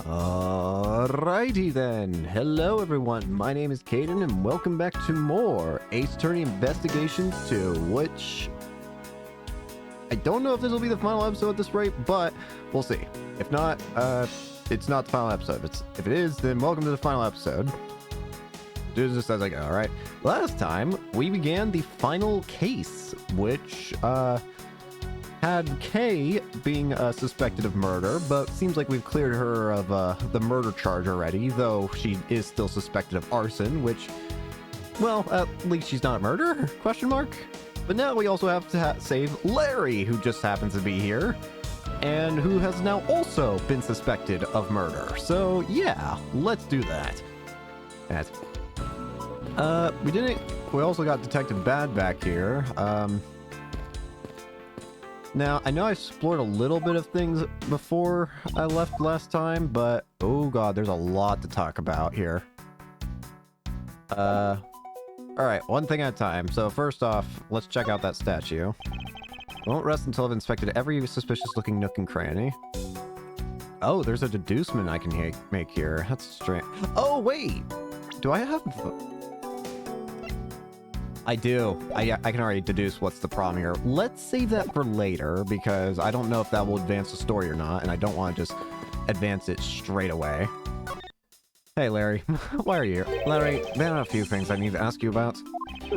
Alrighty then. Hello everyone, my name is Caden and welcome back to more Ace Attorney Investigations 2, which... I don't know if this will be the final episode at this rate, but we'll see. If not, it's not the final episode. If it is, then welcome to the final episode. Do this as I go, alright? Last time, we began the final case, which, had Kay being suspected of murder, but seems like we've cleared her of the murder charge already, though she is still suspected of arson, which, well, at least she's not a murderer? Question mark? But now we also have to save Larry, who just happens to be here, and who has now also been suspected of murder. So, yeah, let's do that. We also got Detective Bad back here. Now, I know I explored a little bit of things before I left last time, but oh god, there's a lot to talk about here. Alright, one thing at a time. So first off, let's check out that statue. Won't rest until I've inspected every suspicious-looking nook and cranny. Oh, there's a deducement I can make here. That's strange. Oh, wait! Do I have... I do. I can already deduce what's the problem here. Let's save that for later, because I don't know if that will advance the story or not, and I don't want to just advance it straight away. Hey, Larry. Why are you here? Larry, there are a few things I need to ask you about.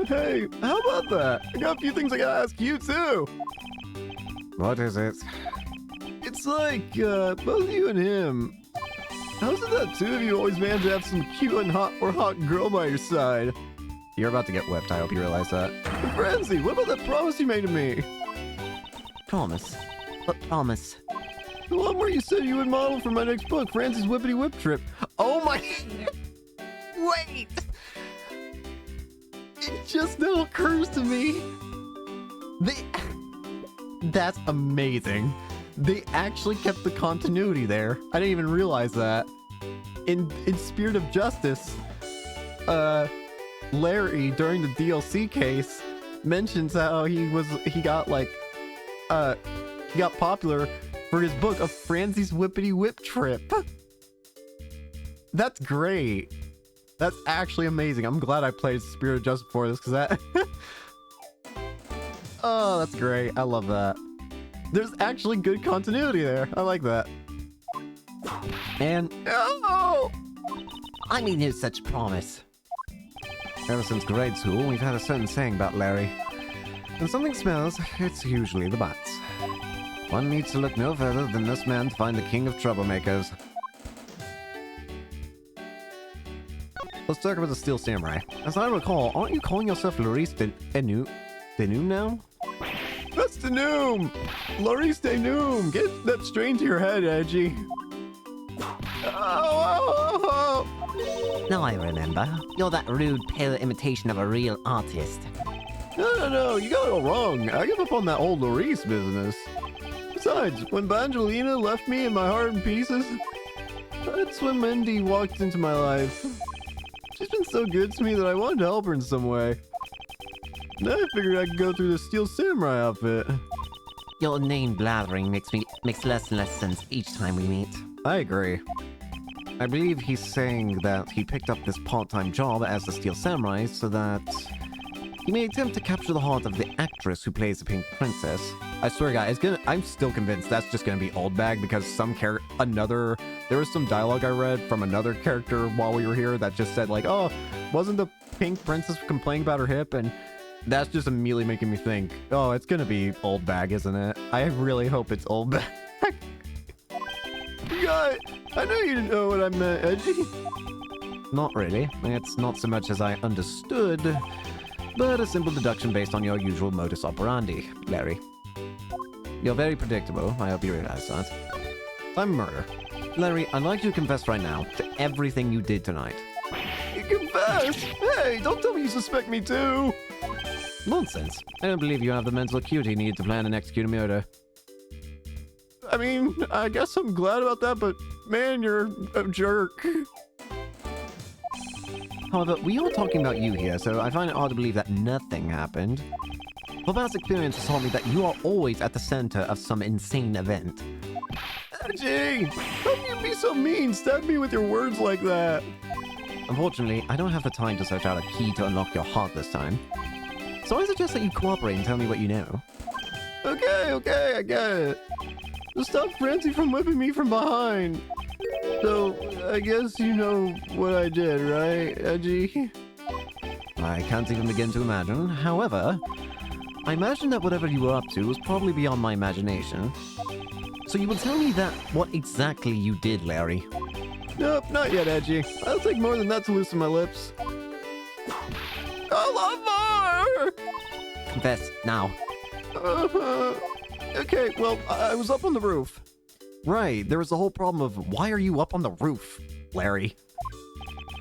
Hey, how about that? I got a few things I gotta ask you, too! What is it? It's like, both you and him. How's it that two of you always manage to have some cute and hot girl by your side? You're about to get whipped, I hope you realize that. Francie, what about that promise you made to me? Promise? What promise? The one where you said you would model for my next book, Francie's Whippity Whip Trip. Oh my... Wait! It just now occurs to me. That's amazing. They actually kept the continuity there. I didn't even realize that. In Spirit of Justice, Larry, during the DLC case, mentions how he got popular for his book of Francie's Whippity Whip Trip. That's great. That's actually amazing. I'm glad I played Spirit of Justice before this, because that... Oh, that's great. I love that. There's actually good continuity there. I like that. And... Oh! I made no such promise. Ever since grade school, we've had a certain saying about Larry. When something smells, it's usually the butts. One needs to look no further than this man to find the king of troublemakers. Let's talk about the Steel Samurai. As I recall, aren't you calling yourself Laurice Denum now? That's Denum! Laurice Denum! Get that straight into your head, Edgy. Oh. Now I remember. You're that rude, pale imitation of a real artist. No, you got it all wrong. I give up on that old Laurice business. Besides, when Bangelina left me and my heart in pieces, that's when Mindy walked into my life. She's been so good to me that I wanted to help her in some way. Now I figured I could go through the Steel Samurai outfit. Your name blathering makes less and less sense each time we meet. I agree. I believe he's saying that he picked up this part-time job as the Steel Samurai so that he may attempt to capture the heart of the actress who plays the Pink Princess. I swear, guys, I'm still convinced that's just gonna be old bag because there was some dialogue I read from another character while we were here that just said like, oh, wasn't the Pink Princess complaining about her hip? And that's just immediately making me think, oh, it's gonna be old bag, isn't it? I really hope it's old bag. God, I know you didn't know what I meant, Edgy. Not really. It's not so much as I understood, but a simple deduction based on your usual modus operandi, Larry. You're very predictable. I hope you realize that. I'm murder. Larry, I'd like you to confess right now to everything you did tonight. You confess? Hey, don't tell me you suspect me too! Nonsense. I don't believe you have the mental acuity needed to plan and execute a murder. I mean, I guess I'm glad about that, but man, you're a jerk. However, we are talking about you here, so I find it hard to believe that nothing happened. Well, past experience has taught me that you are always at the center of some insane event. Edgy! How can you be so mean? Stab me with your words like that. Unfortunately, I don't have the time to search out a key to unlock your heart this time. So I suggest that you cooperate and tell me what you know. Okay, I get it. Just stop Francie from whipping me from behind. So, I guess you know what I did, right, Edgy? I can't even begin to imagine. However, I imagine that whatever you were up to was probably beyond my imagination. So you will tell me that what exactly you did, Larry? Nope, not yet, Edgy. I'll take more than that to loosen my lips. I love more! Confess, now. Okay, well, I was up on the roof. Right, there was the whole problem of why are you up on the roof, Larry?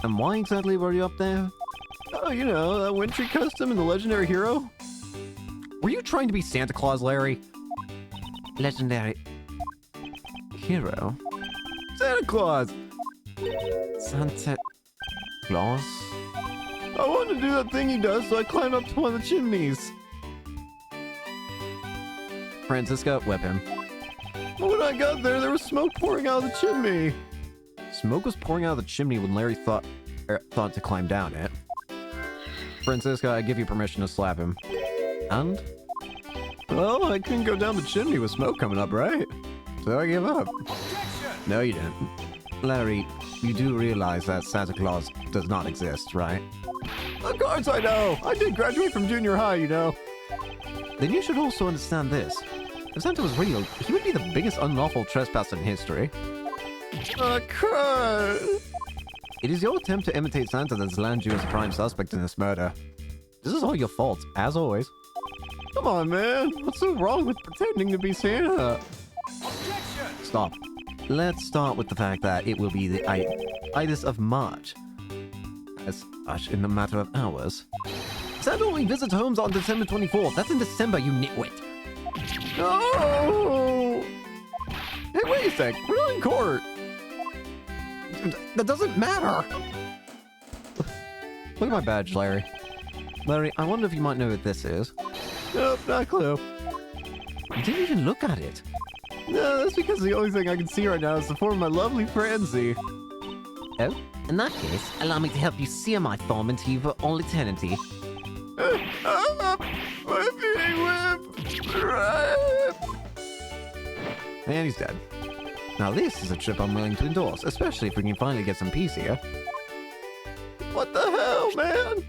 And why exactly were you up there? Oh, you know, that wintry custom and the legendary hero? Were you trying to be Santa Claus, Larry? Legendary Hero? Santa Claus! Santa Claus? I wanted to do that thing he does, so I climbed up to one of the chimneys. Francisca, whip him. But when I got there, there was smoke pouring out of the chimney. Smoke was pouring out of the chimney when Larry thought to climb down it. Francisca, I give you permission to slap him. And? Well, I couldn't go down the chimney with smoke coming up, right? So I gave up. No, you didn't. Larry, you do realize that Santa Claus does not exist, right? Of course I know! I did graduate from junior high, you know. Then you should also understand this. If Santa was real, he would be the biggest unlawful trespasser in history. Crud! It is your attempt to imitate Santa that's landed you as a prime suspect in this murder. This is all your fault, as always. Come on, man. What's so wrong with pretending to be Santa? Stop. Let's start with the fact that it will be the itis of March. As such, in a matter of hours. Santa only visits homes on December 24th. That's in December, you nitwit. No! Hey, wait a sec. We're not in court. That doesn't matter. Look at my badge, Larry. Larry, I wonder if you might know what this is. Nope, not a clue. You didn't even look at it. No, that's because the only thing I can see right now is the form of my lovely Francie. Oh? In that case, allow me to help you sear my thumb into you for all eternity. I'm being whipped! And he's dead. Now this is a trip I'm willing to endorse, especially if we can finally get some peace here. What the hell, man?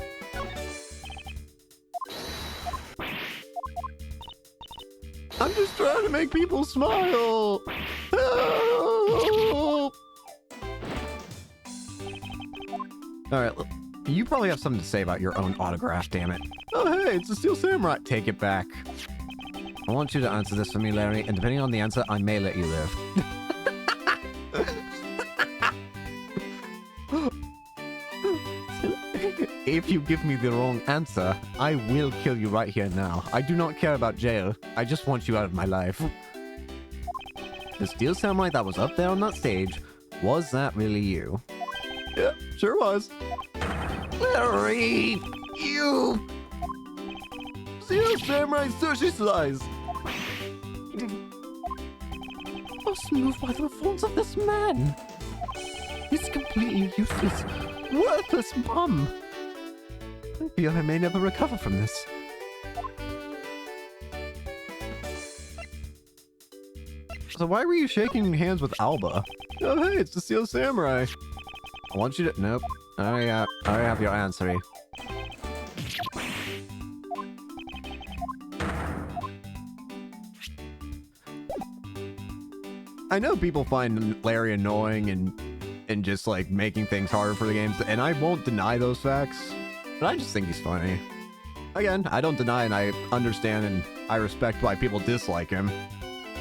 I'm just trying to make people smile! Help! Alright, you probably have something to say about your own autograph, damn it. Oh hey, it's a Steel Samurai! Take it back. I want you to answer this for me, Larry, and depending on the answer, I may let you live. If you give me the wrong answer, I will kill you right here now. I do not care about jail. I just want you out of my life. The Steel Samurai that was up there on that stage, was that really you? Yeah, sure was. Larry! You! Steel Samurai sushi slice! How smooth by the reforms of this man! He's completely useless, worthless bum! I feel I may never recover from this. So why were you shaking hands with Alba? Oh hey, it's the Steel Samurai. I want you to... Nope. I already have your answer. I know people find Larry annoying and just like making things harder for the games, and I won't deny those facts, but I just think he's funny. Again, I don't deny and I understand and I respect why people dislike him.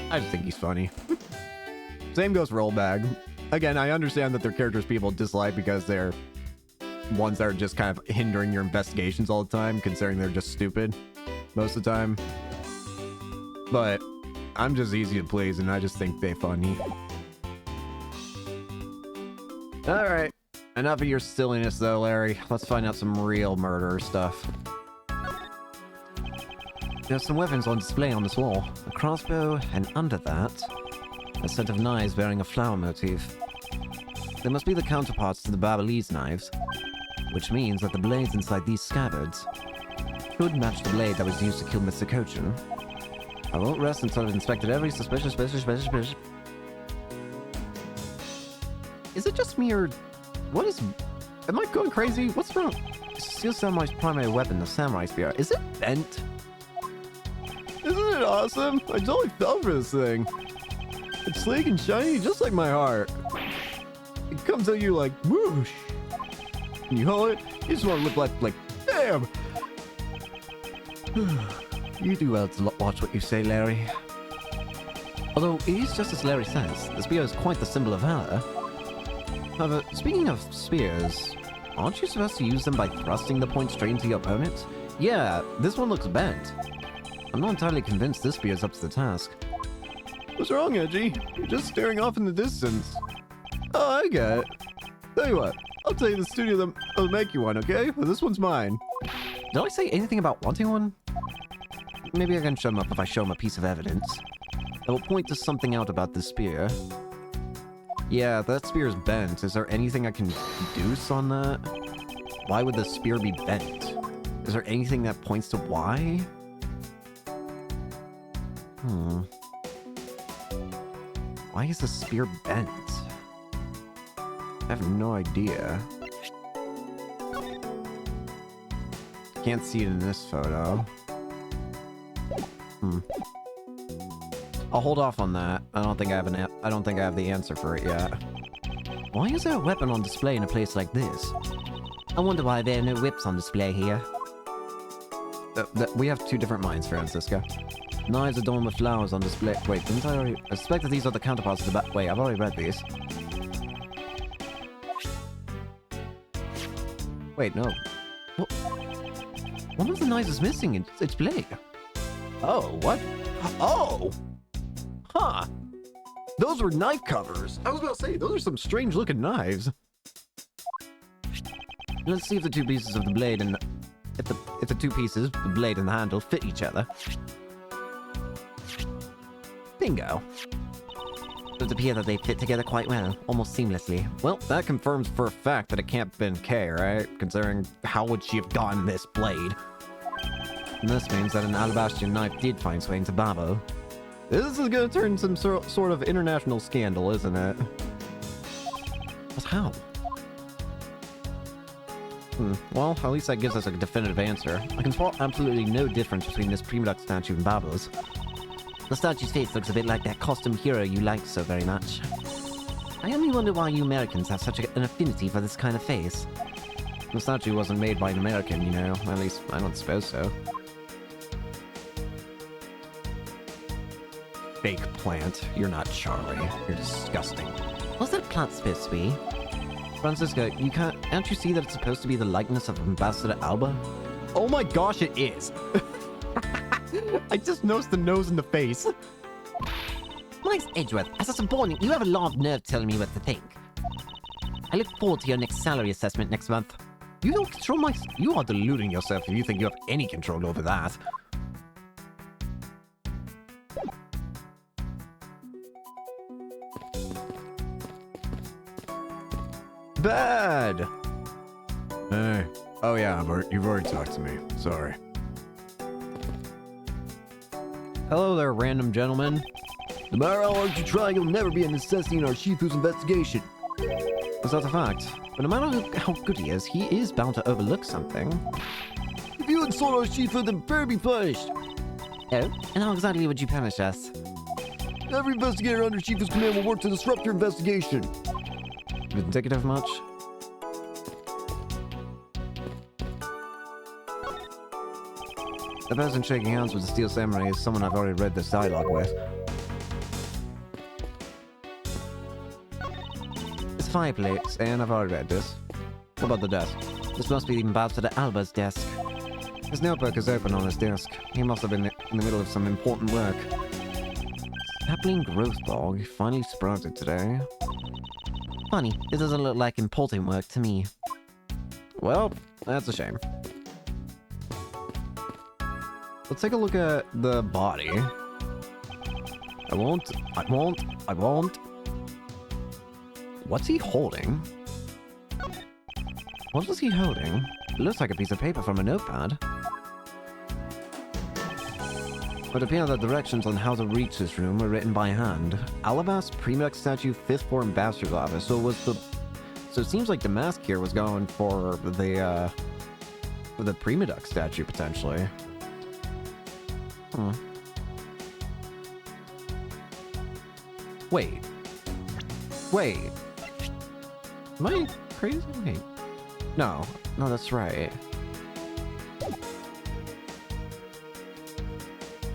I just think he's funny. Same goes for Rollbag. Again, I understand that they're characters people dislike because they're ones that are just kind of hindering your investigations all the time, considering they're just stupid most of the time. But I'm just easy to please, and I just think they're funny. Alright, enough of your silliness though, Larry. Let's find out some real murder stuff. There's some weapons on display on this wall. A crossbow, and under that, a set of knives bearing a flower motif. They must be the counterparts to the Babalese knives, which means that the blades inside these scabbards could match the blade that was used to kill Mr. Cochin. I won't rest until I've inspected every suspicious. Is it just me, or what is... Am I going crazy? What's wrong? Steel Samurai's primary weapon, the samurai spear. Is it bent? Isn't it awesome? I totally fell for this thing. It's sleek and shiny, just like my heart. It comes at you like whoosh. And you hold it, you just want to look like damn. You do well to watch what you say, Larry. Although it is just as Larry says, the spear is quite the symbol of valor. However, speaking of spears, aren't you supposed to use them by thrusting the point straight into your opponent? Yeah, this one looks bent. I'm not entirely convinced this spear is up to the task. What's wrong, Edgy? You're just staring off in the distance. Oh, I get it. Tell you what, I'll tell you the studio that'll make you one, okay? But this one's mine. Did I say anything about wanting one? Maybe I can show him up if I show him a piece of evidence. I will point to something out about this spear. Yeah, that spear is bent. Is there anything I can deduce on that? Why would the spear be bent? Is there anything that points to why? Why is the spear bent? I have no idea. Can't see it in this photo. I'll hold off on that. I don't think I have the answer for it yet. Why is there a weapon on display in a place like this? I wonder why there are no whips on display here. We have two different minds, Francisca. Knives adorned with flowers on display. Wait, didn't I already... I suspect that these are the counterparts of the Wait, I've already read these. Wait, no. What? One of the knives is missing. It's blade. Oh, what? Oh! Huh. Those were knife covers. I was about to say, those are some strange looking knives. Let's see if the two pieces of the blade and if the two pieces, the blade and the handle, fit each other. Bingo. It would appear that they fit together quite well, almost seamlessly. Well, that confirms for a fact that it can't have been Kay, right? Considering how would she have gotten this blade? And this means that an alabaster knife did find its way into Babo. This is gonna turn some sort of international scandal, isn't it? But how? Well, at least that gives us a definitive answer. I can spot absolutely no difference between this Prima Duck statue and Babo's. The statue's face looks a bit like that costume hero you like so very much. I only wonder why you Americans have such an affinity for this kind of face. The statue wasn't made by an American, you know. At least, I don't suppose so. Fake plant. You're not Charlie. You're disgusting. What's that plant supposed to be? Francisca, can't you see that it's supposed to be the likeness of Ambassador Alba? Oh my gosh, it is! I just noticed the nose and the face. My name's Edgeworth. As a subordinate, you have a lot of nerve telling me what to think. I look forward to your next salary assessment next month. You don't control my... You are deluding yourself if you think you have any control over that. Bad! Hey. Oh yeah, you've already talked to me. Sorry. Hello there, random gentleman. No matter how hard you try, you'll never be a necessity in our Shifu's investigation. Is that a fact? But no matter how good he is bound to overlook something. If you insult our Shifu, then better be punished. Oh? And how exactly would you punish us? Every investigator under Shifu's command will work to disrupt your investigation. Indicative much? The person shaking hands with the Steel Samurai is someone I've already read this dialogue with. It's a fireplace, and I've already read this. What about the desk? This must be Ambassador Alba's desk. His notebook is open on his desk. He must have been in the middle of some important work. Sapling growth bog finally sprouted today. Funny, it doesn't look like important work to me. Well, that's a shame. Let's take a look at the body. I won't. I won't. I won't. What's he holding? What is he holding? It looks like a piece of paper from a notepad. It would appear that directions on how to reach this room were written by hand. Alabaster Prima statue, 5th floor ambassador's office. So it seems like the mask here was going for the Prima Duck statue potentially. Wait. Am I crazy? Wait. No, that's right.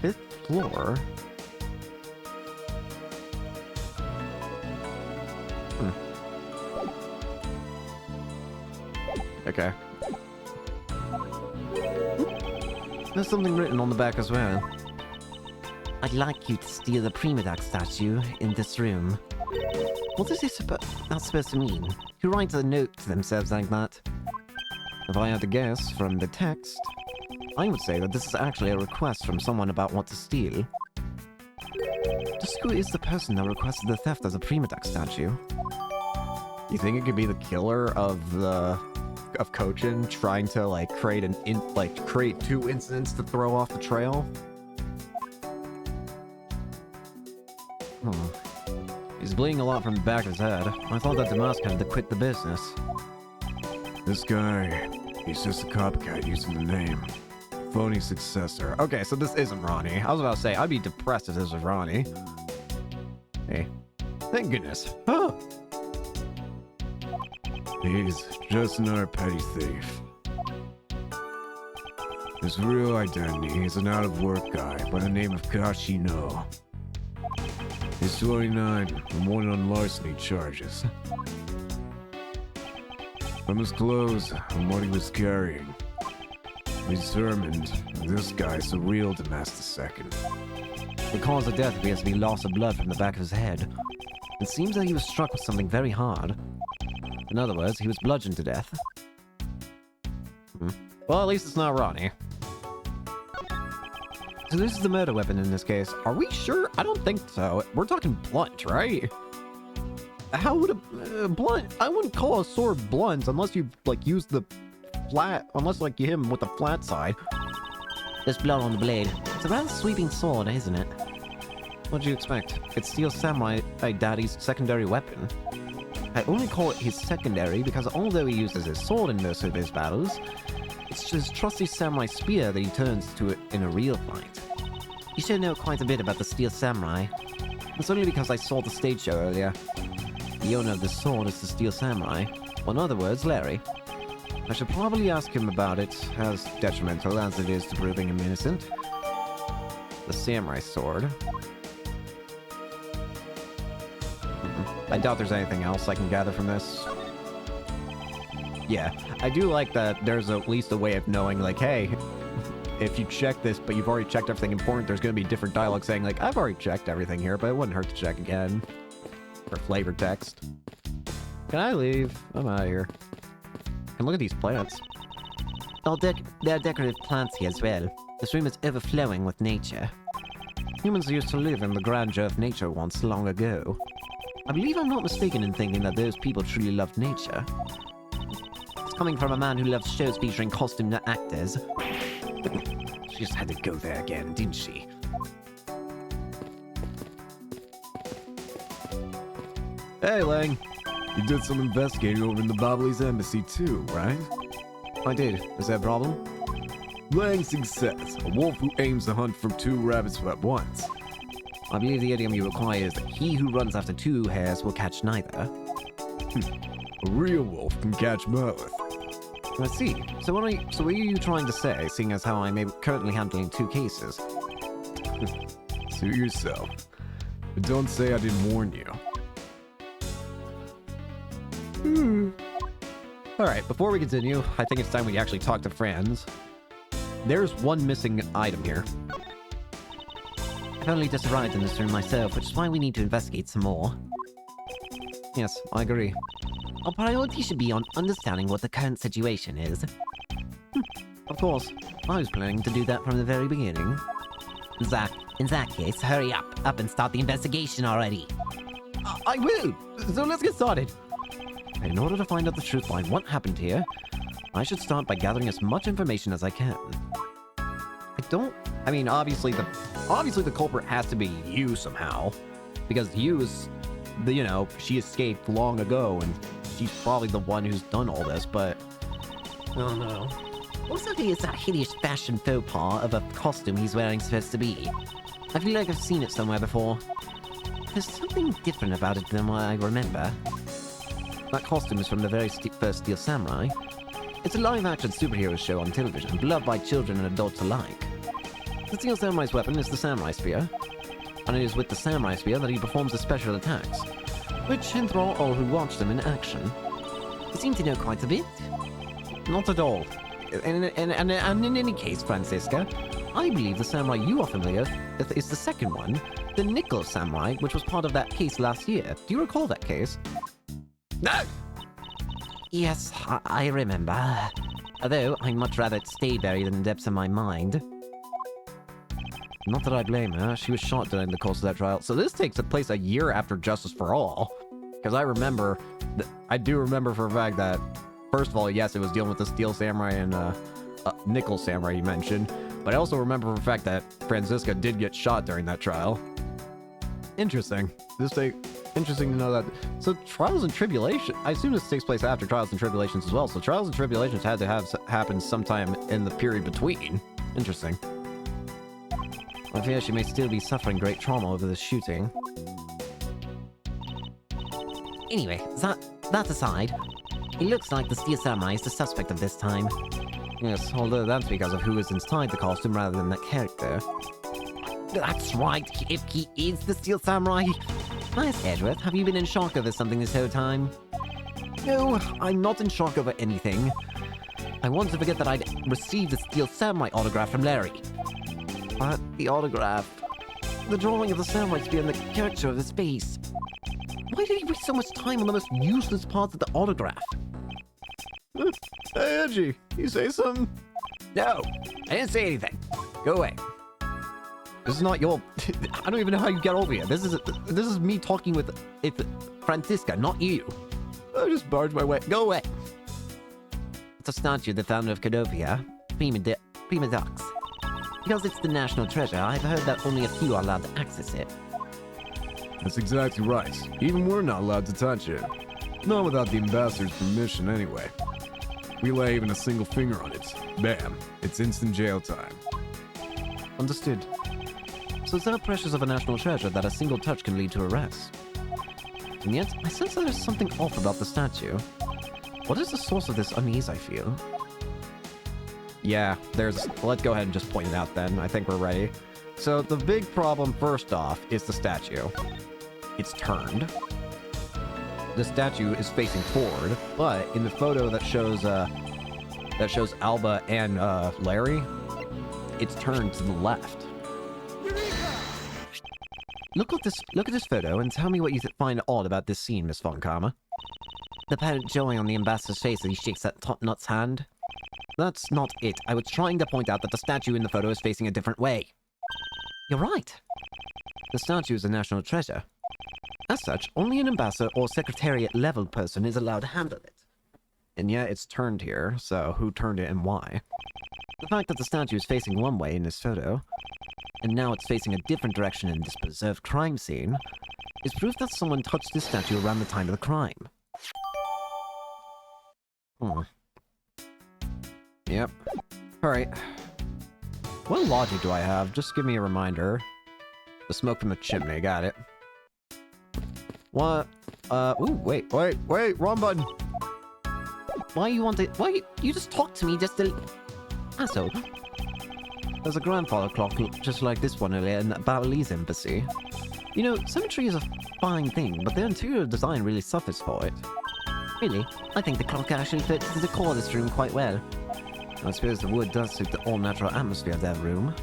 5th floor? Okay. There's something written on the back as well. I'd like you to steal the Prima Duck statue in this room. What is this that's supposed to mean? Who writes a note to themselves like that? If I had to guess from the text, I would say that this is actually a request from someone about what to steal. Just who is the person that requested the theft of the Prima Duck statue? You think it could be the killer of Cochin trying to like create create 2 incidents to throw off the trail? He's bleeding a lot from the back of his head. I thought that Damask had to quit the business. This guy, he's just a copycat using the name. Phony successor. Okay, so this isn't Ronnie. I was about to say, I'd be depressed if this was Ronnie. Hey. Thank goodness. Huh. He's just another petty thief. His real identity is an out-of-work guy by the name of Kashino. He's 29 and wanted on larceny charges. From his clothes and what he was carrying, we determined this guy's the real Damask II. The cause of death appears to be loss of blood from the back of his head. It seems that he was struck with something very hard. In other words, he was bludgeoned to death. Well, at least it's not Ronnie. So this is the murder weapon in this case. Are we sure? I don't think so. We're talking blunt, right? How would a blunt? I wouldn't call a sword blunt unless you like use the flat, unless like you hit him with the flat side. There's blood on the blade. It's a rather sweeping sword, isn't it? What'd you expect? It's Steel Samurai Daddy's secondary weapon. I only call it his secondary because although he uses his sword in most of his battles, it's his trusty samurai spear that he turns to in a real fight. You should know quite a bit about the Steel Samurai. It's only because I saw the stage show earlier. The owner of the sword is the Steel Samurai, or in other words, Larry. I should probably ask him about it, as detrimental as it is to proving him innocent. The samurai sword. I doubt there's anything else I can gather from this. Yeah, I do like that there's at least a way of knowing, like, hey, if you check this, but you've already checked everything important, there's going to be different dialogue saying, like, I've already checked everything here, but it wouldn't hurt to check again. Or flavor text. Can I leave? I'm out of here. And look at these plants. There are decorative plants here as well. This room is overflowing with nature. Humans used to live in the grandeur of nature once long ago. I believe I'm not mistaken in thinking that those people truly loved nature. It's coming from a man who loves shows featuring costumed actors. She just had to go there again, didn't she? Hey, Lang. You did some investigating over in the Babalese embassy too, right? I did. Is that a problem? Lang success. A wolf who aims to hunt for 2 rabbits at once. I believe the idiom you require is that he who runs after 2 hares will catch neither. A real wolf can catch both. I see. So what are you trying to say, seeing as how I'm currently handling 2 cases? Suit yourself. But don't say I didn't warn you. Alright, before we continue, I think it's time we actually talk to friends. There's one missing item here. I've only just arrived in this room myself, which is why we need to investigate some more. Yes, I agree. Our priority should be on understanding what the current situation is. Of course, I was planning to do that from the very beginning. Zack, in that case, hurry up and start the investigation already. I will! So let's get started! In order to find out the truth behind what happened here, I should start by gathering as much information as I can. I mean, obviously the culprit has to be you somehow. Because you is, she escaped long ago, and she's probably the one who's done all this, but... Oh no. What exactly is that hideous fashion faux pas of a costume he's wearing supposed to be? I feel like I've seen it somewhere before. There's something different about it than what I remember. That costume is from the very first Steel Samurai. It's a live-action superhero show on television, beloved by children and adults alike. The Steel Samurai's weapon is the Samurai Spear, and it is with the Samurai Spear that he performs his special attacks, which enthrall all who watch them in action. You seem to know quite a bit. Not at all. And in any case, Francisca, I believe the samurai you are familiar with is the second one, the Nickel Samurai, which was part of that case last year. Do you recall that case? No! Yes, I remember. Although, I'd much rather it stay buried in the depths of my mind. Not that I blame her. She was shot during the course of that trial. So this takes place a year after Justice for All. Because I do remember for a fact that, first of all, yes, it was dealing with the Steel Samurai and Nickel Samurai you mentioned. But I also remember for a fact that Francisca did get shot during that trial. Interesting. Interesting to know that. So Trials and Tribulation, I assume this takes place after Trials and Tribulations as well. So Trials and Tribulations had to have happened sometime in the period between. Interesting. I fear she may still be suffering great trauma over this shooting. Anyway, that aside, it looks like the Steel Samurai is the suspect of this time. Yes, although that's because of who is inside the costume rather than that character. That's right, if he is the Steel Samurai. Nice, Edgeworth. Have you been in shock over something this whole time? No, I'm not in shock over anything. I want to forget that I'd received the Steel Samurai autograph from Larry. But the autograph, the drawing of the samurai spear and the character of his face. Why did he waste so much time on the most useless parts of the autograph? Hey, Edgy, you say something? No, I didn't say anything. Go away. This is not your... I don't even know how you get over here. This is me talking with Francisca, not you. I just barged my way. Go away. It's a statue of the founder of Canopia, Prima Dux. Because it's the national treasure, I've heard that only a few are allowed to access it. That's exactly right. Even we're not allowed to touch it. Not without the ambassador's permission, anyway. We lay even a single finger on it. Bam. It's instant jail time. Understood. So it's that precious of a national treasure that a single touch can lead to arrest. And yet, I sense that there's something off about the statue. What is the source of this unease I feel? Yeah, let's go ahead and just point it out then. I think we're ready. So the big problem, first off, is the statue. It's turned. The statue is facing forward, but in the photo that shows Alba and Larry, it's turned to the left. Look at this photo and tell me what you find odd about this scene, Miss Von Karma. The apparent joy on the ambassador's face as he shakes that top nut's hand. That's not it. I was trying to point out that the statue in the photo is facing a different way. You're right. The statue is a national treasure. As such, only an ambassador or secretariat-level person is allowed to handle it. And yet it's turned here, so who turned it and why? The fact that the statue is facing one way in this photo, and now it's facing a different direction in this preserved crime scene, is proof that someone touched this statue around the time of the crime. Yep. Alright. What logic do I have? Just give me a reminder. The smoke from the chimney, got it. What? Ooh, wait, wrong button. Why you just talk to me just to... Asshole. There's a grandfather clock just like this one earlier in the Balinese embassy. You know, symmetry is a fine thing, but the interior design really suffers for it. Really? I think the clock actually fits the decor of this room quite well. I suppose the wood does suit the all-natural atmosphere of that room.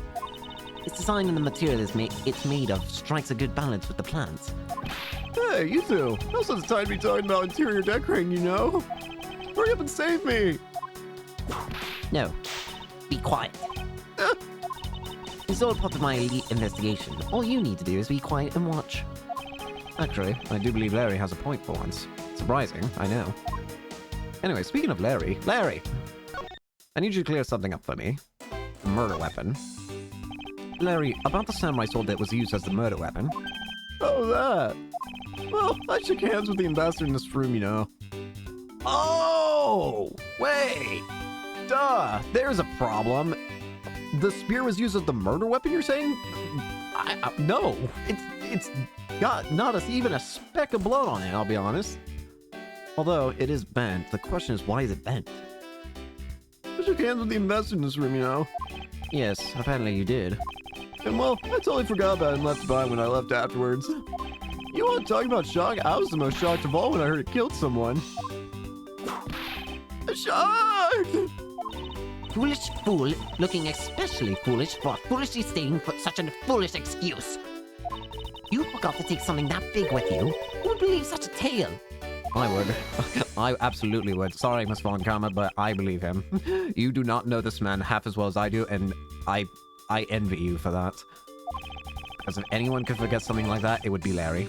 Its design and the material it's made of strikes a good balance with the plants. Hey, you two! Now's not the time to be talking about interior decorating, you know? Hurry up and save me! No. Be quiet. It's all part of my elite investigation. All you need to do is be quiet and watch. Actually, I do believe Larry has a point for once. Surprising, I know. Anyway, speaking of Larry, I need you to clear something up for me. The murder weapon. Larry, about the samurai sword that was used as the murder weapon. Oh, that. Well, I shook hands with the ambassador in this room, you know. Oh! Wait! Duh! There's a problem. The spear was used as the murder weapon, you're saying? No! It's got not even a speck of blood on it, I'll be honest. Although, it is bent. The question is, why is it bent? I shook hands with the ambassador in this room, you know. Yes, apparently you did. And well, I totally forgot about it and left behind when I left afterwards. You want to talk about shock? I was the most shocked of all when I heard it killed someone. Shocked! Foolish fool, looking especially foolish for foolishly staying for such a foolish excuse. You forgot to take something that big with you. Who would believe such a tale? I would. I absolutely would. Sorry, Miss Von Karma, but I believe him. You do not know this man half as well as I do, and I envy you for that. Because if anyone could forget something like that, it would be Larry.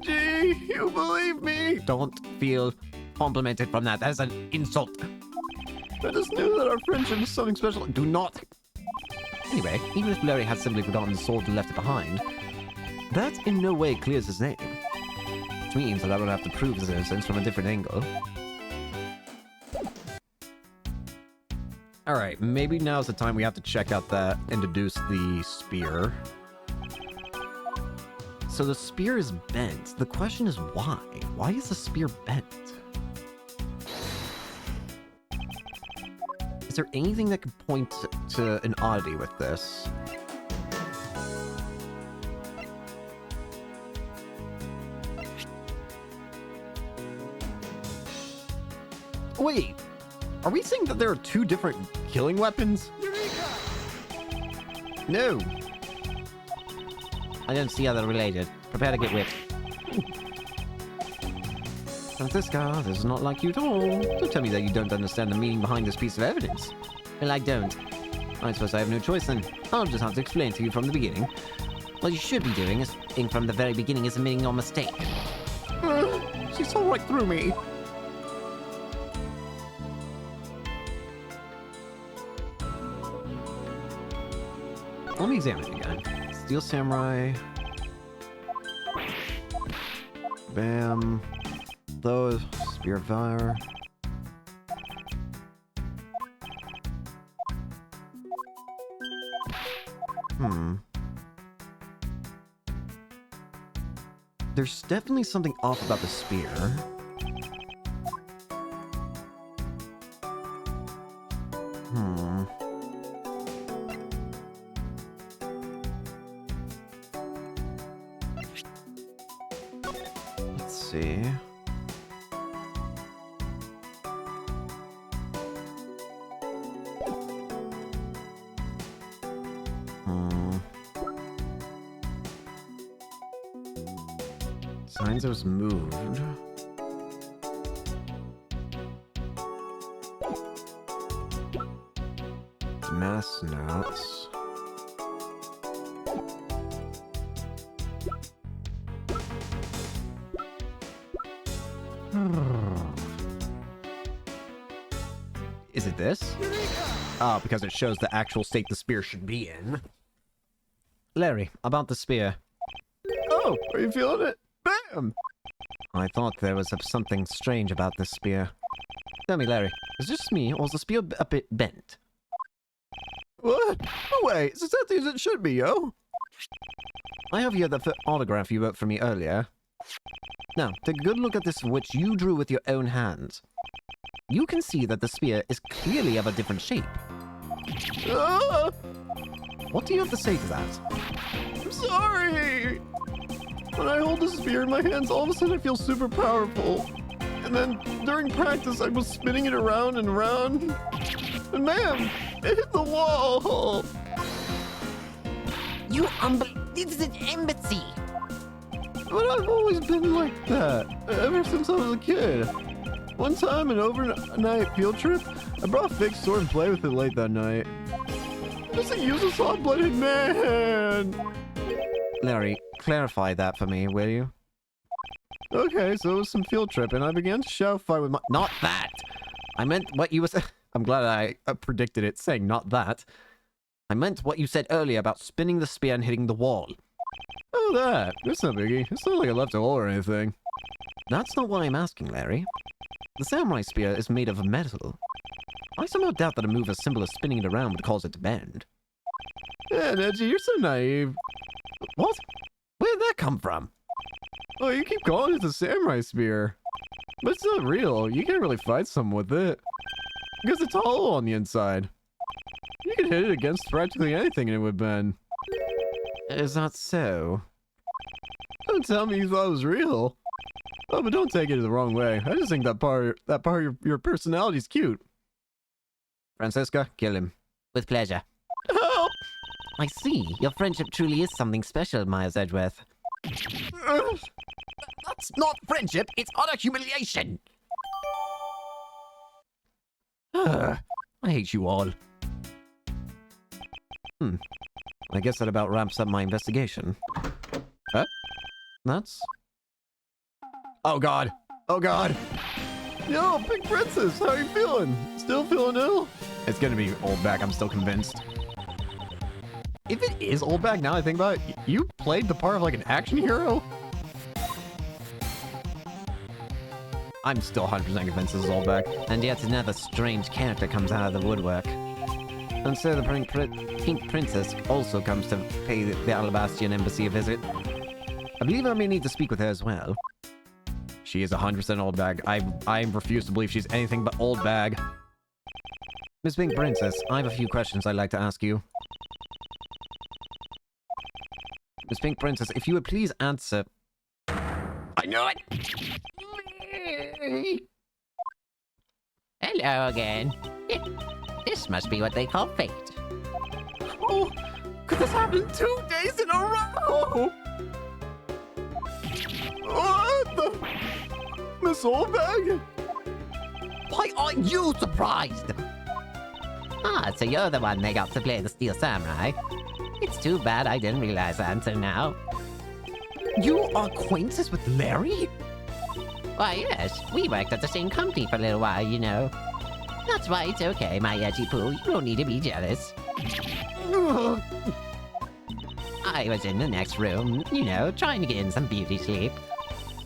Gee, you believe me? Don't feel complimented from that. That is an insult. I just knew that our friendship was something special. Do not. Anyway, even if Larry had simply forgotten the sword and left it behind, that in no way clears his name. Which means that I would have to prove his innocence from a different angle. Alright, maybe now's the time we have to check out that and deduce the spear. So the spear is bent. The question is why? Why is the spear bent? Is there anything that could point to an oddity with this? Wait, are we saying that there are two different killing weapons? No. I don't see how they're related. Prepare to get whipped. Francisca, this is not like you at all. Don't tell me that you don't understand the meaning behind this piece of evidence. Well, I don't. I suppose I have no choice then. I'll just have to explain to you from the beginning. What you should be doing is, from the very beginning, is admitting your mistake. She saw right through me. Let me examine it again. Steel Samurai. Bam. Those. Spear of Fire. There's definitely something off about the spear. Let's see. Signs it was moved. Mass notes. Is it this? Oh, because it shows the actual state the spear should be in. Larry, about the spear. Oh, are you feeling it? Bam! I thought there was something strange about this spear. Tell me, Larry, is this me, or is the spear a bit bent? What? No way, it's exactly as it should be, yo. I have here the autograph you wrote for me earlier. Now, take a good look at this which you drew with your own hands. You can see that the spear is clearly of a different shape. Ah, What do you have to say to that? I'm sorry. When I hold the spear in my hands, all of a sudden I feel super powerful. And then during practice, I was spinning it around and around. And man, it hit the wall. You this is an embassy! But I've always been like that, ever since I was a kid. One time, an overnight field trip, I brought a fake sword and played with it late that night. Just a useless hot-blooded man! Larry, clarify that for me, will you? Okay, so it was some field trip, and I began to shadow fight with my... Not that! I meant what you was... I'm glad I predicted it, saying not that. I meant what you said earlier about spinning the spear and hitting the wall. Oh, that. It's no biggie. It's not like I left a hole or anything. That's not what I'm asking, Larry. The samurai spear is made of metal. I somehow doubt that a move as simple as spinning it around would cause it to bend. Yeah, Neji, you're so naive. What? Where'd that come from? Oh, you keep calling it the samurai spear. But it's not real. You can't really fight someone with it. Because it's hollow on the inside. You can hit it against practically anything and it would bend. Is that so? Don't tell me you thought it was real. Oh, but don't take it the wrong way. I just think that part of your personality is cute. Francisca, kill him. With pleasure. Help! I see. Your friendship truly is something special, Miles Edgeworth. That's not friendship, it's utter humiliation! I hate you all. I guess that about wraps up my investigation. Huh? That's... Oh god! Oh god! Yo, Big Princess, how you feeling? Still feeling ill? It's gonna be old back, I'm still convinced. If it is old back, now I think about it, you played the part of like an action hero? I'm still 100% convinced this is old back. And yet another strange character comes out of the woodwork. And so the Pink Princess also comes to pay the Alabastian Embassy a visit. I believe I may need to speak with her as well. She is 100% old bag. I refuse to believe she's anything but old bag. Miss Pink Princess, I have a few questions I'd like to ask you. Miss Pink Princess, if you would please answer... I know it! Hello again. This must be what they call fate. Oh, could this happen 2 days in a row? What the... Miss Oldbag? Why are you surprised? Ah, so you're the one they got to play the Steel Samurai. It's too bad I didn't realize that until now. You are acquaintances with Larry? Why, yes, we worked at the same company for a little while, you know. That's why it's okay, my edgy poo. You don't need to be jealous. I was in the next room, you know, trying to get in some beauty sleep.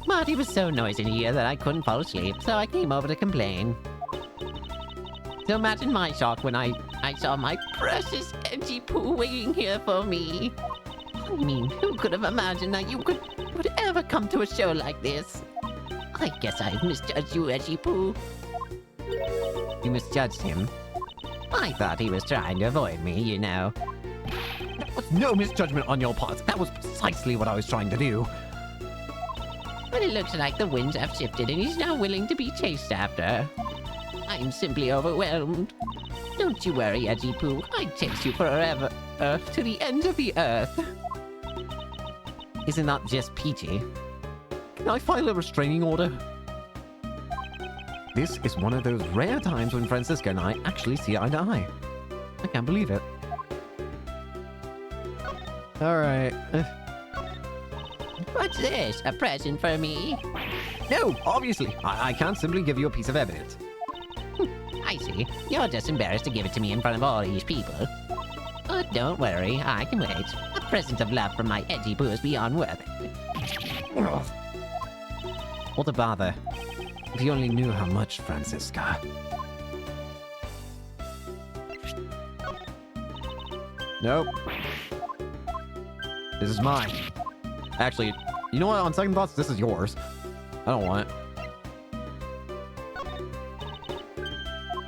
But it was so noisy in here that I couldn't fall asleep, so I came over to complain. So imagine my shock when I saw my precious edgy poo waiting here for me. I mean, who could have imagined that you would ever come to a show like this? I guess I've misjudged you, edgy poo. You misjudged him? I thought he was trying to avoid me, you know. That was no misjudgment on your part. That was precisely what I was trying to do. But it looks like the winds have shifted and he's now willing to be chased after. I'm simply overwhelmed. Don't you worry, edgy poo. I'd chase you forever, to the ends of the earth. Isn't that just peachy? Can I file a restraining order? This is one of those rare times when Francisca and I actually see eye to eye. I can't believe it. Alright. What's this? A present for me? No, obviously. I can't simply give you a piece of evidence. I see. You're just embarrassed to give it to me in front of all these people. But don't worry, I can wait. A present of love from my edgy poo is beyond worth it. What a bother. If you only knew how much, Francisca. Nope. This is mine. Actually, you know what? On second thoughts, this is yours. I don't want it.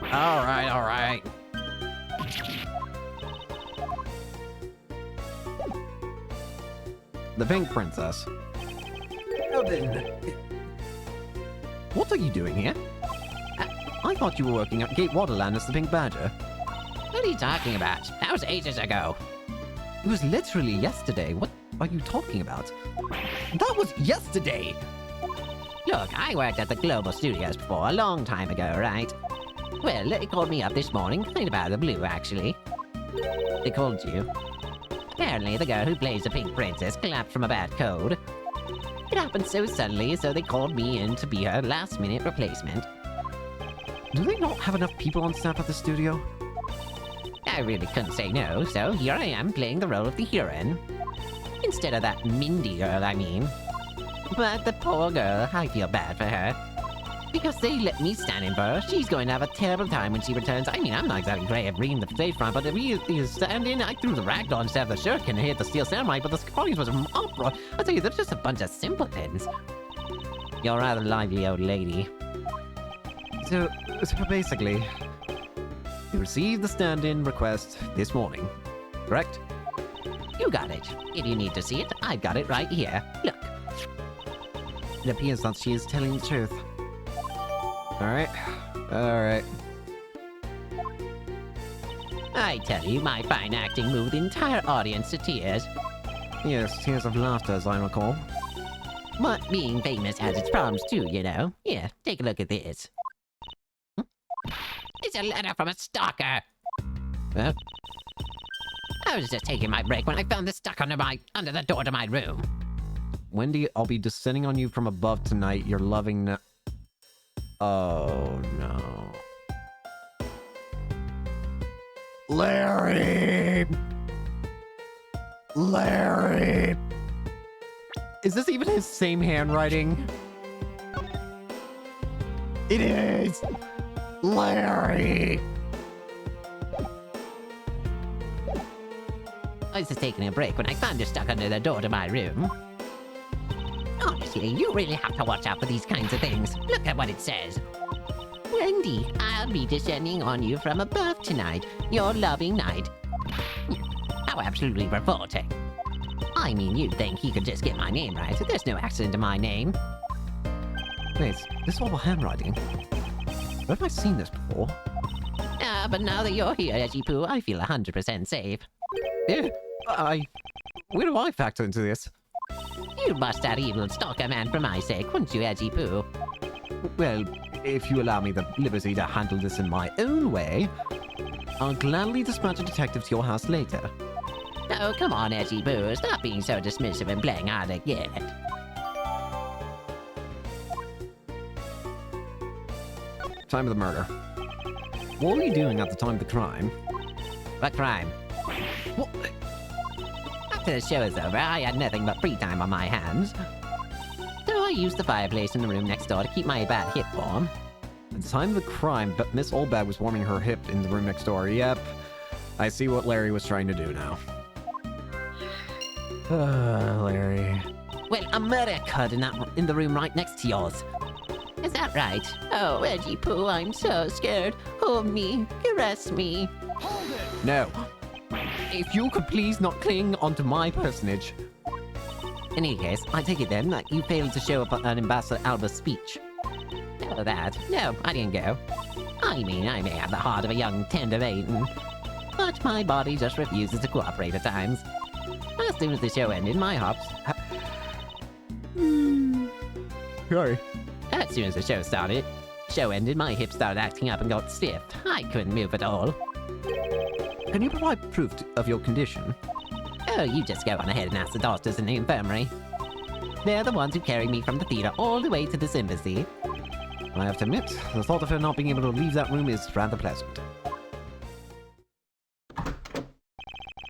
Alright, alright. The Pink Princess. Now then. What are you doing here? I thought you were working at Gate Waterland as the Pink Badger. What are you talking about? That was ages ago. It was literally yesterday. What are you talking about? That was yesterday! Look, I worked at the Global Studios before, a long time ago, right? Well, they called me up this morning, kind of out of the blue, actually. They called you. Apparently, the girl who plays the Pink Princess collapsed from a bad cold. It happened so suddenly, so they called me in to be her last-minute replacement. Do they not have enough people on staff at the studio? I really couldn't say no, so here I am playing the role of the heroine. Instead of that Mindy girl, I mean. But the poor girl, I feel bad for her. Because they let me stand in for her, she's going to have a terrible time when she returns. I mean, I'm not exactly great at reading the stage front, but if you stand in, I threw the ragdoll instead of the shuriken and hit the steel samurai, but the audience was from opera. I tell you, they're just a bunch of simpletons. You're a rather lively old lady. So basically, you received the stand-in request this morning, correct? You got it. If you need to see it, I've got it right here. Look. It appears that she is telling the truth. Alright. Alright. I tell you, my fine acting moved the entire audience to tears. Yes, tears of laughter, as I recall. But being famous has its problems too, you know. Here, take a look at this. It's a letter from a stalker. Huh? I was just taking my break when I found this stuck under the door to my room. Wendy, I'll be descending on you from above tonight. You're loving Oh, no. Larry! Larry! Is this even his same handwriting? It is! Larry! I was just taking a break when I found you stuck under the door to my room. Honestly, you really have to watch out for these kinds of things. Look at what it says. Wendy, I'll be descending on you from above tonight. Your loving night. How absolutely revolting. I mean, you'd think he could just get my name right. There's no accident to my name. Wait, this is all handwriting. Where have I seen this before? But now that you're here, Edgy Poo, I feel 100% safe. Yeah, where do I factor into this? You'd bust that evil stalker man for my sake, wouldn't you, Edgy Poo? Well, if you allow me the liberty to handle this in my own way, I'll gladly dispatch a detective to your house later. Oh, come on, Edgy Poo, stop being so dismissive and playing hard to get. Time of the murder. What were you doing at the time of the crime? What crime? What? After the show was over, I had nothing but free time on my hands. So I used the fireplace in the room next door to keep my bad hip warm. At the time of the crime, but Miss Oldbag was warming her hip in the room next door. Yep. I see what Larry was trying to do now. Larry. Well, a murder occurred in the room right next to yours. Is that right? Oh, Edgy Poo, I'm so scared. Hold me, caress me. No. If you could please not cling onto my personage. In any case, I take it then that you failed to show up at Ambassador Alba's speech. Oh, that. No, I didn't go. I mean, I may have the heart of a young tender maiden, but my body just refuses to cooperate at times. As soon as the show ended, my hops... Sorry. As soon as the show ended, my hips started acting up and got stiff. I couldn't move at all. Can you provide proof of your condition? Oh, you just go on ahead and ask the doctors in the infirmary. They're the ones who carried me from the theater all the way to this embassy. I have to admit, the thought of her not being able to leave that room is rather pleasant.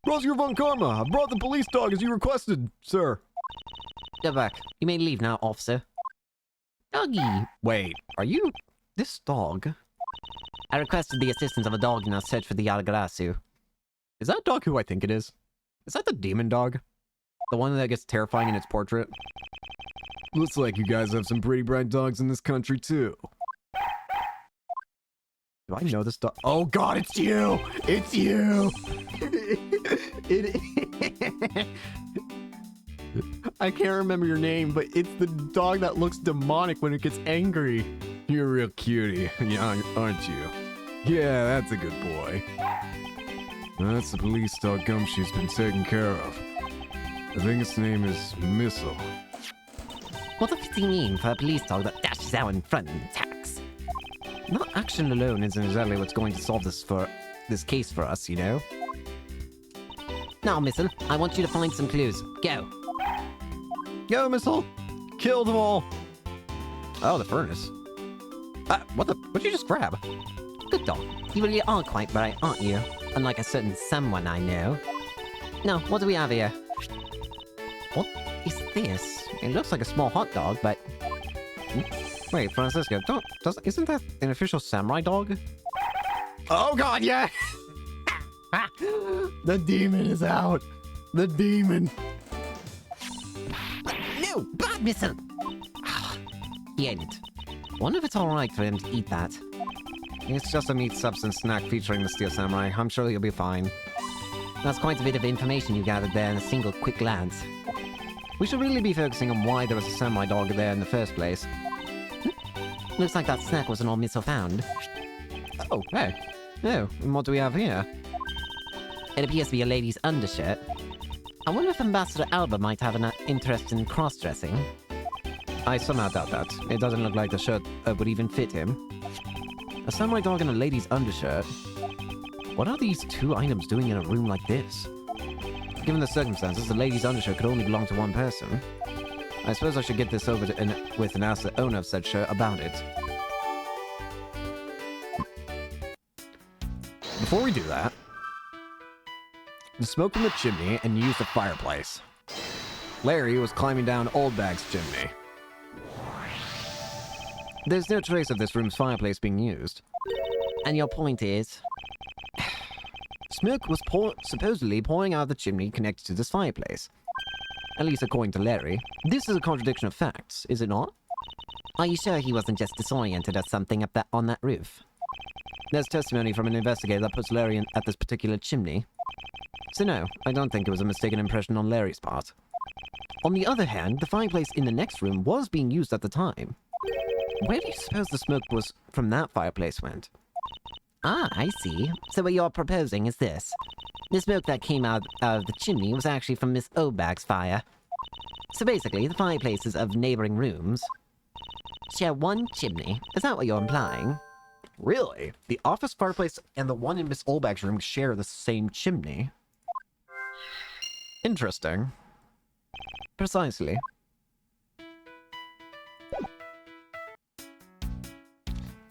Rosier von Karma, I brought the police dog as you requested, sir. Go back. You may leave now, officer. Doggy! Wait, are you... this dog? I requested the assistance of a dog in our search for the Yalagarasu. Is that dog who I think it is? Is that the demon dog? The one that gets terrifying in its portrait? Looks like you guys have some pretty bright dogs in this country, too. Do I know this dog? Oh god, it's you! It's you! I can't remember your name, but it's the dog that looks demonic when it gets angry. You're a real cutie, aren't you? Yeah, that's a good boy. That's the police dog Gumshoe's been taken care of. I think its name is Missile. What does he mean for a police dog that dashes out in front and attacks? Not action alone isn't exactly what's going to solve this case for us, you know? Now, Missile, I want you to find some clues. Go. Go, Missile! Kill them all! Oh, the furnace. What'd you just grab? Good dog. You really are quite bright, aren't you? Unlike a certain someone I know. Now, what do we have here? What is this? It looks like a small hot dog, but... Wait, Francisco, isn't that an official samurai dog? Oh god, yeah! The demon is out! The demon! No! Bad Missile! He ate it. Wonder if it's alright for him to eat that. It's just a meat substance snack featuring the Steel Samurai. I'm sure you'll be fine. That's quite a bit of information you gathered there in a single quick glance. We should really be focusing on why there was a samurai dog there in the first place. Looks like that snack wasn't all Missile found. Oh, hey. Oh, and what do we have here? It appears to be a lady's undershirt. I wonder if Ambassador Alba might have an interest in cross-dressing. I somehow doubt that. It doesn't look like the shirt would even fit him. A samurai dog and a lady's undershirt? What are these two items doing in a room like this? Given the circumstances, the lady's undershirt could only belong to one person. I suppose I should get this over to with and ask the owner of said shirt about it. Before we do that, the smoke from the chimney and use the fireplace. Larry was climbing down Old Bag's chimney. There's no trace of this room's fireplace being used. And your point is? Smoke was supposedly pouring out of the chimney connected to this fireplace. At least according to Larry. This is a contradiction of facts, is it not? Are you sure he wasn't just disoriented or something up on that roof? There's testimony from an investigator that puts Larry at this particular chimney. So no, I don't think it was a mistaken impression on Larry's part. On the other hand, the fireplace in the next room was being used at the time. Where do you suppose the smoke was from that fireplace went? Ah, I see. So what you're proposing is this. The smoke that came out of the chimney was actually from Miss Obag's fire. So basically, the fireplaces of neighboring rooms share one chimney. Is that what you're implying? Really? The office fireplace and the one in Miss Olbach's room share the same chimney? Interesting. Precisely.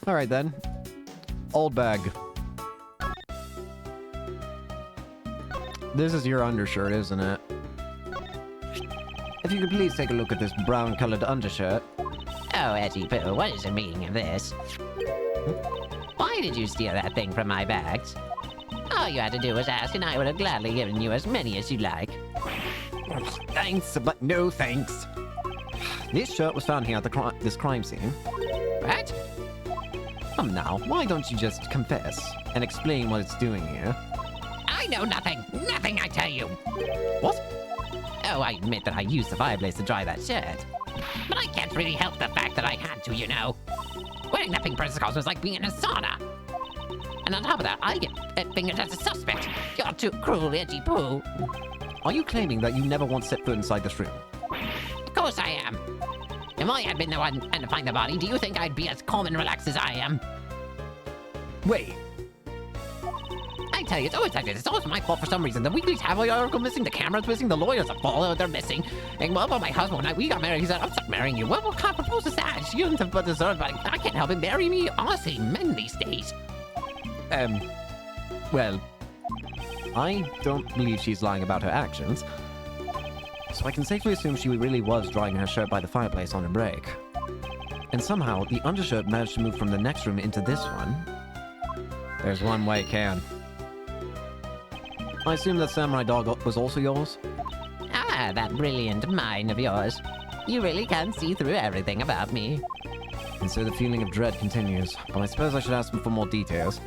Alright then. Old Bag. This is your undershirt, isn't it? If you could please take a look at this brown-colored undershirt. Oh, Edgy Poo, what is the meaning of this? Why did you steal that thing from my bags? All you had to do was ask, and I would have gladly given you as many as you'd like. Thanks, but no thanks. This shirt was found here at this crime scene. What? Come now, why don't you just confess and explain what it's doing here? I know nothing! Nothing, I tell you! What? Oh, I admit that I used the fireplace to dry that shirt. But I can't really help the fact that I had to, you know. Wearing that pink princess costume was like being in a sauna. And on top of that, I get fingered as a suspect. You're too cruel, Edgy Poo. Are you claiming that you never once set foot inside this room? Of course I am. If I had been the one to find the body, do you think I'd be as calm and relaxed as I am? Wait. I tell you, it's always like this. It's always my fault for some reason. The weekly tabloid article missing, the camera's missing, the lawyers are full, they're missing. And what about my husband? When we got married, he said, I'm stuck marrying you. What kind of proposal is that? She doesn't have but deserve, but I can't help it. Marry me. Honestly, men these days. Well, I don't believe she's lying about her actions. So I can safely assume she really was drying her shirt by the fireplace on a break. And somehow, the undershirt managed to move from the next room into this one. There's one way it can. I assume that samurai dog was also yours? Ah, that brilliant mind of yours. You really can see through everything about me. And so the feeling of dread continues, but I suppose I should ask him for more details.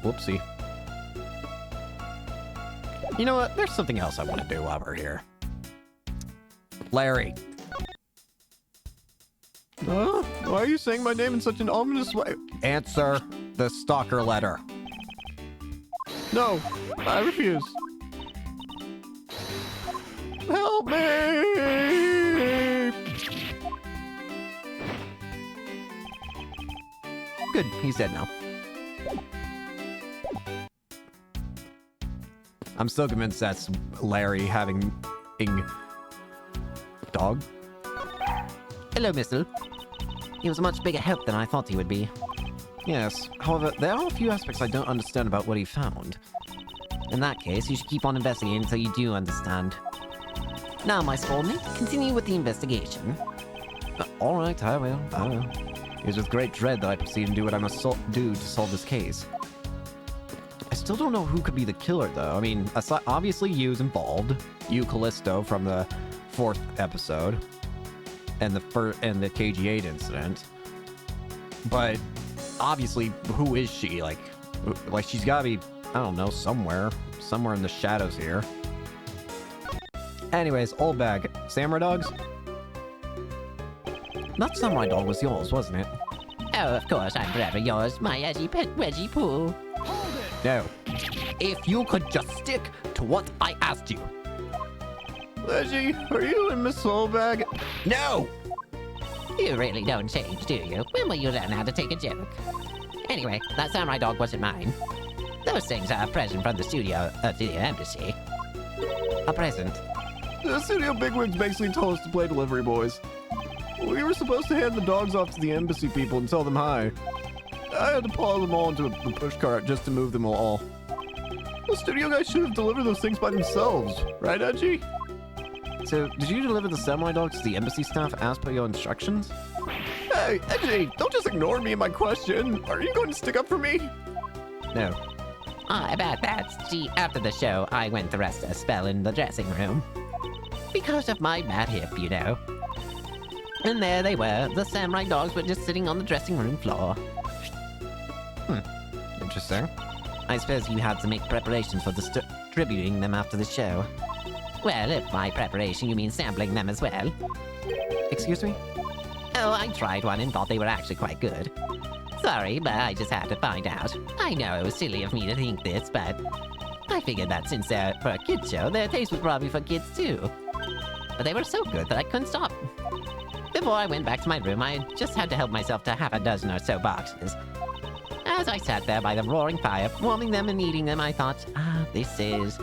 Whoopsie. You know what? There's something else I want to do while we're here. Larry. Why are you saying my name in such an ominous way? Answer the stalker letter. No, I refuse. Help me! Good, he's dead now. I'm still convinced that's Larry having dog. Hello, Missile. He was a much bigger help than I thought he would be. Yes, however, there are a few aspects I don't understand about what he found. In that case, you should keep on investigating until you do understand. Now, my small mate, continue with the investigation. Alright, I will. It is with great dread that I proceed and do what I must do to solve this case. I still don't know who could be the killer, though. I mean, obviously you's involved. You, Callisto, from the 4th episode. And the KG8 incident. But, obviously, who is she? Like she's gotta be, I don't know, somewhere in the shadows here. Anyways, old bag. Samurai dogs? That samurai dog was yours, wasn't it? Oh, of course, I'm forever yours, my edgy pet Reggie Poo. No. If you could just stick to what I asked you. Reggie, are you in Miss Soulbag? No! You really don't change, do you? When will you learn how to take a joke? Anyway, that samurai dog wasn't mine. Those things are a present from the studio to the embassy. A present. The studio bigwigs basically told us to play delivery boys. We were supposed to hand the dogs off to the embassy people and tell them hi. I had to pile them all into a pushcart just to move them all. The studio guys should have delivered those things by themselves, right, Edgy? So, did you deliver the samurai dogs to the embassy staff as per your instructions? Hey, Edgy, don't just ignore me and my question. Are you going to stick up for me? No. About that, see, after the show, I went to rest a spell in the dressing room. Because of my bad hip, you know. And there they were, the samurai dogs were just sitting on the dressing room floor. Interesting. I suppose you had to make preparations for distributing them after the show. Well, if by preparation you mean sampling them as well. Excuse me? Oh, I tried one and thought they were actually quite good. Sorry, but I just had to find out. I know it was silly of me to think this, but I figured that since they're for a kids show, their taste was probably for kids too. But they were so good that I couldn't stop. Before I went back to my room, I just had to help myself to half a dozen or so boxes. As I sat there by the roaring fire, warming them and eating them, I thought, this is...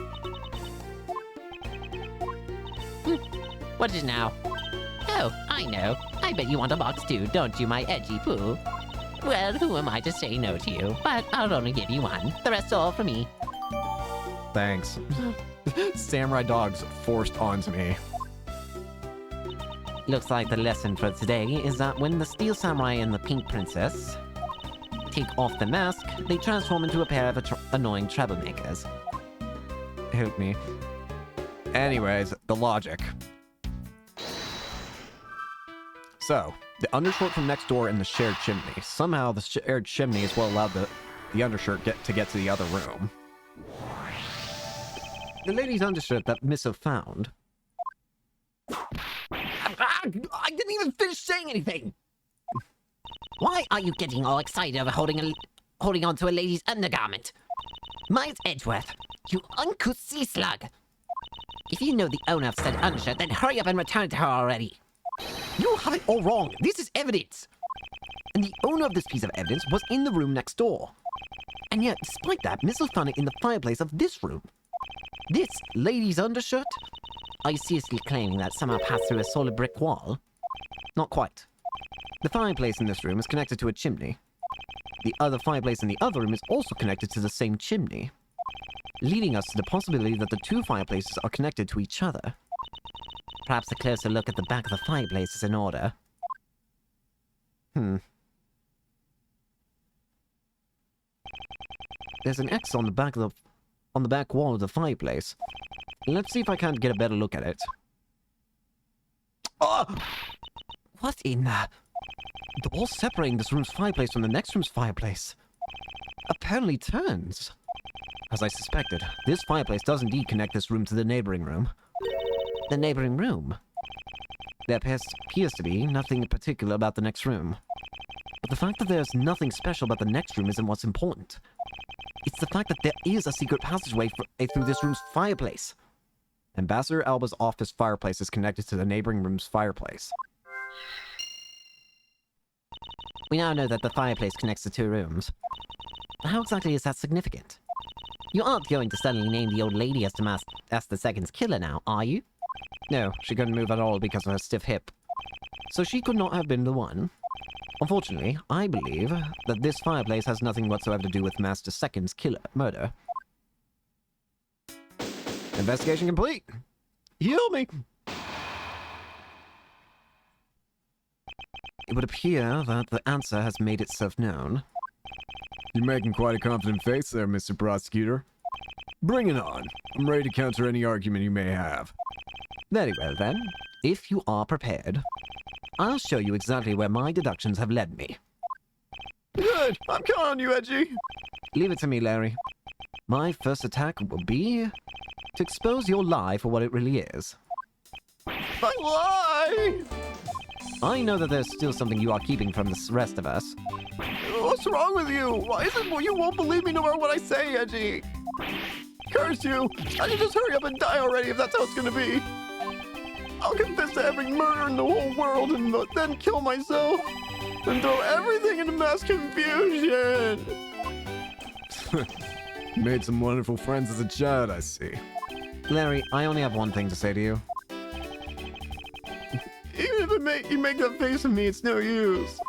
What is it now? Oh, I know. I bet you want a box too, don't you, my edgy poo? Well, who am I to say no to you? But I'll only give you one. The rest's all for me. Thanks. Samurai dogs forced onto me. Looks like the lesson for today is that when the Steel Samurai and the Pink Princess take off the mask, they transform into a pair of annoying troublemakers. Help me. Anyways, the logic. So, the undershirt from next door in the shared chimney. Somehow the shared chimney is what allowed the undershirt to get to the other room. The lady's undershirt that Misso found. I didn't even finish saying anything! Why are you getting all excited over holding on to a lady's undergarment? Mine's Edgeworth, you uncouth sea slug! If you know the owner of said undershirt, then hurry up and return it to her already! You have it all wrong! This is evidence! And the owner of this piece of evidence was in the room next door. And yet, despite that, Misso found it in the fireplace of this room. This lady's undershirt? Are you seriously claiming that somehow passed through a solid brick wall? Not quite. The fireplace in this room is connected to a chimney. The other fireplace in the other room is also connected to the same chimney, leading us to the possibility that the two fireplaces are connected to each other. Perhaps a closer look at the back of the fireplace is in order. There's an X on the back wall of the fireplace. Let's see if I can't get a better look at it. Oh! What in the... The wall separating this room's fireplace from the next room's fireplace apparently turns. As I suspected, this fireplace does indeed connect this room to the neighboring room. The neighboring room? There appears to be nothing in particular about the next room. But the fact that there's nothing special about the next room isn't what's important. It's the fact that there is a secret passageway through this room's fireplace. Ambassador Alba's office fireplace is connected to the neighboring room's fireplace. We now know that the fireplace connects the two rooms. How exactly is that significant? You aren't going to suddenly name the old lady as the second's killer now, are you? No, she couldn't move at all because of her stiff hip. So she could not have been the one. Unfortunately, I believe that this fireplace has nothing whatsoever to do with Master Second's murder. Investigation complete. Heal me. It would appear that the answer has made itself known. You're making quite a confident face there, Mr. Prosecutor. Bring it on. I'm ready to counter any argument you may have. Very well then. If you are prepared, I'll show you exactly where my deductions have led me. Good! I'm counting on you, Edgy! Leave it to me, Larry. My first attack will be to expose your lie for what it really is. My lie! I know that there's still something you are keeping from the rest of us. What's wrong with you? Why is it you won't believe me no matter what I say, Edgy? Curse you! I can just hurry up and die already if that's how it's gonna be. I'll confess to every murder in the whole world and then kill myself and throw everything into mass confusion. You made some wonderful friends as a child, I see. Larry, I only have one thing to say to you. Even if you make that face at me, it's no use.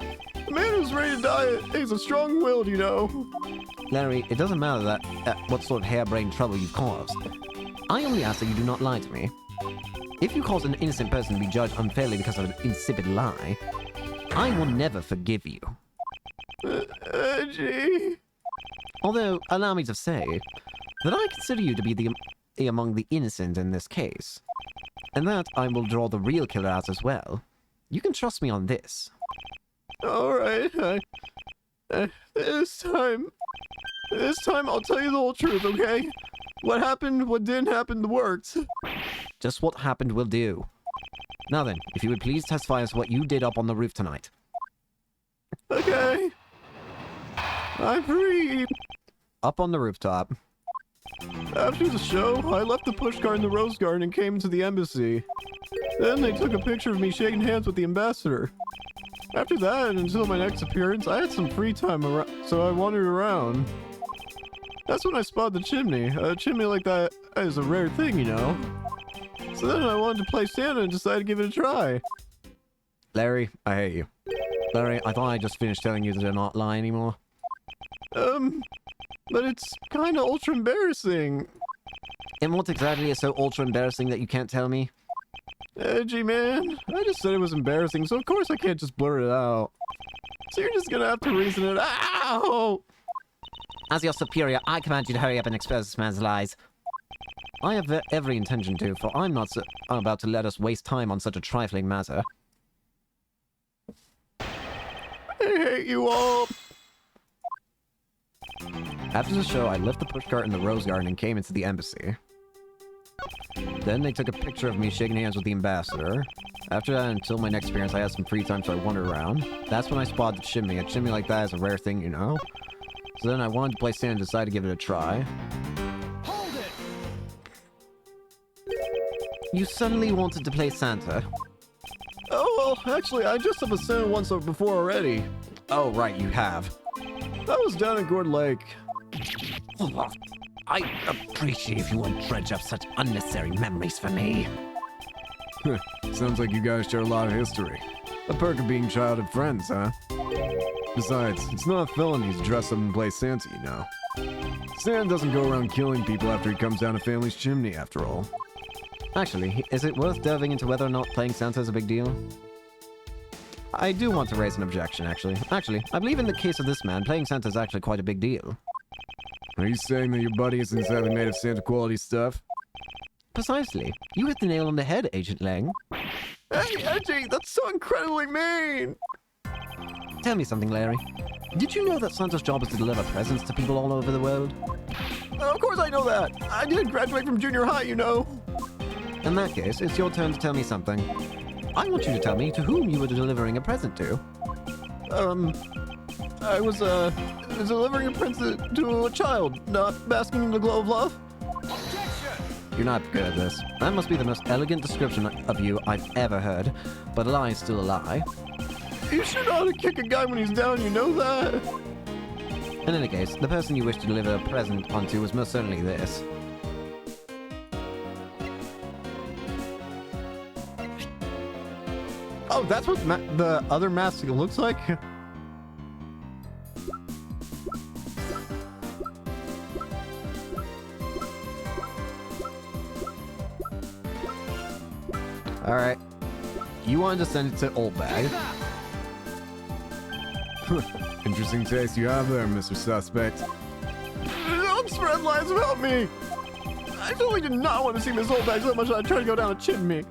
The man who's ready to die is a strong-willed, you know. Larry, it doesn't matter what sort of harebrained trouble you've caused. I only ask that you do not lie to me. If you cause an innocent person to be judged unfairly because of an insipid lie, I will never forgive you. Gee. Although, allow me to say that I consider you to be among the innocent in this case, and that I will draw the real killer out as well. You can trust me on this. Alright, this time I'll tell you the whole truth, okay? What happened, what didn't happen, worked. Just what happened will do. Now then, if you would please testify as to what you did up on the roof tonight. Okay. I'm free. Up on the rooftop. After the show, I left the pushcart in the rose garden and came to the embassy. Then they took a picture of me shaking hands with the ambassador. After that, until my next appearance, I had some free time, so I wandered around. That's when I spotted the chimney. A chimney like that is a rare thing, you know. So then I wanted to play Santa and decided to give it a try. Larry, I hate you. Larry, I thought I just finished telling you to not lie anymore. But it's kind of ultra embarrassing. And what exactly is so ultra embarrassing that you can't tell me? Edgy, man. I just said it was embarrassing, so of course I can't just blurt it out. So you're just gonna have to reason it out. As your superior, I command you to hurry up and expose this man's lies. I have every intention to, for I'm not about to let us waste time on such a trifling matter. I hate you all. After the show, I left the pushcart in the rose garden and came into the embassy. Then they took a picture of me shaking hands with the ambassador. After that, until my next appearance, I had some free time, so I wandered around. That's when I spotted the chimney. A chimney like that is a rare thing, you know? So then I wanted to play Santa and decided to give it a try. Hold it. You suddenly wanted to play Santa? Oh, well, actually, I dressed up as Santa once before already. Oh, right, you have. That was down at Gourd Lake. I appreciate if you won't dredge up such unnecessary memories for me. Sounds like you guys share a lot of history. A perk of being childhood friends, huh? Besides, it's not a felony to dress up and play Santa, you know. Santa doesn't go around killing people after he comes down a family's chimney, after all. Actually, is it worth delving into whether or not playing Santa is a big deal? I do want to raise an objection, actually. I believe in the case of this man, playing Santa is actually quite a big deal. Are you saying that your buddy isn't exactly made of Santa quality stuff? Precisely. You hit the nail on the head, Agent Lang. Hey, Edgy, that's so incredibly mean. Tell me something, Larry. Did you know that Santa's job is to deliver presents to people all over the world? Of course I know that. I did graduate from junior high, you know. In that case, it's your turn to tell me something. I want you to tell me to whom you were delivering a present to. I was delivering a present to a child, not basking in the glow of love. You're not good at this. That must be the most elegant description of you I've ever heard, but a lie is still a lie. You sure know how to kick a guy when he's down, you know that? In any case, the person you wish to deliver a present onto was most certainly this. Oh, that's what the other mask looks like? Alright. You wanted to send it to Old Bag. Interesting taste you have there, Mr. Suspect. Don't spread lies about me! I totally did not want to see Miss Oldbag so much that I tried to go down a chimney.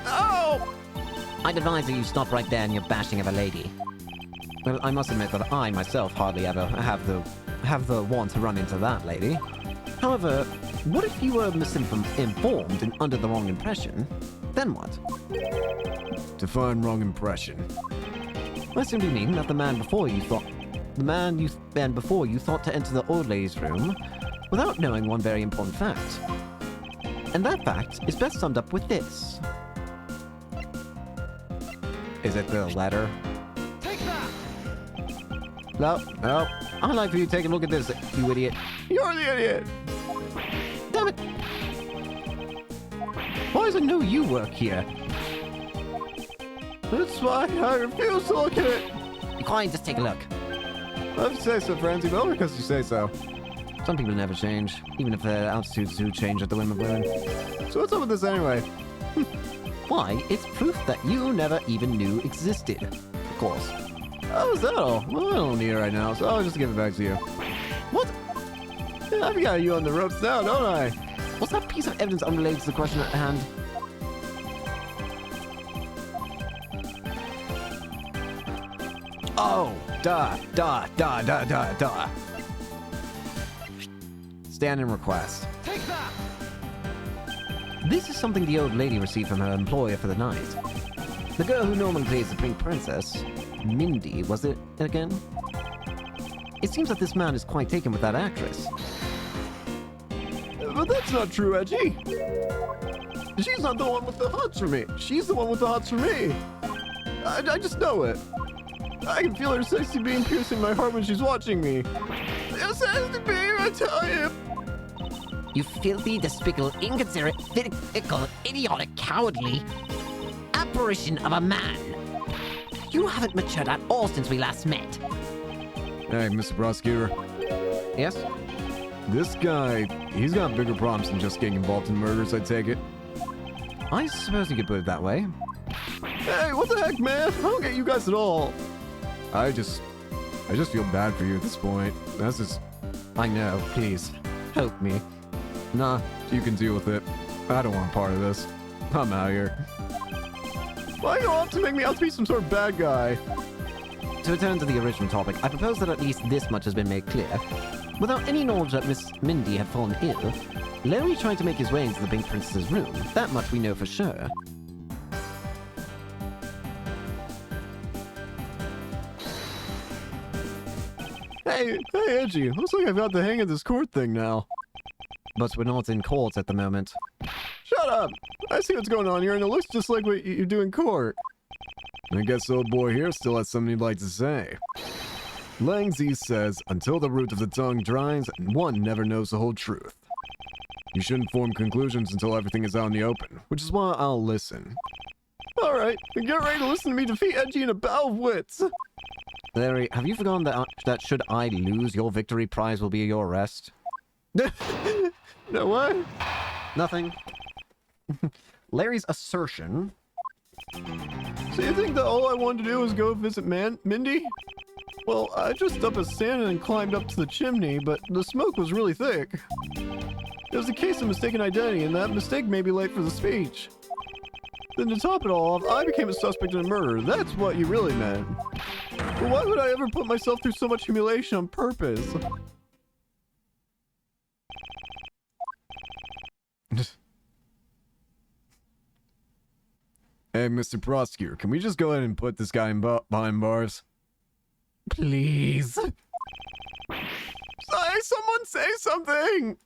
Oh! I'd advise that you stop right there in your bashing of a lady. Well, I must admit that I myself hardly ever have the want to run into that lady. However, what if you were misinformed and under the wrong impression? Then what? Define wrong impression. I simply mean that the man before you thought to enter the old lady's room without knowing one very important fact. And that fact is best summed up with this. Is it the letter? Take that! No. I'd like for you to take a look at this, you idiot. You're the idiot! Damn it! Why does it know you work here? That's why I refuse to look at it! Be quiet, just take a look. I have to say so, Francie, but only because you say so. Some people never change, even if their altitudes do change at the whim of wind. So what's up with this anyway? Why, it's proof that you never even knew existed. Of course. Oh, is that all? Well, I don't need it right now, so I'll just give it back to you. What? Yeah, I've got you on the ropes now, don't I? What's that piece of evidence unrelated to the question at hand? Oh, duh. Stand-in request. Take that! This is something the old lady received from her employer for the night. The girl who normally plays the Pink Princess, Mindy, was it again? It seems that this man is quite taken with that actress. But that's not true, Edgy. She's not the one with the hots for me. She's the one with the hots for me. I just know it. I can feel her sexy beam piercing my heart when she's watching me. This has to be, I tell you. You filthy, despicable, inconsiderate, fickle, idiotic, cowardly apparition of a man. You haven't matured at all since we last met. Hey, Mr. Prosecutor. Yes? This guy, he's got bigger problems than just getting involved in murders, I take it. I suppose you could put it that way. Hey, what the heck, man? I don't get you guys at all. I just feel bad for you at this point. That's just... I know, please. Help me. Nah, you can deal with it. I don't want a part of this. I'm out here. Why you all have to make me out to be some sort of bad guy? To return to the original topic, I propose that at least this much has been made clear. Without any knowledge that Miss Mindy had fallen ill, Larry tried to make his way into the Pink Princess's room. That much we know for sure. Hey, Edgy, looks like I've got the hang of this court thing now. But we're not in court at the moment. Shut up! I see what's going on here, and it looks just like what you do in court. I guess the old boy here still has something he'd like to say. Langzy says, until the root of the tongue dries, one never knows the whole truth. You shouldn't form conclusions until everything is out in the open, which is why I'll listen. Alright, then get ready to listen to me defeat Edgy in a battle of wits. Larry, have you forgotten that should I lose, your victory prize will be your arrest? No what? Nothing. Larry's assertion. So you think that all I wanted to do was go visit Mindy? Well, I dressed up as Santa and climbed up to the chimney, but the smoke was really thick. It was a case of mistaken identity, and that mistake made me late for the speech. Then to top it all off, I became a suspect in a murder. That's what you really meant. But why would I ever put myself through so much humiliation on purpose? Hey, Mr. Prosecutor, can we just go ahead and put this guy behind bars? Please. Someone say something!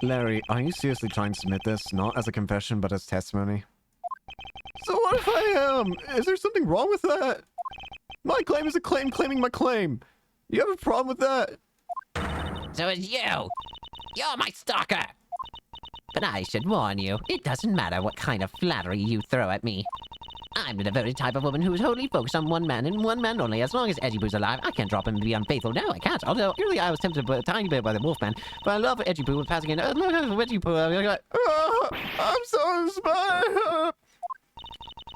Larry, are you seriously trying to submit this, not as a confession, but as testimony? So what if I am? Is there something wrong with that? My claim is a claim claiming my claim. You have a problem with that? So it's you! You're my stalker! But I should warn you, it doesn't matter what kind of flattery you throw at me. I'm the very type of woman who is wholly focused on one man and one man only. As long as Edgeworth's alive, I can't drop him and be unfaithful. No, I can't. Although, earlier I was tempted a tiny bit by the Wolfman, but I love Edgeworth with passing in. Look at Edgeworth. I'm so inspired.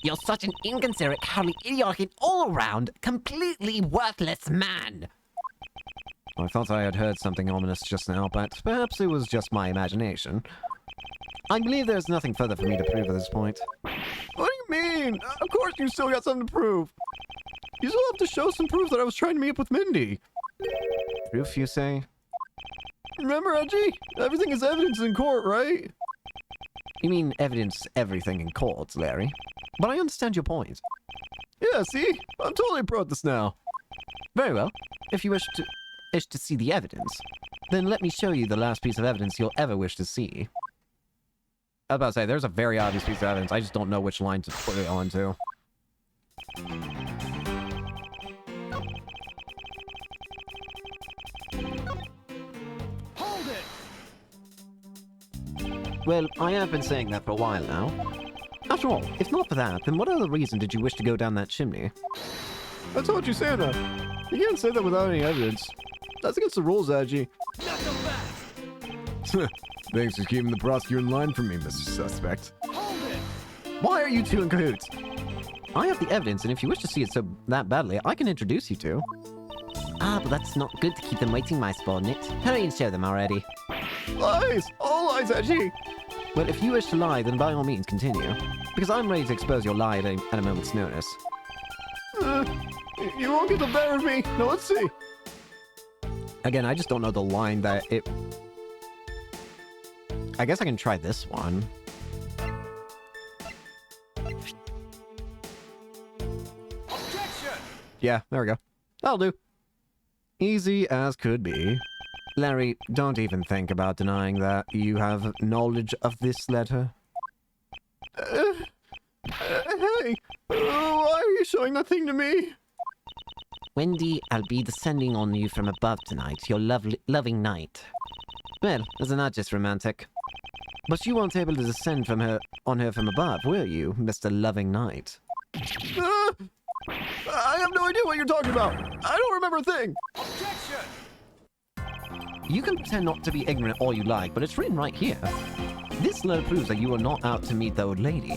You're such an inconsiderate, cowardly, idiotic, and all-around, completely worthless man. I thought I had heard something ominous just now, but perhaps it was just my imagination. I believe there's nothing further for me to prove at this point. What do you mean? Of course you still got something to prove. You still have to show some proof that I was trying to meet up with Mindy. Proof, you say? Remember, Edgy? Everything is evidence in court, right? You mean evidence everything in court, Larry? But I understand your point. Yeah, see? I'm totally pro at this now. Very well. If you wish to see the evidence, then let me show you the last piece of evidence you'll ever wish to see. I was about to say, there's a very obvious piece of evidence. I just don't know which line to put it onto. Hold it! Well, I have been saying that for a while now. After all, if not for that, then what other reason did you wish to go down that chimney? I told you, Santa. You can't say that without any evidence. That's against the rules, Edgy. Thanks for keeping the prosecutor in line for me, Mr. Suspect. Why are you two in cahoots? I have the evidence, and if you wish to see it so that badly, I can introduce you to. Ah, but that's not good to keep them waiting, my subordinate. Hurry and show them already. Lies! All lies, Edgy! Well, if you wish to lie, then by all means continue. Because I'm ready to expose your lie at a moment's notice. You won't get the better of me. Now let's see. Again, I just don't know the line that it... I guess I can try this one. Objection! Yeah, there we go. That'll do. Easy as could be. Larry, don't even think about denying that you have knowledge of this letter. Hey! Why are you showing that thing to me? Wendy, I'll be descending on you from above tonight, your loving knight. Well, isn't that just romantic? But you weren't able to descend on her from above, were you, Mr. Loving Knight? I have no idea what you're talking about. I don't remember a thing. Objection! You can pretend not to be ignorant all you like, but it's written right here. This letter proves that you were not out to meet the old lady,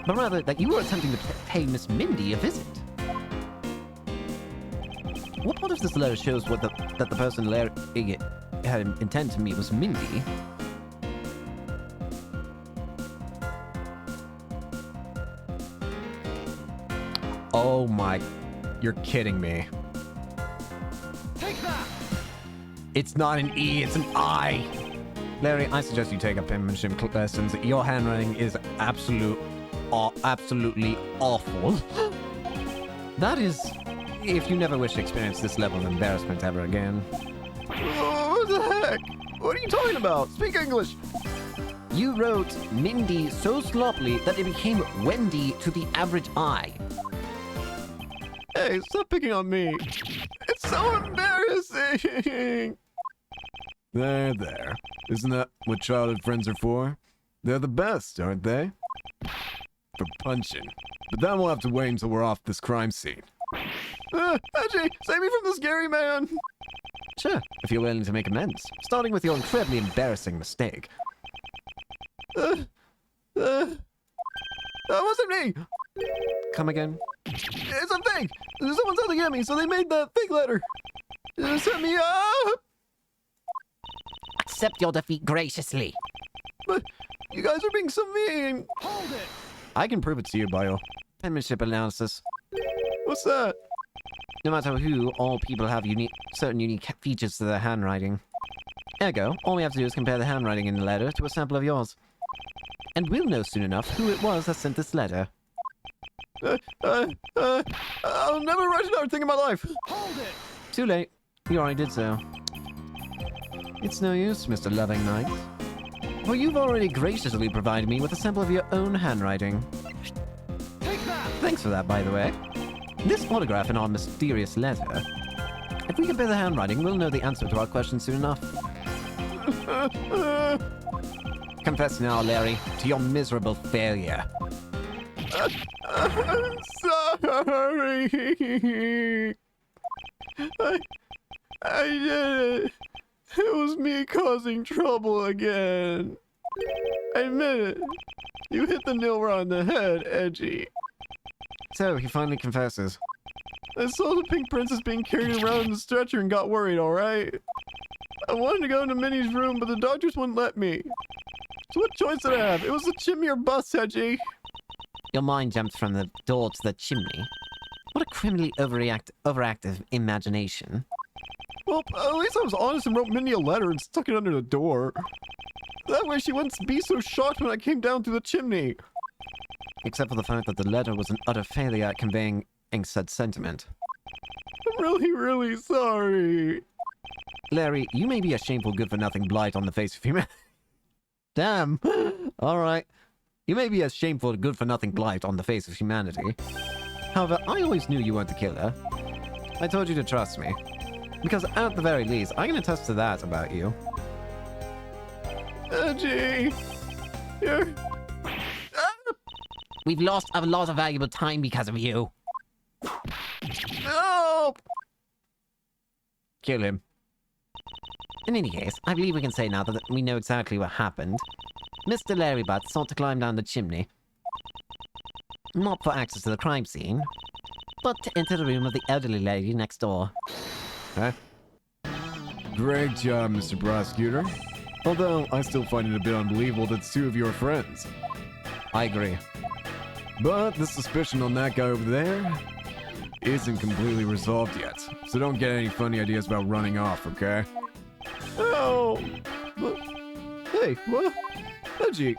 but rather that you were attempting to pay Miss Mindy a visit. What part of this letter shows that the person Larry had intended to meet was Mindy? Oh my... You're kidding me. Take that! It's not an E, it's an I! Larry, I suggest you take up penmanship lessons. Your handwriting is absolutely awful. That is... if you never wish to experience this level of embarrassment ever again. What the heck? What are you talking about? Speak English! You wrote Mindy so sloppily that it became Wendy to the average eye. Hey, stop picking on me. It's so embarrassing. There. Isn't that what childhood friends are for? They're the best, aren't they? For punching. But that will have to wait until we're off this crime scene. Edgy, save me from this scary man. Sure, if you're willing to make amends, starting with your incredibly embarrassing mistake. That wasn't me. Come again? It's a fake. Someone's out to get me, so they made the fake letter. Set me up. Accept your defeat graciously. But you guys are being so mean. Hold it. I can prove it to you by your penmanship analysis. What's that? No matter who, all people have certain unique features to their handwriting. Ergo, all we have to do is compare the handwriting in the letter to a sample of yours. And we'll know soon enough who it was that sent this letter. I'll never write another thing in my life. Hold it. Too late. You already did so. It's no use, Mr. Loving Knight. For you've already graciously provided me with a sample of your own handwriting. Take that. Thanks for that, by the way. This autograph in our mysterious letter. If we compare the handwriting, we'll know the answer to our question soon enough. Confess now, Larry, to your miserable failure. I'm sorry. I did it. It was me causing trouble again. I admit it. You hit the nail right on the head, Edgy. So, he finally confesses. I saw the pink princess being carried around in the stretcher and got worried, alright? I wanted to go into Minnie's room, but the doctors wouldn't let me. So what choice did I have? It was the chimney or bus, Edgy. Your mind jumped from the door to the chimney. What a criminally overactive imagination. Well, at least I was honest and wrote Minnie a letter and stuck it under the door. That way she wouldn't be so shocked when I came down through the chimney. Except for the fact that the letter was an utter failure at conveying said sentiment. I'm really, really sorry. Larry, you may be a shameful good-for-nothing blight on the face of humanity. Damn. Alright. You may be a shameful good-for-nothing blight on the face of humanity. However, I always knew you weren't the killer. I told you to trust me. Because at the very least, I can attest to that about you. Edgy. You're... We've lost a lot of valuable time because of you. Help! Kill him. In any case, I believe we can say now that we know exactly what happened. Mr. Larry Butt sought to climb down the chimney. Not for access to the crime scene, but to enter the room of the elderly lady next door. Huh? Great job, Mr. Prosecutor. Although, I still find it a bit unbelievable that it's two of your friends. I agree. But the suspicion on that guy over there isn't completely resolved yet. So don't get any funny ideas about running off, okay? Oh! Hey, what? Edgy,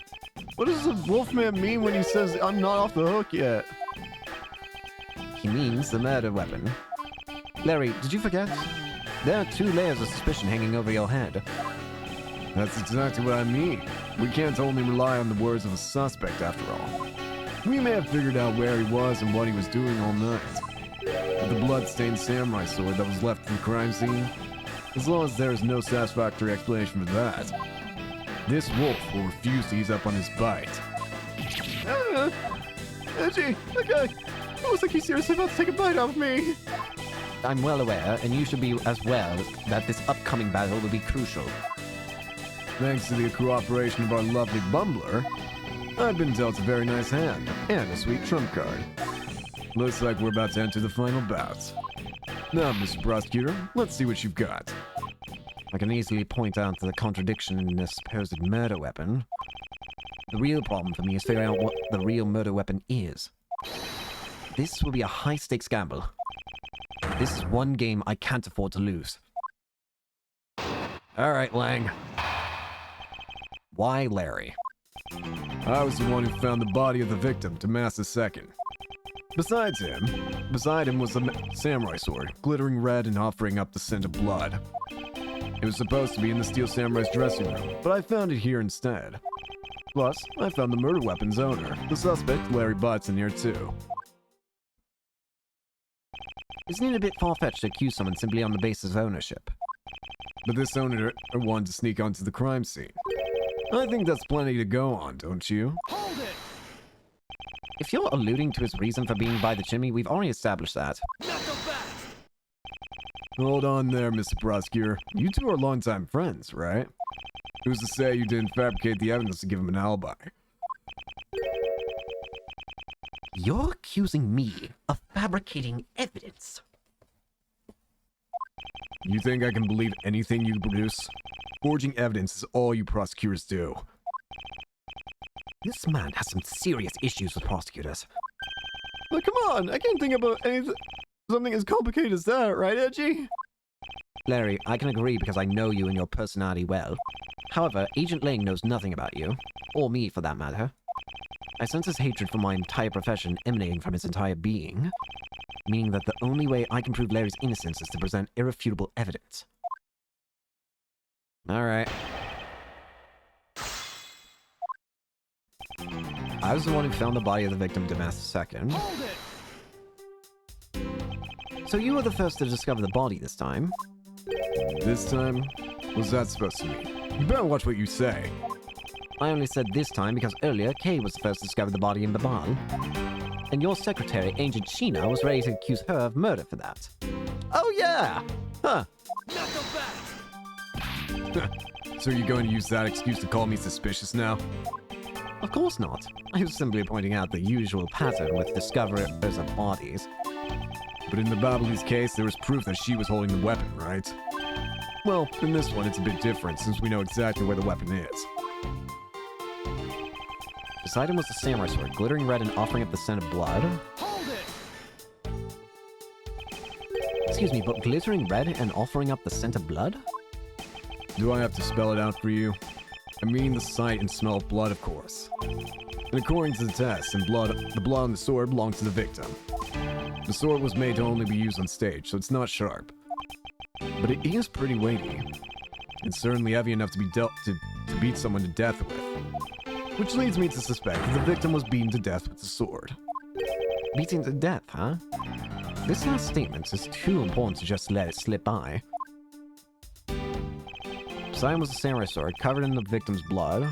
what does the Wolfman mean when he says I'm not off the hook yet? He means the murder weapon. Larry, did you forget? There are 2 layers of suspicion hanging over your head. That's exactly what I mean. We can't only rely on the words of a suspect after all. We may have figured out where he was and what he was doing all night. But the blood-stained samurai sword that was left in the crime scene, as long as there is no satisfactory explanation for that, this wolf will refuse to ease up on his bite. Edgy, that guy, it looks like he's seriously about to take a bite out of me. I'm well aware, and you should be as well, that this upcoming battle will be crucial. Thanks to the cooperation of our lovely bumbler, I've been dealt a very nice hand, and a sweet trump card. Looks like we're about to enter the final bout. Now, Mr. Prosecutor, let's see what you've got. I can easily point out the contradiction in this supposed murder weapon. The real problem for me is figuring out what the real murder weapon is. This will be a high-stakes gamble. This is one game I can't afford to lose. Alright, Lang. Why Larry? I was the one who found the body of the victim to mass the second. Beside him was a samurai sword, glittering red and offering up the scent of blood. It was supposed to be in the Steel Samurai's dressing room, but I found it here instead. Plus, I found the murder weapon's owner, the suspect, Larry Butts, in here too. Isn't it a bit far-fetched to accuse someone simply on the basis of ownership? But this owner wanted to sneak onto the crime scene. I think that's plenty to go on, don't you? Hold it! If you're alluding to his reason for being by the chimney, we've already established that. Not so fast! Hold on there, Mr. Prosecutor. You two are longtime friends, right? Who's to say you didn't fabricate the evidence to give him an alibi? You're accusing me of fabricating evidence. You think I can believe anything you produce? Forging evidence is all you prosecutors do. This man has some serious issues with prosecutors. But come on, I can't think about something as complicated as that, right, Edgy? Larry, I can agree because I know you and your personality well. However, Agent Lang knows nothing about you. Or me, for that matter. I sense his hatred for my entire profession emanating from his entire being. Meaning that the only way I can prove Larry's innocence is to present irrefutable evidence. Alright. I was the one who found the body of the victim Damas II. Hold it! So you were the first to discover the body this time? This time? What's that supposed to mean? You better watch what you say. I only said this time because earlier Kay was the first to discover the body in the barn. And your secretary, Ancient Sheena, was ready to accuse her of murder for that. Oh yeah! Huh. So you're going to use that excuse to call me suspicious now? Of course not. I was simply pointing out the usual pattern with discoverers of bodies. But in the Babbly's case, there was proof that she was holding the weapon, right? Well, in this one, it's a bit different since we know exactly where the weapon is. This item was the samurai sword, glittering red and offering up the scent of blood. Hold it! Excuse me, but glittering red and offering up the scent of blood? Do I have to spell it out for you? I mean the sight and smell of blood, of course. And according to the test, the blood on the sword belongs to the victim. The sword was made to only be used on stage, so it's not sharp. But it is pretty weighty. It's certainly heavy enough to be to beat someone to death with. Which leads me to suspect that the victim was beaten to death with the sword. Beaten to death, huh? This last statement is too important to just let it slip by. Sign was a samurai sword covered in the victim's blood.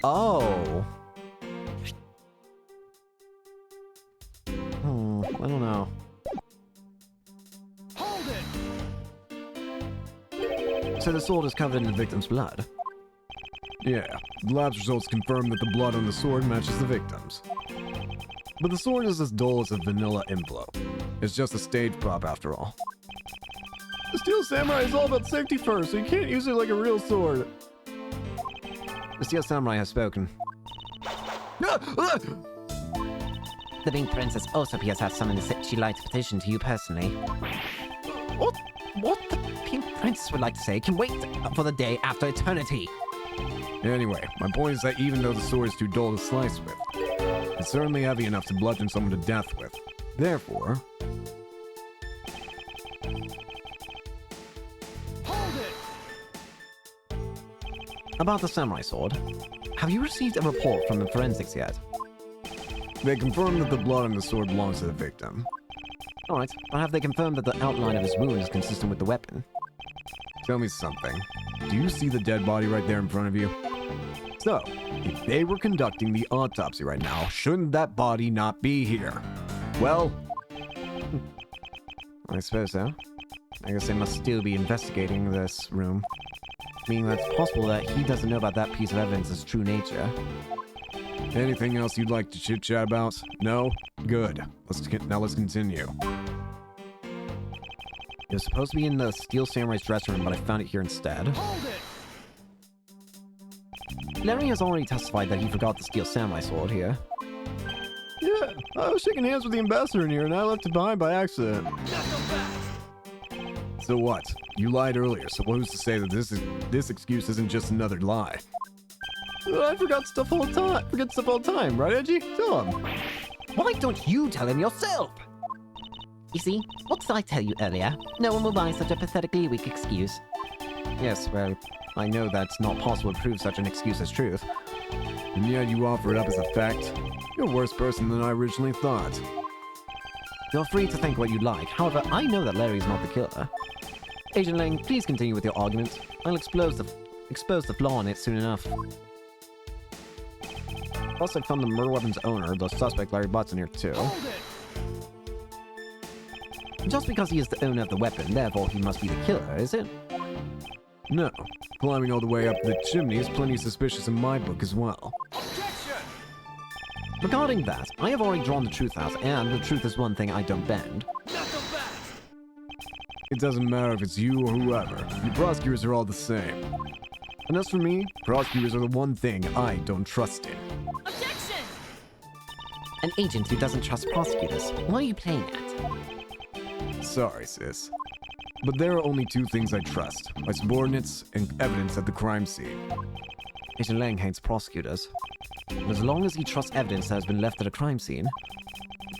Oh! I don't know. Hold it! So the sword is covered in the victim's blood. Yeah, the lab's results confirm that the blood on the sword matches the victim's. But the sword is as dull as a vanilla envelope. It's just a stage prop after all. The Steel Samurai is all about safety first, so you can't use it like a real sword. The Steel Samurai has spoken. The Pink Princess also appears to have summoned the she'd like to petition to you personally. What the Pink Princess would like to say can wait for the day after eternity. Anyway, my point is that even though the sword is too dull to slice with, it's certainly heavy enough to bludgeon someone to death with. Therefore... Hold it! About the samurai sword, have you received a report from the forensics yet? They confirmed that the blood on the sword belongs to the victim. Alright, but have they confirmed that the outline of his wound is consistent with the weapon? Tell me something. Do you see the dead body right there in front of you? So, if they were conducting the autopsy right now, shouldn't that body not be here? Well, I suppose so. I guess they must still be investigating this room. Meaning that it's possible that he doesn't know about that piece of evidence's true nature. anything else you'd like to chit-chat about? No? Good. Now let's continue. It was supposed to be in the Steel Samurai's dressing room, but I found it here instead. Hold it! Larry has already testified that he forgot the Steel Samurai sword here. Yeah, I was shaking hands with the ambassador in here and I left it behind by accident. Not so fast! So what? You lied earlier, so who's to say that this excuse isn't just another lie? I forgot stuff all the time. Forget stuff all the time, right, Edgy? Tell him. Why don't you tell him yourself? You see, what did I tell you earlier? No one will buy such a pathetically weak excuse. Yes, well, I know that's not possible to prove such an excuse as truth. And yet you offer it up as a fact? You're a worse person than I originally thought. Feel free to think what you'd like. However, I know that Larry is not the killer. Agent Lang, please continue with your argument. I'll expose the flaw in it soon enough. Plus, I found the murder weapon's owner, the suspect Larry Butts, in here too. Hold it! Just because he is the owner of the weapon, therefore he must be the killer, is it? No. Climbing all the way up the chimney is plenty suspicious in my book as well. Objection! Regarding that, I have already drawn the truth out, and the truth is one thing I don't bend. Not so fast! It doesn't matter if it's you or whoever. You prosecutors are all the same. And as for me, prosecutors are the one thing I don't trust in. Objection! An agent who doesn't trust prosecutors. What are you playing at? Sorry, sis. But there are only two things I trust. My subordinates and evidence at the crime scene. Agent Lang hates prosecutors. But as long as he trusts evidence that has been left at a crime scene,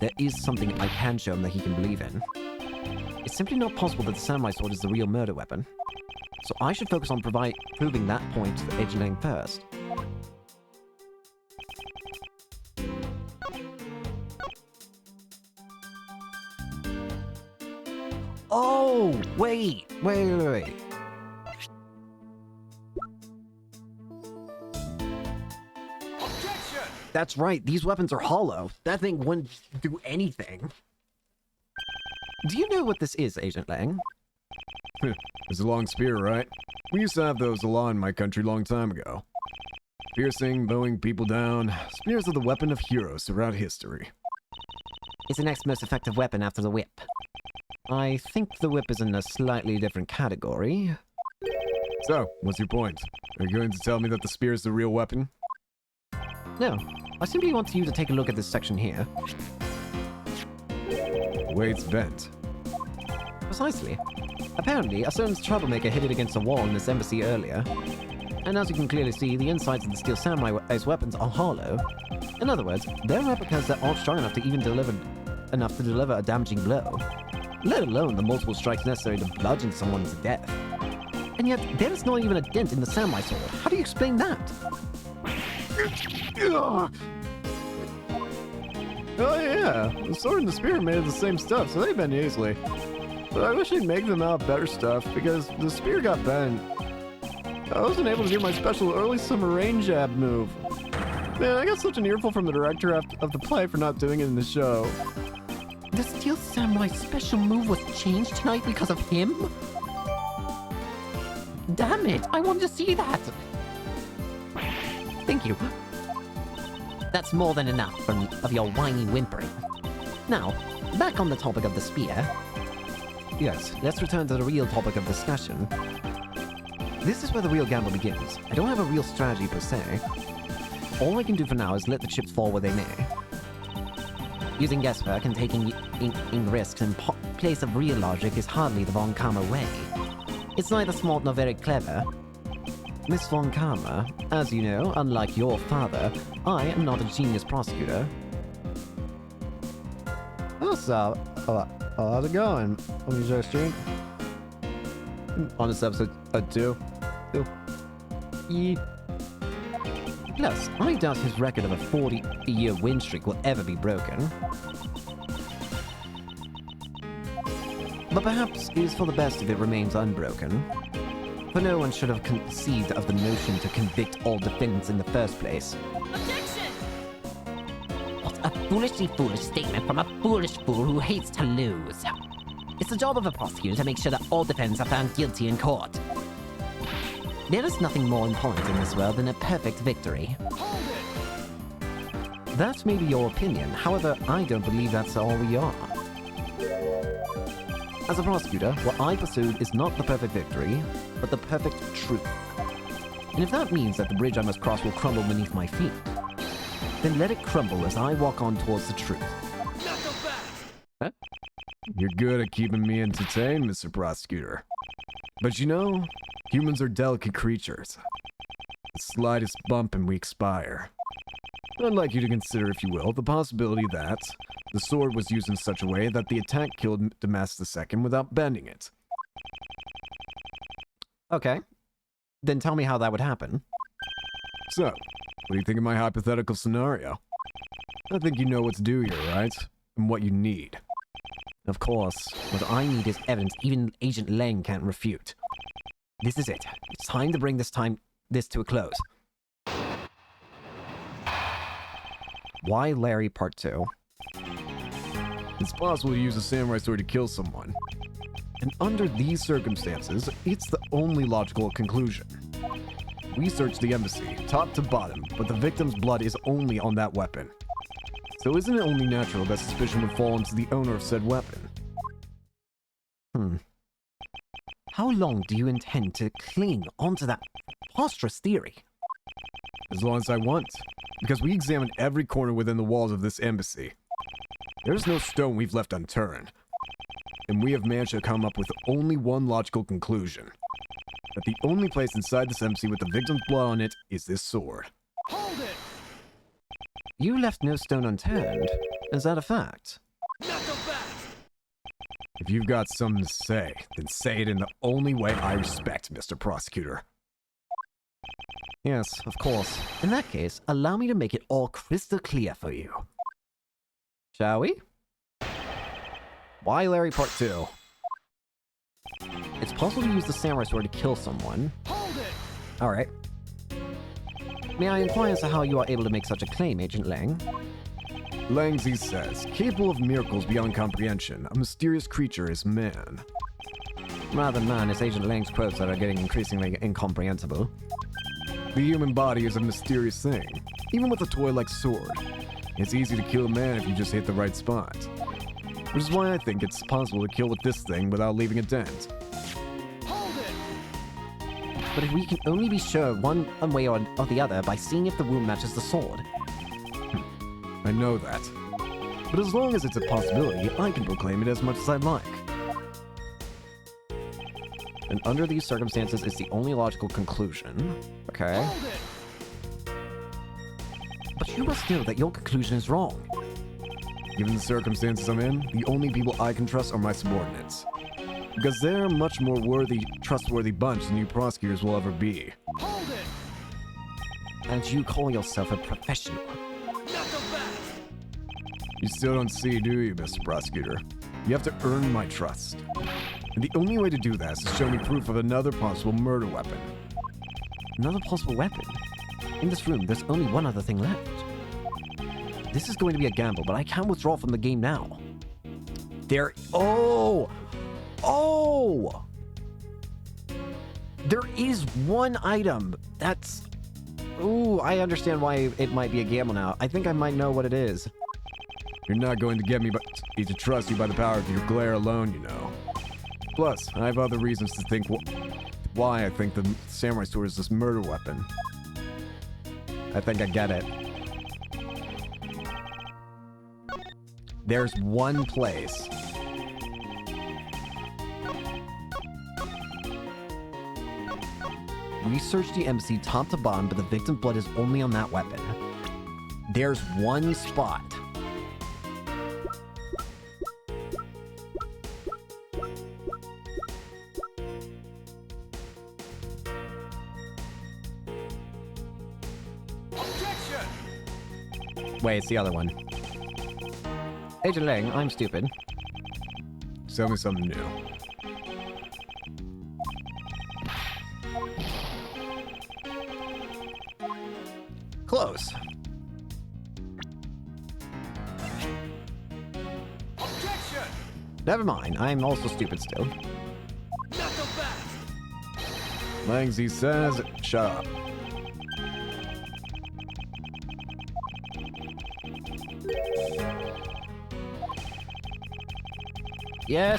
there is something I can show him that he can believe in. It's simply not possible that the samurai sword is the real murder weapon. So I should focus on proving that point to the Agent Lang first. Oh, wait. Objection! That's right, these weapons are hollow. That thing wouldn't do anything. Do you know what this is, Agent Lang? It's a long spear, right? We used to have those a lot in my country long time ago. Piercing, mowing people down. Spears are the weapon of heroes throughout history. It's the next most effective weapon after the whip. I think the whip is in a slightly different category. So, what's your point? Are you going to tell me that the spear is the real weapon? No, I simply want you to take a look at this section here. The way it's bent. Precisely. Apparently, a certain troublemaker hit it against a wall in this embassy earlier. And as you can clearly see, the insides of the steel samurai's weapons are hollow. In other words, they're replicas that aren't strong enough to even deliver a damaging blow. Let alone the multiple strikes necessary to bludgeon someone to death. And yet, there is not even a dent in the samurai sword. How do you explain that? Oh yeah, the sword and the spear are made of the same stuff, so they bend easily. But I wish they'd make them out of better stuff, because the spear got bent. I wasn't able to do my special early summer rain jab move. Man, I got such an earful from the director of the play for not doing it in the show. The Steel Samurai special move was changed tonight because of him? Damn it, I want to see that! Thank you. That's more than enough of your whiny whimpering. Now, back on the topic of the spear. Yes, let's return to the real topic of discussion. This is where the real gamble begins. I don't have a real strategy per se. All I can do for now is let the chips fall where they may. Using guesswork and taking risks in place of real logic is hardly the Von Karma way. It's neither smart nor very clever. Miss Von Karma, as you know, unlike your father, I am not a genius prosecutor. What's up? How's it going? What is your stream? On this episode 2. Plus, I doubt his record of a 40-year win streak will ever be broken. But perhaps it is for the best if it remains unbroken. For no one should have conceived of the notion to convict all defendants in the first place. Objection! What a foolishly foolish statement from a foolish fool who hates to lose. It's the job of a prosecutor to make sure that all defendants are found guilty in court. There is nothing more important in this world than a perfect victory. Hold it! That may be your opinion, however, I don't believe that's all we are. As a prosecutor, what I pursued is not the perfect victory, but the perfect truth. And if that means that the bridge I must cross will crumble beneath my feet, then let it crumble as I walk on towards the truth. Not so fast! You're good at keeping me entertained, Mr. Prosecutor. But you know, humans are delicate creatures. The slightest bump and we expire. I'd like you to consider, if you will, the possibility that the sword was used in such a way that the attack killed Damas II without bending it. Okay. Then tell me how that would happen. So, what do you think of my hypothetical scenario? I think you know what to do here, right? And what you need. Of course, what I need is evidence even Agent Lang can't refute. This is it. It's time to bring this to a close. Why Larry Part 2? It's possible to use a samurai sword to kill someone. And under these circumstances, it's the only logical conclusion. We searched the embassy, top to bottom, but the victim's blood is only on that weapon. So isn't it only natural that suspicion would fall onto the owner of said weapon? How long do you intend to cling onto that preposterous theory? As long as I want. Because we examined every corner within the walls of this embassy. There's no stone we've left unturned. And we have managed to come up with only one logical conclusion. That the only place inside this embassy with the victim's blood on it is this sword. Hold it! You left no stone unturned. Is that a fact? Not so fast! If you've got something to say, then say it in the only way I respect, Mr. Prosecutor. Yes, of course. In that case, allow me to make it all crystal clear for you. Shall we? Why Larry Part 2? It's possible to use the samurai sword to kill someone. Hold it! Alright. May I inquire as to how you are able to make such a claim, Agent Lang? Langzi says, capable of miracles beyond comprehension, a mysterious creature is man. Rather than man, it's Agent Lang's quotes that are getting increasingly incomprehensible. The human body is a mysterious thing, even with a toy-like sword. It's easy to kill a man if you just hit the right spot. Which is why I think it's possible to kill with this thing without leaving a dent. Hold it! But if we can only be sure one way or the other by seeing if the wound matches the sword. I know that. But as long as it's a possibility, I can proclaim it as much as I like. And under these circumstances, it's the only logical conclusion. Okay. Hold it! But you must know that your conclusion is wrong. Given the circumstances I'm in, the only people I can trust are my subordinates. Because they're a much more trustworthy bunch than you prosecutors will ever be. Hold it! And you call yourself a professional. Not so fast! You still don't see, do you, Mr. Prosecutor? You have to earn my trust. And the only way to do that is to show me proof of another possible murder weapon. Another possible weapon? In this room, there's only one other thing left. This is going to be a gamble, but I can't withdraw from the game now. There... Oh! Oh! There is one item that's... Ooh, I understand why it might be a gamble now. I think I might know what it is. You're not going to get me to trust you by the power of your glare alone, you know. Plus, I have other reasons to think why I think the samurai sword is this murder weapon. I think I get it. There's one place. We searched the embassy top to bottom, but the victim's blood is only on that weapon. There's one spot. Objection! Wait, it's the other one. Agent Lang, I'm stupid. Tell me something new. Close. Objection! Never mind, I'm also stupid still. Not so fast! Langzi says, shut up.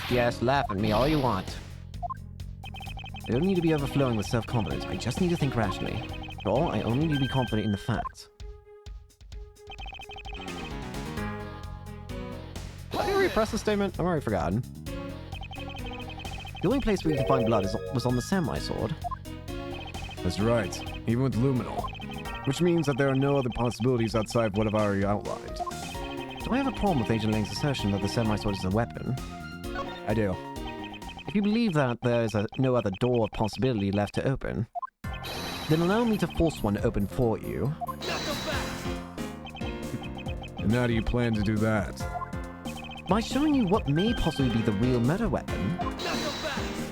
Yes, laugh at me all you want. I don't need to be overflowing with self-confidence, I just need to think rationally. After all, I only need to be confident in the facts. Did I repress the statement? I've already forgotten. The only place where you can find blood was on the samurai sword. That's right, even with luminol. Which means that there are no other possibilities outside of what I've already outlined. Do I have a problem with Agent Lang's assertion that the samurai sword is a weapon? I do. If you believe that there is no other door of possibility left to open, then allow me to force one open for you. Not so fast! And how do you plan to do that? By showing you what may possibly be the real murder weapon. Not so fast!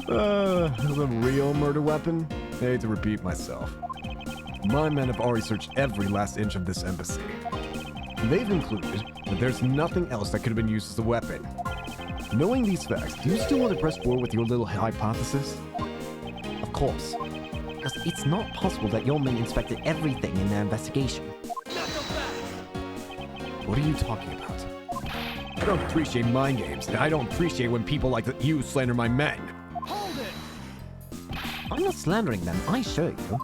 The real murder weapon? I hate to repeat myself. My men have already searched every last inch of this embassy. They've concluded that there's nothing else that could have been used as a weapon. Knowing these facts, do you still want to press forward with your little hypothesis? Of course. Because it's not possible that your men inspected everything in their investigation. Not so fast! What are you talking about? I don't appreciate mind games, and I don't appreciate when people like you slander my men. Hold it! I'm not slandering them, I assure you.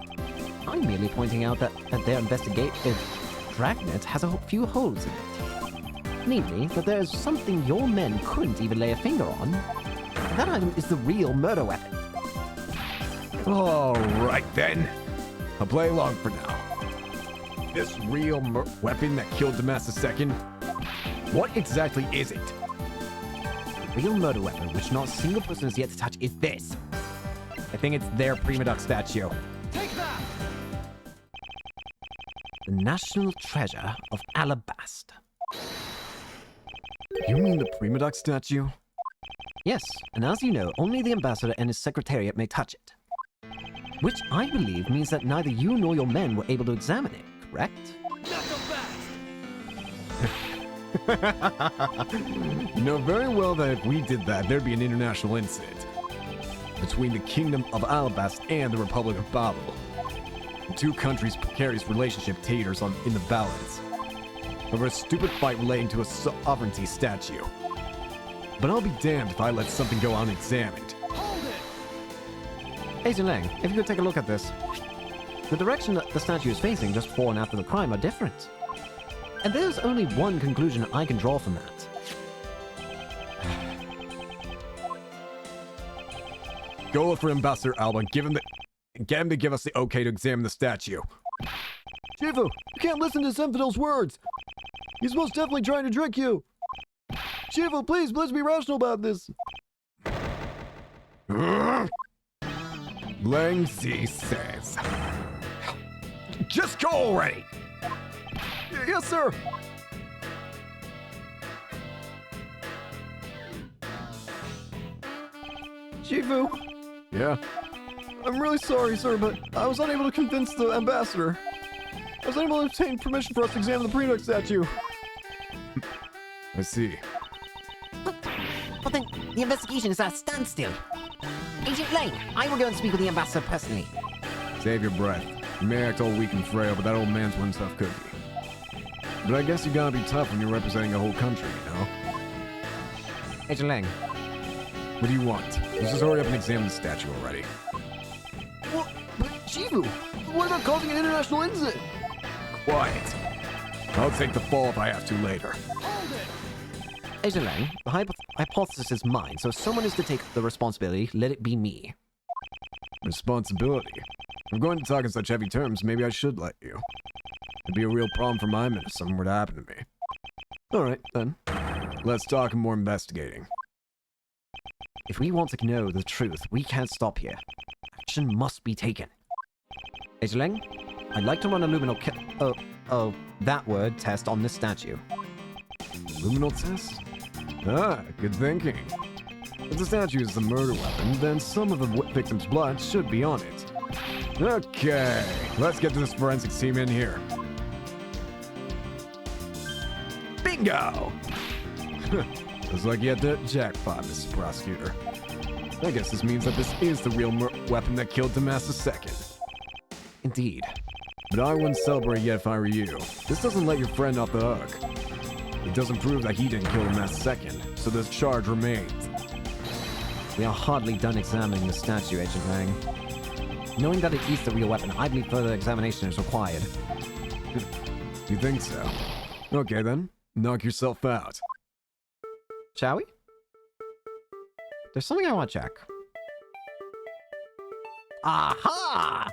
I'm merely pointing out that their investigative dragnet has a few holes in it. Namely, that there is something your men couldn't even lay a finger on. That item is the real murder weapon. All right, then. I'll play along for now. This real weapon that killed Damas II? What exactly is it? The real murder weapon, which not a single person has yet to touch, is this. I think it's their Prima Duck statue. Take that! The national treasure of Alabasta. You mean the Prima Duck statue? Yes, and as you know, only the ambassador and his secretariat may touch it. Which I believe means that neither you nor your men were able to examine it, correct? Knuckle fast! You know very well that if we did that, there'd be an international incident between the Kingdom of Alabast and the Republic of Babel. The two countries' precarious relationship teeters in the balance over a stupid fight relating to a sovereignty statue. But I'll be damned if I let something go unexamined. Hold it! Agent Lang, if you could take a look at this. The direction that the statue is facing just before and after the crime are different. And there's only one conclusion I can draw from that. Go look for Ambassador Alba and get him to give us the okay to examine the statue. Shifu, you can't listen to this infidel's words. He's most definitely trying to trick you. Shifu, please, let's be rational about this. Lang Zi says, just go already! Yes, sir. Shifu, Yeah? I'm really sorry, sir, but I was unable to convince the ambassador. I was unable to obtain permission for us to examine the Prima Duck statue. I see. But then the investigation is at a standstill. Agent Lang, I will go and speak with the ambassador personally. Save your breath. You may act all weak and frail, but that old man's one tough cookie. But I guess you gotta be tough when you're representing a whole country, you know? Agent Lang, What do you want? Let's just hurry up and examine the statue already. Well, but Shifu, what about causing an international incident? Quiet. I'll take the fall if I have to later. Hold it! Agent Lang, the hypothesis is mine, so if someone is to take the responsibility, let it be me. Responsibility. If I'm going to talk in such heavy terms, maybe I should let you. It'd be a real problem for my men if something were to happen to me. Alright, then. Let's talk and more investigating. If we want to know the truth, we can't stop here. Action must be taken. Agent Lang, I'd like to run a luminal that word test on this statue. Luminal test? Ah, good thinking. If the statue is the murder weapon, then some of the victim's blood should be on it. Okay, let's get this forensics team in here. Bingo! Looks like you had the jackpot, Mr. Prosecutor. I guess this means that this is the real weapon that killed Damas II. Indeed. But I wouldn't celebrate yet if I were you. This doesn't let your friend off the hook. It doesn't prove that he didn't kill Damas II, so this charge remains. We are hardly done examining the statue, Agent Lang. Knowing that it is the real weapon, I believe further examination is required. You think so? Okay then, knock yourself out. Shall we? There's something I want to check. Aha!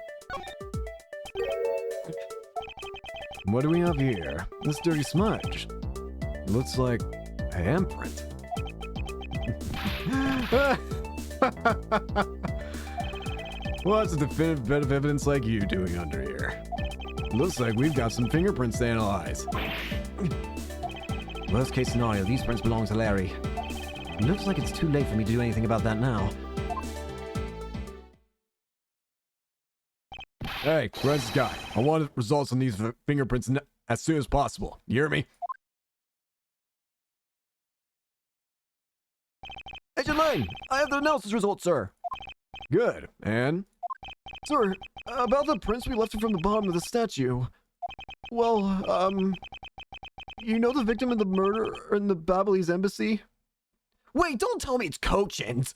What do we have here? This dirty smudge. Looks like a handprint. What's a definitive bit of evidence like you doing under here? Looks like we've got some fingerprints to analyze. Worst case scenario, these prints belong to Larry. Looks like it's too late for me to do anything about that now. Hey, forensics guy, I want results on these fingerprints as soon as possible. You hear me? Agent Lang, I have the analysis results, sir. Good. And? Sir, about the prints we left from the bottom of the statue. Well, you know the victim of the murder in the Babalese embassy? Wait, don't tell me it's Cochin's!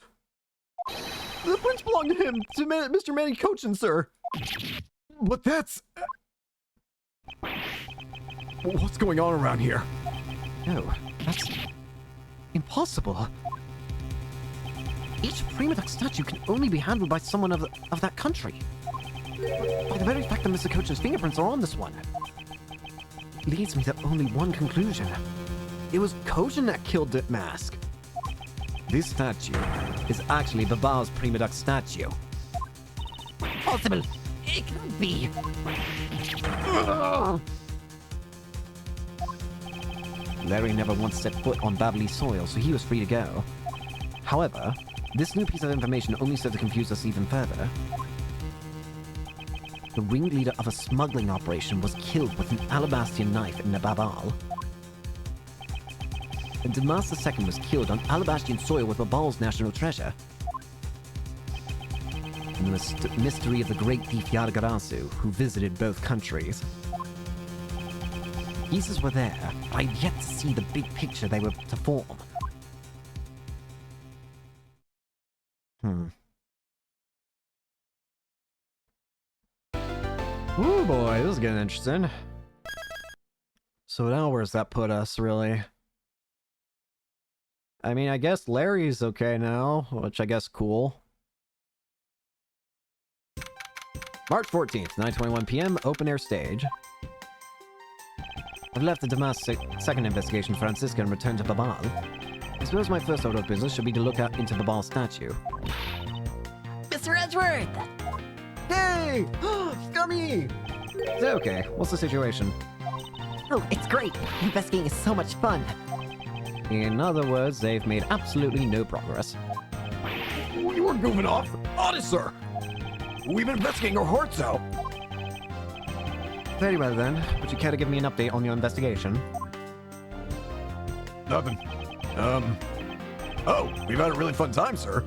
The prints belong to him, to Mr. Manny Cochin, sir. But that's... What's going on around here? No, that's impossible. Each Prima Duck statue can only be handled by someone of that country. By the very fact that Mr. Cochin's fingerprints are on this one. Leads me to only one conclusion. It was Cochin that killed the mask. This statue is actually Babao's Prima Duck statue. Possible. It can't be. Larry never once set foot on Babbly soil, so he was free to go. However, this new piece of information only served to confuse us even further. The ringleader of a smuggling operation was killed with an alabastian knife in Babal. And Damas II was killed on alabastian soil with Babal's national treasure. And the mystery of the great thief Yargarasu, who visited both countries. Pieces were there, but I'd yet to see the big picture they were to form. Ooh boy, this is getting interesting. So now where's that put us, really? I mean, I guess Larry's okay now, which I guess cool. March 14th, 9:21 p.m., open air stage. I've left the Damas second investigation Francisca and returned to Babal. I suppose my first order of business should be to look out into Babal's statue. Mr. Edgeworth! Hey! Scummy! Okay, what's the situation? Oh, it's great. Investigating is so much fun. In other words, they've made absolutely no progress. We were goofing off. Honest, sir. We've been investigating our hearts out. Very well then, would you care to give me an update on your investigation? Nothing. Oh, we've had a really fun time, sir.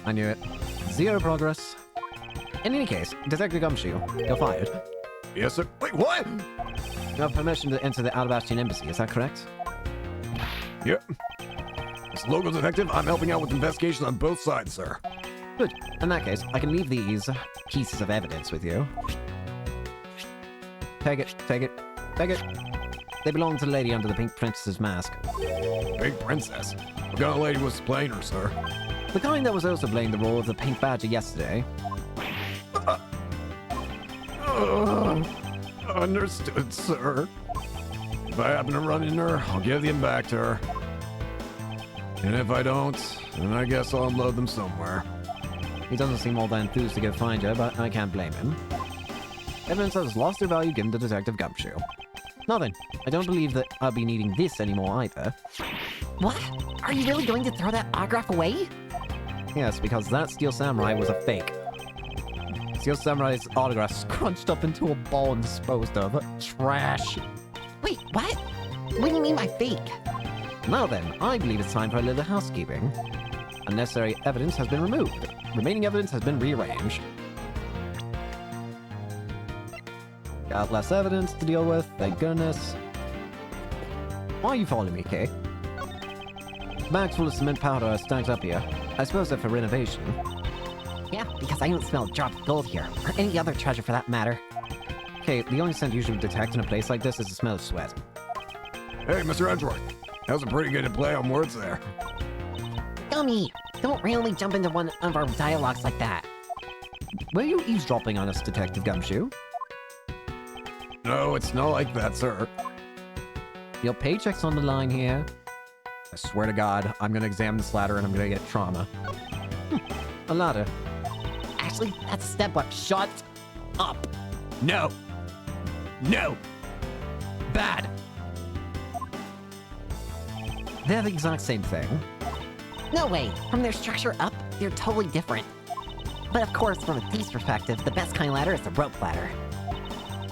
I knew it. Zero progress. In any case, Detective Gumshoe, you're fired. Yes, sir. Wait, what? You have permission to enter the Alabastian Embassy, is that correct? Yep. As local detective, I'm helping out with investigations on both sides, sir. Good. In that case, I can leave these pieces of evidence with you. Take it, take it, take it. They belong to the lady under the pink princess's mask. Pink princess? What kind of lady was playing her, sir? The kind that was also playing the role of the pink badger yesterday. Understood, sir. If I happen to run into her, I'll give them back to her. And if I don't, then I guess I'll unload them somewhere. He doesn't seem all that enthused to go find her, but I can't blame him. Evidence has lost their value given to Detective Gumshoe. Nothing. I don't believe that I'll be needing this anymore either. What? Are you really going to throw that autograph away? Yes, because that Steel Samurai was a fake. Steel Samurai's autograph scrunched up into a ball and disposed of. Trash. Wait, what? What do you mean by fake? Now then, I believe it's time for a little housekeeping. Unnecessary evidence has been removed. Remaining evidence has been rearranged. Got less evidence to deal with, thank goodness. Why are you following me, Kay? Bags full of cement powder are stacked up here. I suppose they're for renovation. Yeah, because I don't smell a drop of gold here, or any other treasure for that matter. Okay, the only scent you should detect in a place like this is the smell of sweat. Hey, Mr. Edgeworth. That was a pretty good play on words there. Gummy, don't randomly jump into one of our dialogues like that. Were you eavesdropping on us, Detective Gumshoe? No, it's not like that, sir. Your paycheck's on the line here. I swear to God, I'm gonna examine this ladder and I'm gonna get trauma. A ladder. Actually, that's a step up. Shut up. No. No. Bad. They're the exact same thing. No way. From their structure up, they're totally different. But of course, from a thief's perspective, the best kind of ladder is the rope ladder.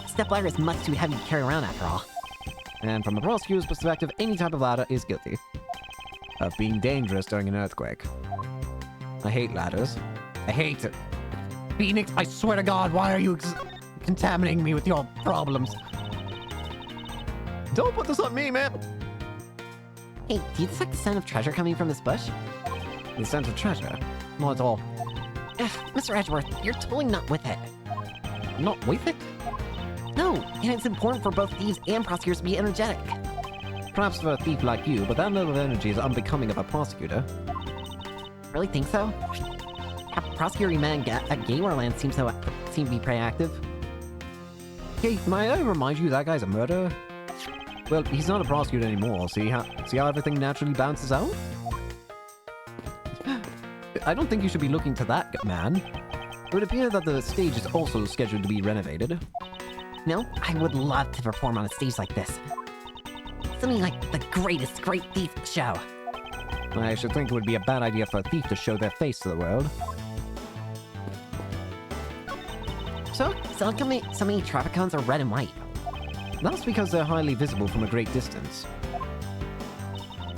Step ladder is much too heavy to carry around after all. And from a prosecutor's perspective, any type of ladder is guilty of being dangerous during an earthquake. I hate ladders. I hate it. Phoenix, I swear to God, why are you contaminating me with your problems? Don't put this on me, man! Hey, do you detect the scent of treasure coming from this bush? The scent of treasure? Not at all. Ugh, Mr. Edgeworth, you're totally not with it. Not with it? No, and it's important for both thieves and prosecutors to be energetic. Perhaps for a thief like you, but that level of energy is unbecoming of a prosecutor. Really think so? Prosecutor man at Gamerland seems to be pretty active. Hey, may I remind you that guy's a murderer? Well, he's not a prosecutor anymore. See how everything naturally bounces out? I don't think you should be looking to that man. It would appear that the stage is also scheduled to be renovated. No, I would love to perform on a stage like this. Something like the greatest great thief show. I should think it would be a bad idea for a thief to show their face to the world. So how come so many traffic cones are red and white? That's because they're highly visible from a great distance.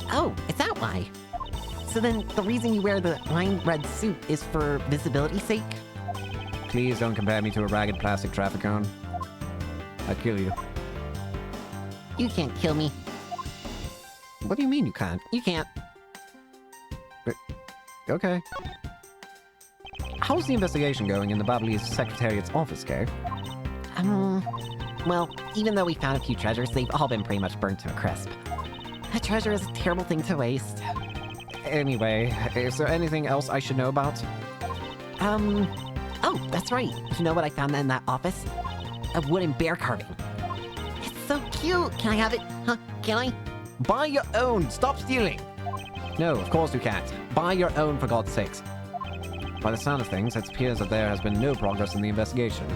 Oh, is that why? So then the reason you wear the lime red suit is for visibility's sake? Please don't compare me to a ragged plastic traffic cone. I'd kill you. You can't kill me. What do you mean you can't? You can't. Okay. How's the investigation going in the Babbly's Secretariat's office, Kay? Well, even though we found a few treasures, they've all been pretty much burnt to a crisp. A treasure is a terrible thing to waste. Anyway, is there anything else I should know about? Oh, that's right. You know what I found in that office? A wooden bear carving. It's so cute. Can I have it? Huh? Can I? Buy your own! Stop stealing! No, of course you can't. Buy your own, for God's sakes. By the sound of things, it appears that there has been no progress in the investigation.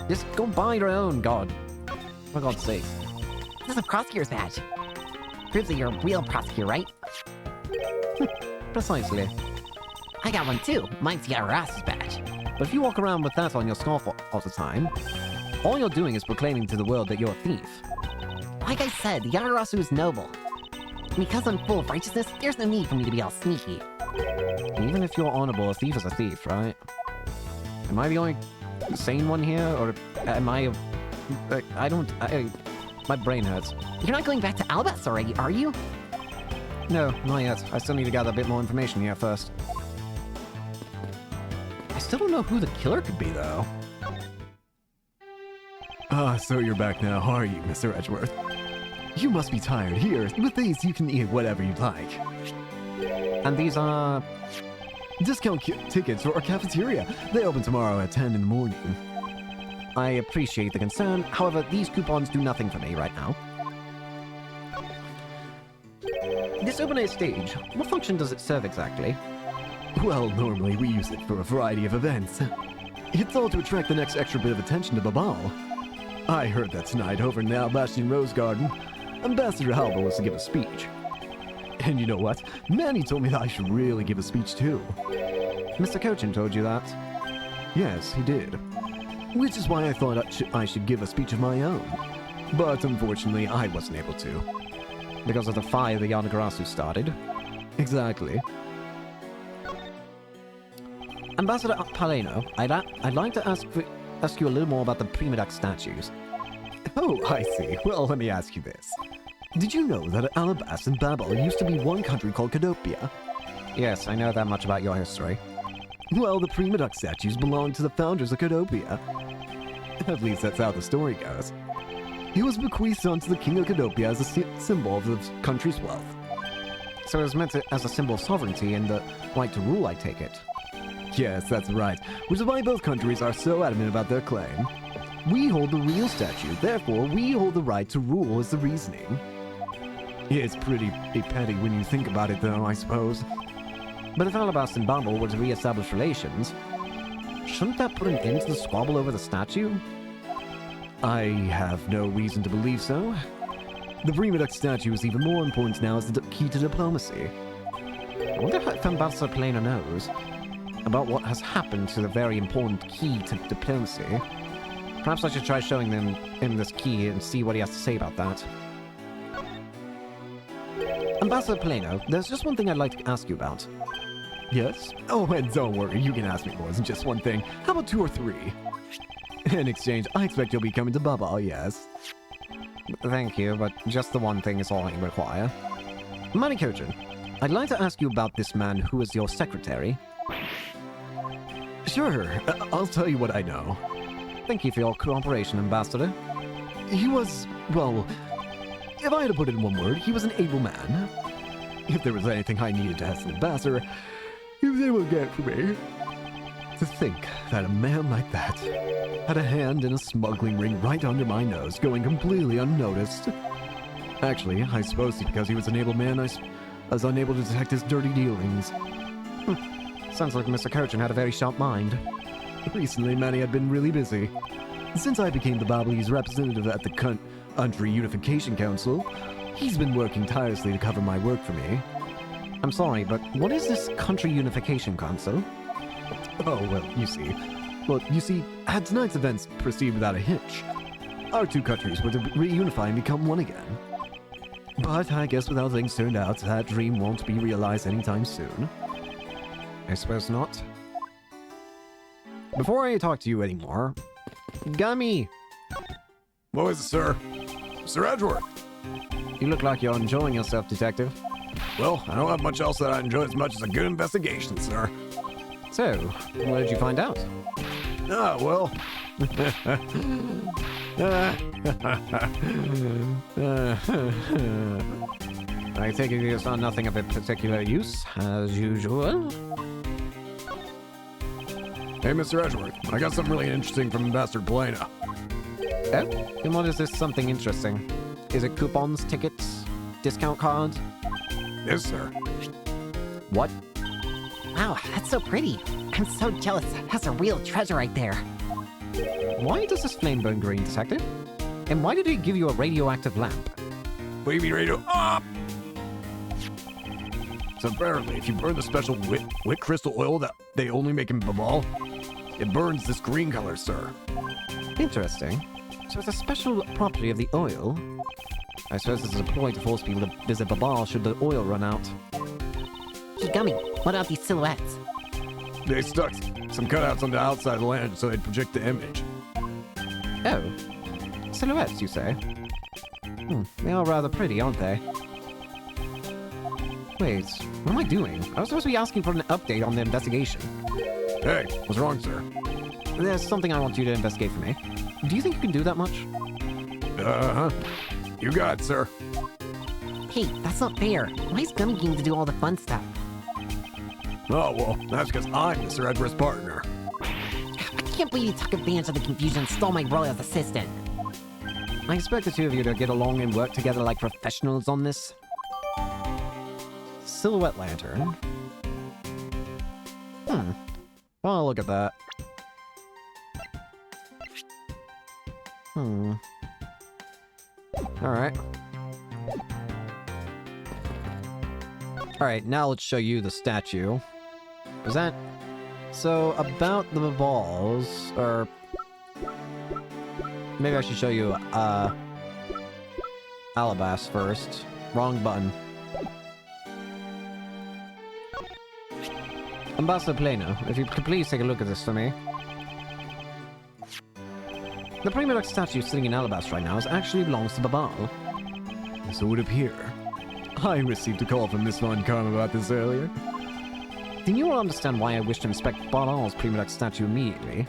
Just go buy your own, God. For God's sake. This is a prosecutor's badge. Proves that you're a real prosecutor, right? Precisely. I got one too. Mine's the IRS's badge. But if you walk around with that on your scarf all the time, all you're doing is proclaiming to the world that you're a thief. Like I said, the Yagarasu is noble. And because I'm full of righteousness, there's no need for me to be all sneaky. Even if you're honorable, a thief is a thief, right? Am I the only sane one here, or am I my brain hurts. You're not going back to Albus already, are you? No, not yet. I still need to gather a bit more information here first. I still don't know who the killer could be, though. Ah, so you're back now, are you, Mr. Edgeworth? You must be tired. Here, with these you can eat whatever you'd like. And these are... Discount tickets for our cafeteria. They open tomorrow at 10 in the morning. I appreciate the concern. However, these coupons do nothing for me right now. This open air stage, what function does it serve exactly? Well, normally we use it for a variety of events. It's all to attract the next extra bit of attention to Babal. I heard that tonight over in the Albastian Rose Garden, Ambassador Halba was to give a speech. And you know what? Manny told me that I should really give a speech too. Mr. Cochin told you that? Yes, he did. Which is why I thought I should give a speech of my own. But unfortunately, I wasn't able to. Because of the fire the Yanagarasu started? Exactly. Ambassador Paleno, I'd like to ask you a little more about the Prima Duck statues. Oh, I see. Well, let me ask you this. Did you know that Alabas and Babel used to be one country called Cadopia? Yes, I know that much about your history. Well, the Prima Duck statues belong to the founders of Cadopia. At least that's how the story goes. It was bequeathed onto the king of Cadopia as a symbol of the country's wealth. So it was meant as a symbol of sovereignty and the right to rule, I take it. Yes, that's right, which is why both countries are so adamant about their claim. We hold the real statue, therefore we hold the right to rule is the reasoning. It's pretty petty when you think about it though, I suppose. But if Alabas and Babel were to re-establish relations, shouldn't that put an end to the squabble over the statue? I have no reason to believe so. The Prima Duck statue is even more important now as the key to diplomacy. I wonder if Ambassador Palena knows about what has happened to the very important key to diplomacy. Perhaps I should try showing him this key and see what he has to say about that. Ambassador Paleno, there's just one thing I'd like to ask you about. Yes? Oh, and don't worry, you can ask me more than just one thing. How about 2 or 3? In exchange, I expect you'll be coming to Baba, yes? Thank you, but just the one thing is all I require. Manny Kojin, I'd like to ask you about this man who is your secretary. Sure, I'll tell you what I know. Thank you for your cooperation, Ambassador. He was, well, if I had to put it in one word, he was an able man. If there was anything I needed as an ambassador, he was able to get it for me. To think that a man like that had a hand in a smuggling ring right under my nose, going completely unnoticed. Actually, I suppose it's because he was an able man I was unable to detect his dirty dealings. Sounds like Mr. Cochin had a very sharp mind. Recently, Manny had been really busy. Since I became the Babbly's representative at the Country Unification Council. He's been working tirelessly to cover my work for me. I'm sorry, but what is this Country Unification Council? Oh, well, you see, had tonight's events proceed without a hitch, our two countries were to reunify and become one again. But I guess with how things turned out, that dream won't be realized anytime soon. I suppose not. Before I talk to you anymore, Gummy! What is it, sir? Sir Edgeworth! You look like you're enjoying yourself, Detective. Well, I don't have much else that I enjoy as much as a good investigation, sir. So, what did you find out? Ah, well... I take it you saw nothing of a particular use, as usual. Hey, Mr. Edgeworth, I got something really interesting from Ambassador Plano. Oh? And what is this something interesting? Is it coupons, tickets, discount cards? Yes, sir. What? Wow, that's so pretty. I'm so jealous. That's a real treasure right there. Why does this flame burn green, Detective? And why did he give you a radioactive lamp? What do you mean, radio? So apparently, if you burn the special wit crystal oil that they only make in Babal, it burns this green color, sir. Interesting. So it's a special property of the oil. I suppose this is a ploy to force people to visit Babal should the oil run out. Hey, Gummy, what about these silhouettes? They stuck some cutouts on the outside of the lantern so they'd project the image. Oh. Silhouettes, you say? They are rather pretty, aren't they? Wait, what am I doing? I was supposed to be asking for an update on the investigation. Hey, what's wrong, sir? There's something I want you to investigate for me. Do you think you can do that much? Uh-huh. You got it, sir. Hey, that's not fair. Why is Gummy getting to do all the fun stuff? Oh, well, that's because I'm Mr. Edgeworth's partner. I can't believe you took advantage of the confusion and stole my role as assistant. I expect the two of you to get along and work together like professionals on this. Silhouette lantern. Well, look at that. Alright. Alright, now let's show you the statue. Is that... So, about the balls, or... Maybe I should show you, Alabas first. Wrong button. Ambassador Plano, if you could please take a look at this for me. The Prima Duck statue sitting in Alabas right now actually belongs to Babal. So it would appear. I received a call from Miss Von Karma about this earlier. Then you will understand why I wish to inspect Babal's Prima Duck statue immediately.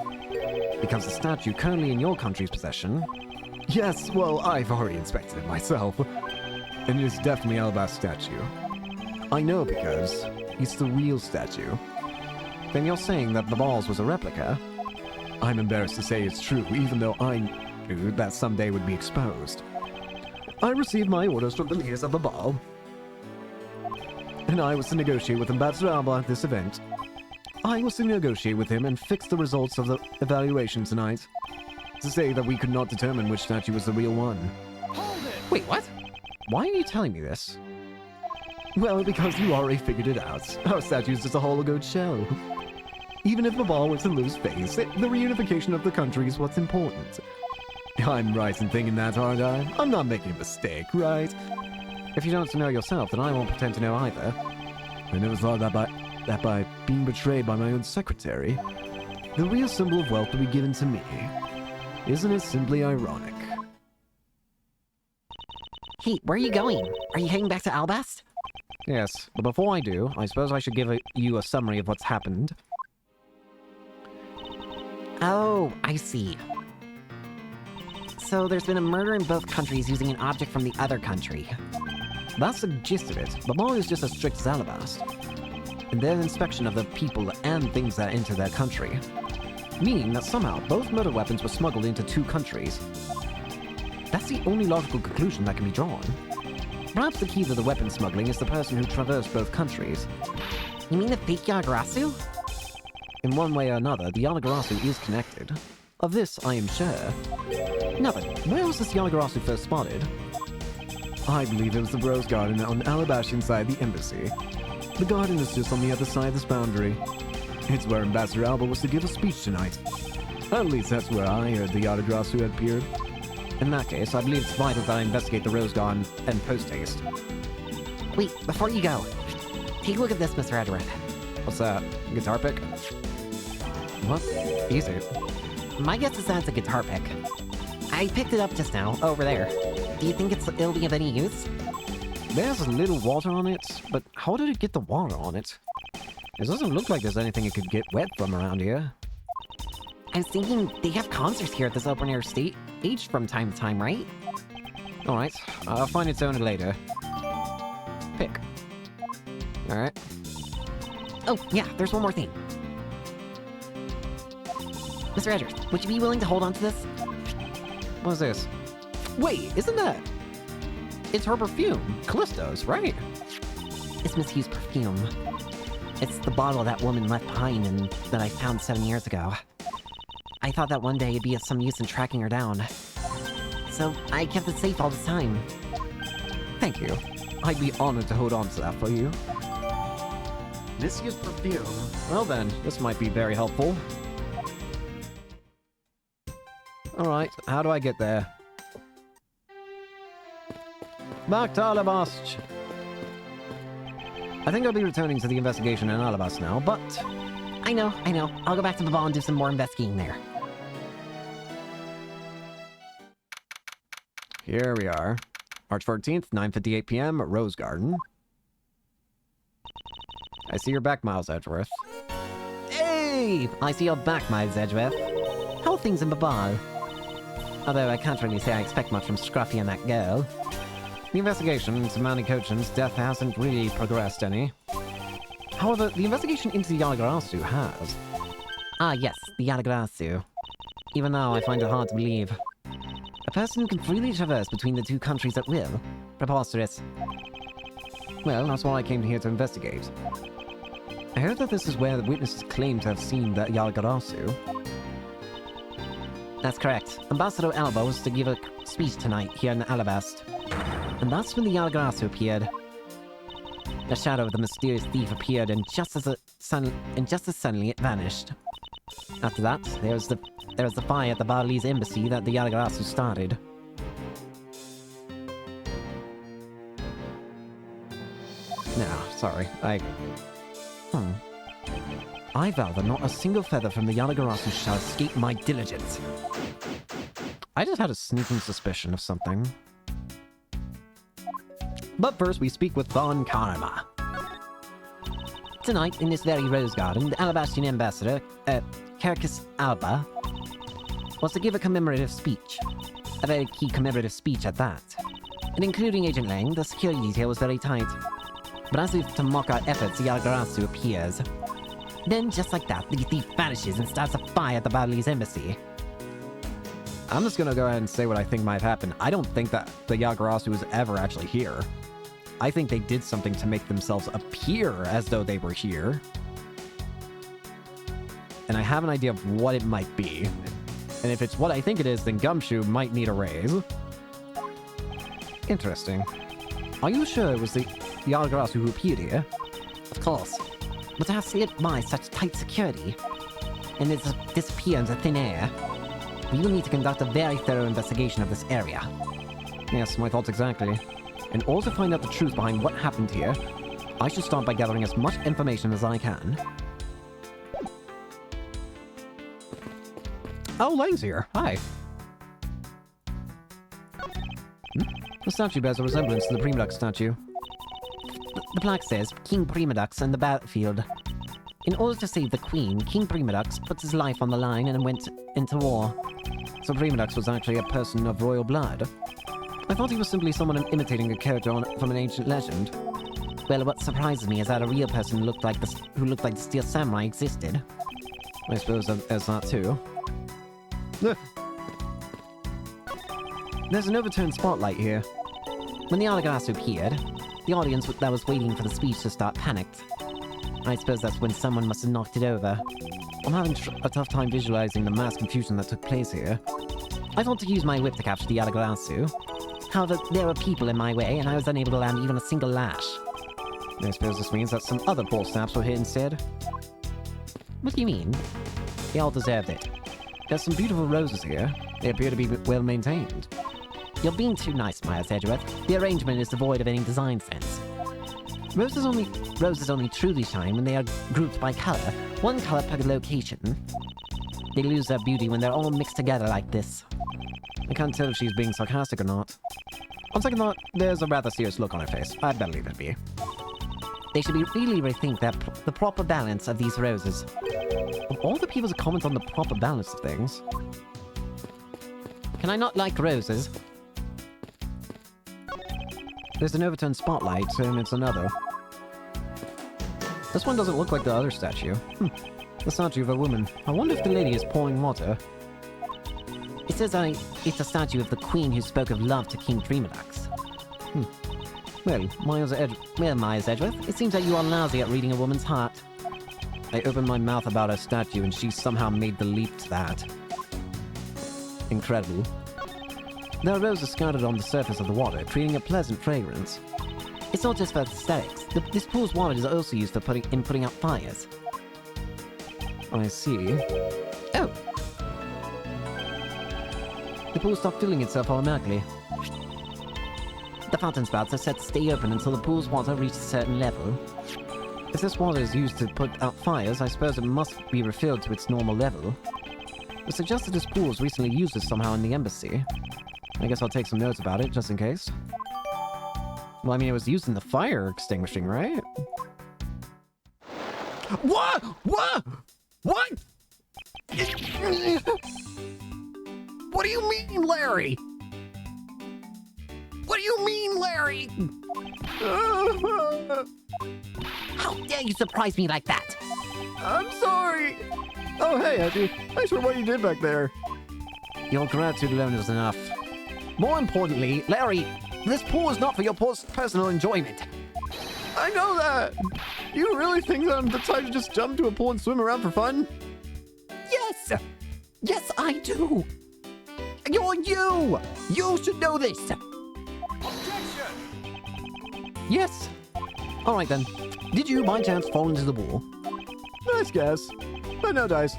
Because the statue currently in your country's possession... Yes, well, I've already inspected it myself. And it is definitely Alabas statue. I know because it's the real statue. Then you're saying that Babal's was a replica? I'm embarrassed to say it's true, even though I knew that someday would be exposed. I received my orders from the leaders of Babal. And I was to negotiate with Ambassador Alba at this event. I was to negotiate with him and fix the results of the evaluation tonight. To say that we could not determine which statue was the real one. Wait, what? Why are you telling me this? Well, because you already figured it out. Our statue's just a hologoat shell. Even if Babal were to lose face, the reunification of the country is what's important. I'm right in thinking that, aren't I? I'm not making a mistake, right? If you don't know yourself, then I won't pretend to know either. I never thought that by being betrayed by my own secretary, the real symbol of wealth would be given to me. Isn't it simply ironic? Hey, where are you going? Are you heading back to Albast? Yes, but before I do, I suppose I should give you a summary of what's happened. Oh, I see. So there's been a murder in both countries using an object from the other country. That's the gist of it. Babal is just as strict as Alabast in their inspection of the people and things that enter their country. Meaning that somehow both murder weapons were smuggled into two countries. That's the only logical conclusion that can be drawn. Perhaps the key to the weapon smuggling is the person who traversed both countries. You mean the fake Yagarasu? In one way or another, the Yagarasu is connected. Of this, I am sure. Nothing. Where was this Yamagarasu first spotted? I believe it was the Rose Garden on Alabash inside the embassy. The garden is just on the other side of this boundary. It's where Ambassador Alba was to give a speech tonight. At least that's where I heard the Yamagarasu had appeared. In that case, I believe it's vital that I investigate the Rose Garden and post-haste. Wait, before you go, take a look at this, Mr. Edgeworth. What's that? Guitar pick? What? Easy. My guess is that it's a guitar pick. I picked it up just now, over there. Do you think it'll be of any use? There's a little water on it, but how did it get the water on it? It doesn't look like there's anything it could get wet from around here. I was thinking they have concerts here at this open-air stage from time to time, right? Alright, I'll find its owner later. Pick. Alright. Oh, yeah, there's one more thing. Mr. Edgeworth, would you be willing to hold on to this? What's this? Wait, isn't that... It's her perfume. Callisto's, right? It's Miss Hughes' perfume. It's the bottle that woman left behind and that I found 7 years ago. I thought that one day it'd be of some use in tracking her down. So I kept it safe all this time. Thank you. I'd be honored to hold on to that for you. This year's perfume. Well then, this might be very helpful. Alright, how do I get there? Back to Alabast! I think I'll be returning to the investigation in Alabast now, but... I know. I'll go back to the ball and do some more investigating there. Here we are. March 14th, 9:58 p.m. at Rose Garden. I see you're back, Miles Edgeworth. Hey! I see you're back, Miles Edgeworth. How are things in the ball? Although I can't really say I expect much from Scruffy and that girl. The investigation into Manny Cochin's death hasn't really progressed any. However, the investigation into the Yamagarasu has. Ah, yes, the Yamagarasu. Even now, I find it hard to believe. A person who can freely traverse between the two countries at will? Preposterous. Well, that's why I came here to investigate. I heard that this is where the witnesses claim to have seen the Yamagarasu. That's correct. Ambassador Alba was to give a speech tonight here in Alabast. And that's when the Yamagarasu appeared. The shadow of the mysterious thief appeared, and just as suddenly it vanished. After that, there was the fire at the Barley's embassy that the Yamagarasu started. No, sorry, I vow that not a single feather from the Yamagarasu shall escape my diligence. I just had a sneaking suspicion of something. But first, we speak with Von Karma. Tonight, in this very rose garden, the Alabastian ambassador, Caracas Alba, was to give a commemorative speech. A very key commemorative speech at that. And including Agent Lang, the security detail was very tight. But as if to mock our efforts, the Yamagarasu appears. Then, just like that, the thief vanishes and starts a fire at the Barley's embassy. I'm just gonna go ahead and say what I think might happen. I don't think that the Yamagarasu was ever actually here. I think they did something to make themselves appear as though they were here. And I have an idea of what it might be. And if it's what I think it is, then Gumshoe might need a raise. Interesting. Are you sure it was the Yamagarasu who appeared here? Of course. But to have slipped by such tight security, and it's disappear into thin air, we will need to conduct a very thorough investigation of this area. Yes, my thoughts exactly. In order to find out the truth behind what happened here, I should start by gathering as much information as I can. Oh, Lang's here. Hi. The statue bears a resemblance to the Primadux statue. The plaque says, King Primadux and the battlefield. In order to save the Queen, King Primadux puts his life on the line and went into war. So Primadux was actually a person of royal blood? I thought he was simply someone imitating a character from an ancient legend. Well, what surprises me is that a real person who looked like the Steel Samurai existed. I suppose there's that too. There's an overturned spotlight here. When the Yamagarasu appeared, the audience that was waiting for the speech to start panicked. I suppose that's when someone must have knocked it over. I'm having a tough time visualizing the mass confusion that took place here. I thought to use my whip to capture the Alagransu. However, there were people in my way, and I was unable to land even a single lash. I suppose this means that some other poor snaps were hit instead. What do you mean? They all deserved it. There's some beautiful roses here. They appear to be well maintained. You're being too nice, Miles Edgeworth. The arrangement is devoid of any design sense. Roses only truly shine when they are grouped by color, one color per location. They lose their beauty when they're all mixed together like this. I can't tell if she's being sarcastic or not. On second thought, there's a rather serious look on her face. I'd better leave that be. They should really rethink the proper balance of these roses. Of all the people to comment on the proper balance of things... Can I not like roses? There's an overturned spotlight, and it's another. This one doesn't look like the other statue. The statue of a woman. I wonder if the lady is pouring water. It says it's a statue of the queen who spoke of love to King Dreamadux. Well, Miles Edgeworth, it seems that you are lousy at reading a woman's heart. I opened my mouth about her statue, and she somehow made the leap to that. Incredible. There are roses scattered on the surface of the water, creating a pleasant fragrance. It's not just for aesthetics. This pool's water is also used for putting out fires. I see. Oh! The pool stopped filling itself automatically. The fountain spouts are set to stay open until the pool's water reaches a certain level. If this water is used to put out fires, I suppose it must be refilled to its normal level. It suggests that this pool was recently used somehow in the embassy. I guess I'll take some notes about it, just in case. Well, I mean, it was used in the fire extinguishing, right? What? What? What? What do you mean, Larry? What do you mean, Larry? How dare you surprise me like that? I'm sorry. Oh, hey, Edgy. Thanks for what you did back there. Your gratitude alone is enough. More importantly, Larry, this pool is not for your personal enjoyment. I know that. You really think that I'm the type to just jump into a pool and swim around for fun? Yes! Yes, I do! You're you! You should know this! Yes. All right, then. Did you, by chance, fall into the pool? Nice guess. But no dice.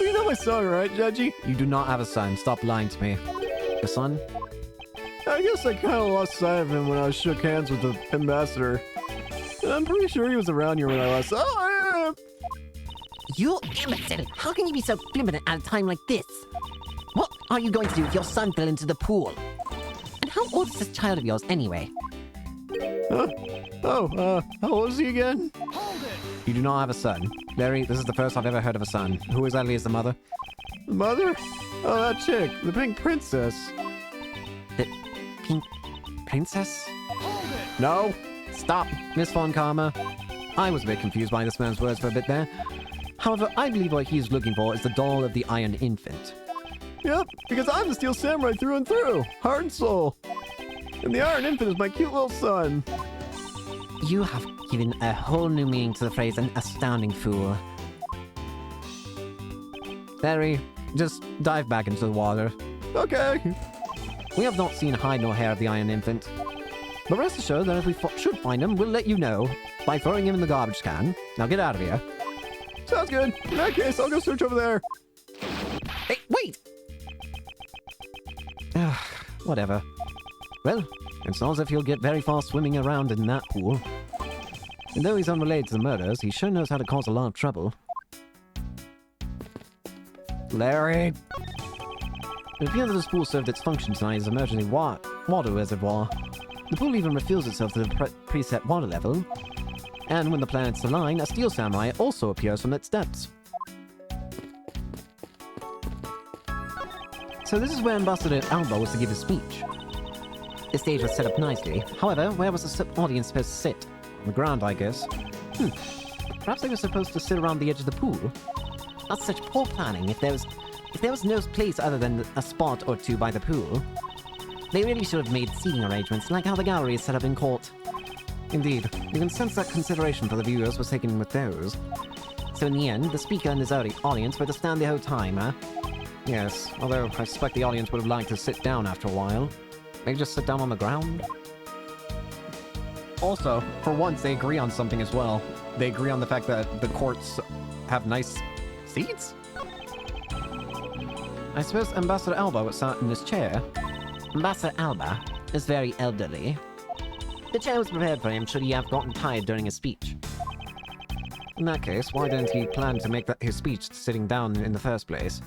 You know my son, right, Judgy? You do not have a son. Stop lying to me. Your son? I guess I kind of lost sight of him when I shook hands with the ambassador. And I'm pretty sure he was around here when I last... Oh, You imbecile! How can you be so flippant at a time like this? What are you going to do if your son fell into the pool? And how old is this child of yours anyway? how old is he again? You do not have a son. Larry, this is the first I've ever heard of a son. Who exactly is the mother? The mother? Oh, that chick. The pink princess. The pink princess? No. Stop, Miss Von Karma. I was a bit confused by this man's words for a bit there. However, I believe what he's looking for is the doll of the Iron Infant. Yep, because I'm the Steel Samurai through and through. Heart and soul. And the Iron Infant is my cute little son. You have given a whole new meaning to the phrase an astounding fool. Larry, just dive back into the water. Okay. We have not seen hide nor hair of the Iron Infant. But rest assured that if we should find him, we'll let you know by throwing him in the garbage can. Now get out of here. Sounds good. In that case, I'll go search over there. Hey, wait! Whatever. Well, it's not as if he'll get very far swimming around in that pool. And though he's unrelated to the murders, he sure knows how to cause a lot of trouble. Larry! It appears that this pool served its function tonight as an emergency water reservoir. The pool even refills itself to the preset water level. And when the planets align, a Steel Samurai also appears from its depths. So this is where Ambassador Alba was to give his speech. The stage was set up nicely. However, where was the audience supposed to sit? On the ground, I guess. Perhaps they were supposed to sit around the edge of the pool. That's such poor planning. If there was no place other than a spot or two by the pool, they really should have made seating arrangements like how the gallery is set up in court. Indeed, you can sense that consideration for the viewers was taken with those. So in the end, the speaker and his audience were to stand the whole time, huh? Yes, although I suspect the audience would have liked to sit down after a while. Maybe just sit down on the ground? Also, for once, they agree on something as well. They agree on the fact that the courts have nice seats? I suppose Ambassador Alba was sat in his chair. Ambassador Alba is very elderly. The chair was prepared for him should he have gotten tired during his speech. In that case, why didn't he plan to make his speech sitting down in the first place?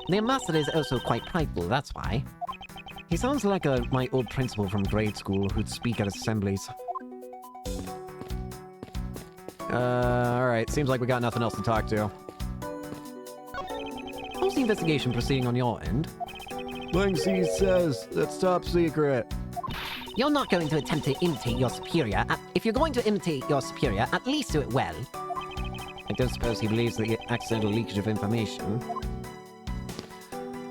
The ambassador is also quite prideful, that's why. He sounds like my old principal from grade school who'd speak at assemblies. Alright, seems like we got nothing else to talk to. How's the investigation proceeding on your end? Langsy says that's top secret. You're not going to attempt to imitate your superior. If you're going to imitate your superior, at least do it well. I don't suppose he believes the accidental leakage of information.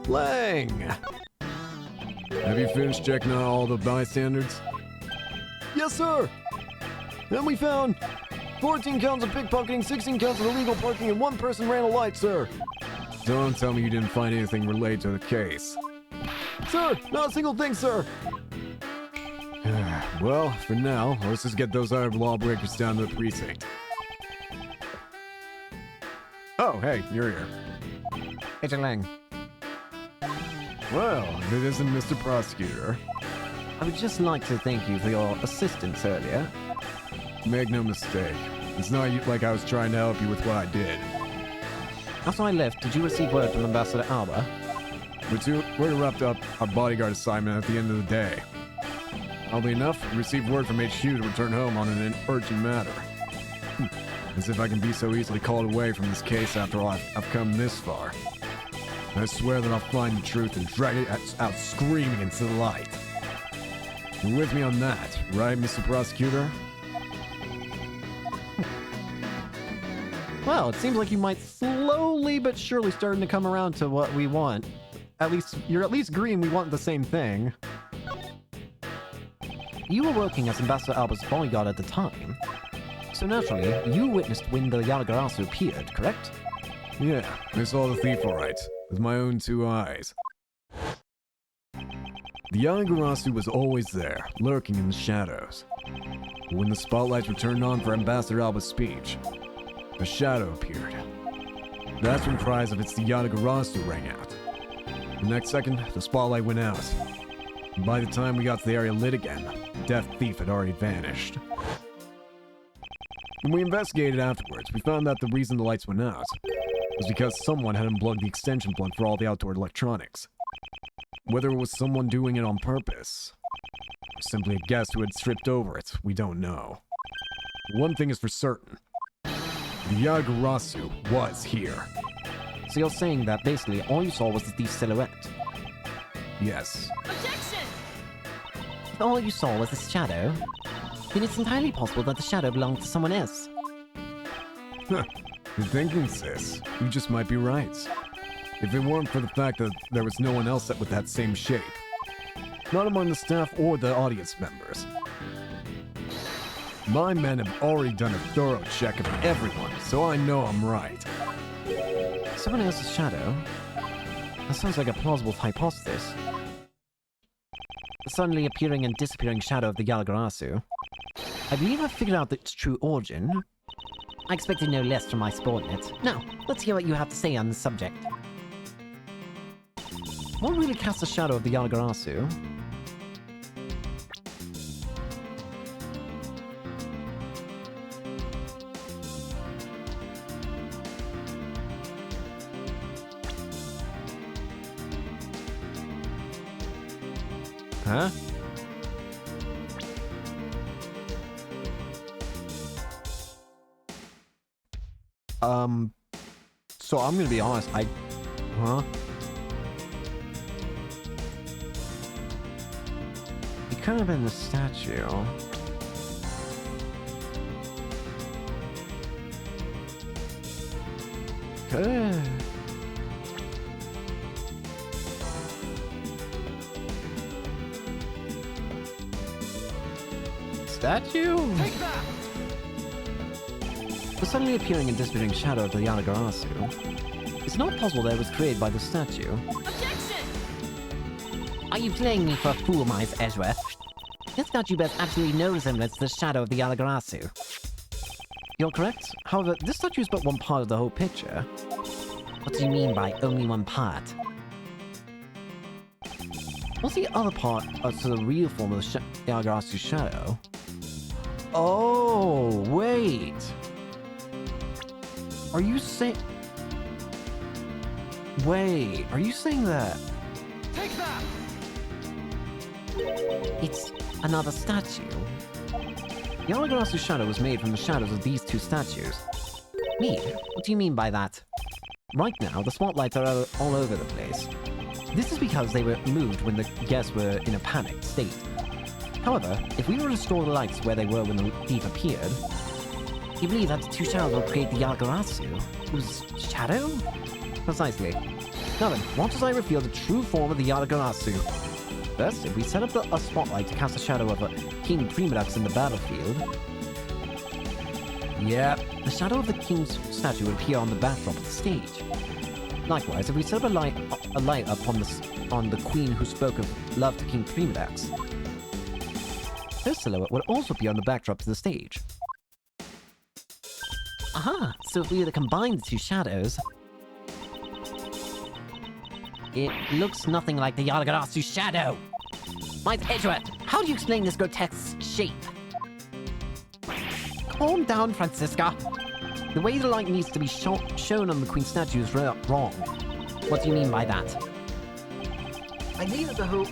Lang! Have you finished checking out all the bystanders? Yes, sir! And we found 14 counts of pickpocketing, 16 counts of illegal parking, and 1 person ran a light, sir. Don't tell me you didn't find anything related to the case. Sir, not a single thing, sir. Well, for now, let's just get those other lawbreakers down to the precinct. Oh, hey, you're here. Agent Lang, Well, if it isn't Mr. Prosecutor. I would just like to thank you for your assistance earlier. Make no mistake, it's not like I was trying to help you with what I did. After I left, did you receive word from Ambassador Alba? We're to wrap up our bodyguard assignment at the end of the day. Oddly enough, we received word from HQ to return home on an urgent matter. As if I can be so easily called away from this case after all I've come this far. I swear that I'll find the truth and drag it out screaming into the light. You're with me on that, right, Mr. Prosecutor? Well, it seems like you might slowly but surely starting to come around to what we want. You're at least agreeing we want the same thing. You were working as Ambassador Alba's bodyguard at the time. So naturally, you witnessed when the Yalagarasu appeared, correct? Yeah, I saw the thief all right, with my own 2 eyes. The Yagarasu was always there, lurking in the shadows. But when the spotlights were turned on for Ambassador Alba's speech, a shadow appeared. That's when cries of "It's the Yagarasu" rang out. The next second, the spotlight went out. And by the time we got to the area lit again, the deaf thief had already vanished. When we investigated afterwards, we found that the reason the lights went out was because someone had unplugged the extension plug for all the outdoor electronics. Whether it was someone doing it on purpose, or simply a guest who had stripped over it, we don't know. One thing is for certain. The Yagarasu was here. So you're saying that basically all you saw was the thief's silhouette? Yes. If all you saw was this shadow, then it's entirely possible that the shadow belonged to someone else. Huh. You're thinking, sis. You just might be right. If it weren't for the fact that there was no one else with that same shape. Not among the staff or the audience members. My men have already done a thorough check of everyone, so I know I'm right. Someone else's shadow? That sounds like a plausible hypothesis. The suddenly appearing and disappearing shadow of the Yalagarasu. I believe I've figured out its true origin. I expected no less from my subordinate. Now, let's hear what you have to say on the subject. What really casts the shadow of the Yalagarasu? Huh? So I'm gonna be honest, Huh? It could have been the statue. Good. Statue? Take that! The suddenly appearing and disappearing shadow of the Yalagarasu. It's not possible that it was created by the statue. Objection! Are you playing me for a fool, Mice Edgeworth? This statue bears absolutely no resemblance to the shadow of the Yalagarasu. You're correct. However, this statue is but one part of the whole picture. What do you mean by only one part? What's the other part to the real form of the Yalagarasu's shadow? Oh, wait. Are you saying... Wait, are you saying that... Take that! It's another statue. Yalagarasu's shadow was made from the shadows of these two statues. Me? What do you mean by that? Right now, the spotlights are all over the place. This is because they were moved when the guests were in a panicked state. However, if we were to restore the lights where they were when the thief appeared... You believe that the two shadows will create the Yalagarasu? Whose shadow? Precisely. Now then, watch as I reveal the true form of the Yalagarasu. First, if we set up a spotlight to cast a shadow of a King Primadux in the battlefield... Yep, the shadow of the king's statue would appear on the backdrop of the stage. Likewise, if we set up a light up on the queen who spoke of love to King Primadux, her silhouette would also be on the backdrop to the stage. Aha! So if we were to combine the two shadows... It looks nothing like the Yalagarasu shadow! Mice Edgeworth, how do you explain this grotesque shape? Calm down, Francisca. The way the light needs to be shown on the queen's statue is wrong. What do you mean by that? I mean that the whole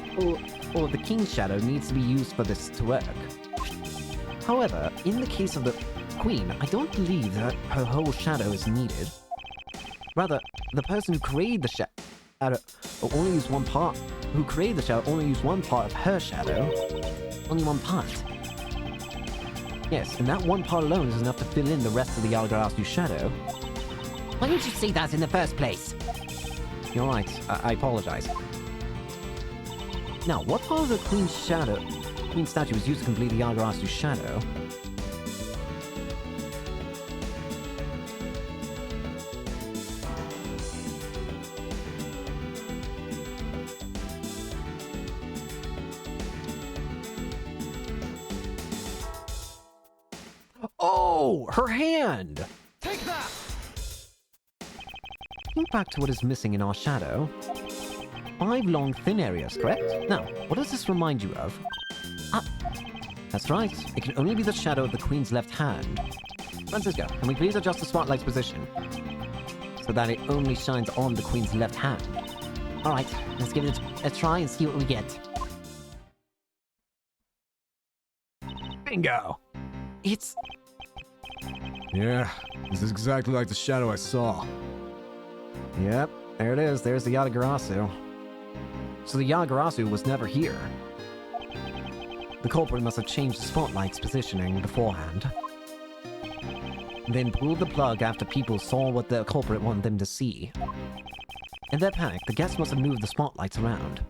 or the king's shadow needs to be used for this to work. However, in the case of the queen, I don't believe that her whole shadow is needed. Rather, the person who created the shadow only used one part. Who created the shadow only used one part of her shadow. Only one part. Yes, and that one part alone is enough to fill in the rest of the Yalagarasu shadow. Why didn't you say that in the first place? You're right, I apologize. Now, what part of the queen's statue was used to complete the Yalagarasu shadow? Oh, her hand! Take that! Think back to what is missing in our shadow. 5 long, thin areas, correct? Now, what does this remind you of? Ah, that's right. It can only be the shadow of the queen's left hand. Francisco, can we please adjust the spotlight's position so that it only shines on the queen's left hand? Alright, let's give it a try and see what we get. Bingo! It's... Yeah, this is exactly like the shadow I saw. Yep, there it is. There's the Yalagarasu. So the Yalagarasu was never here. The culprit must have changed the spotlight's positioning beforehand. Then pulled the plug after people saw what the culprit wanted them to see. In their panic, the guests must have moved the spotlights around,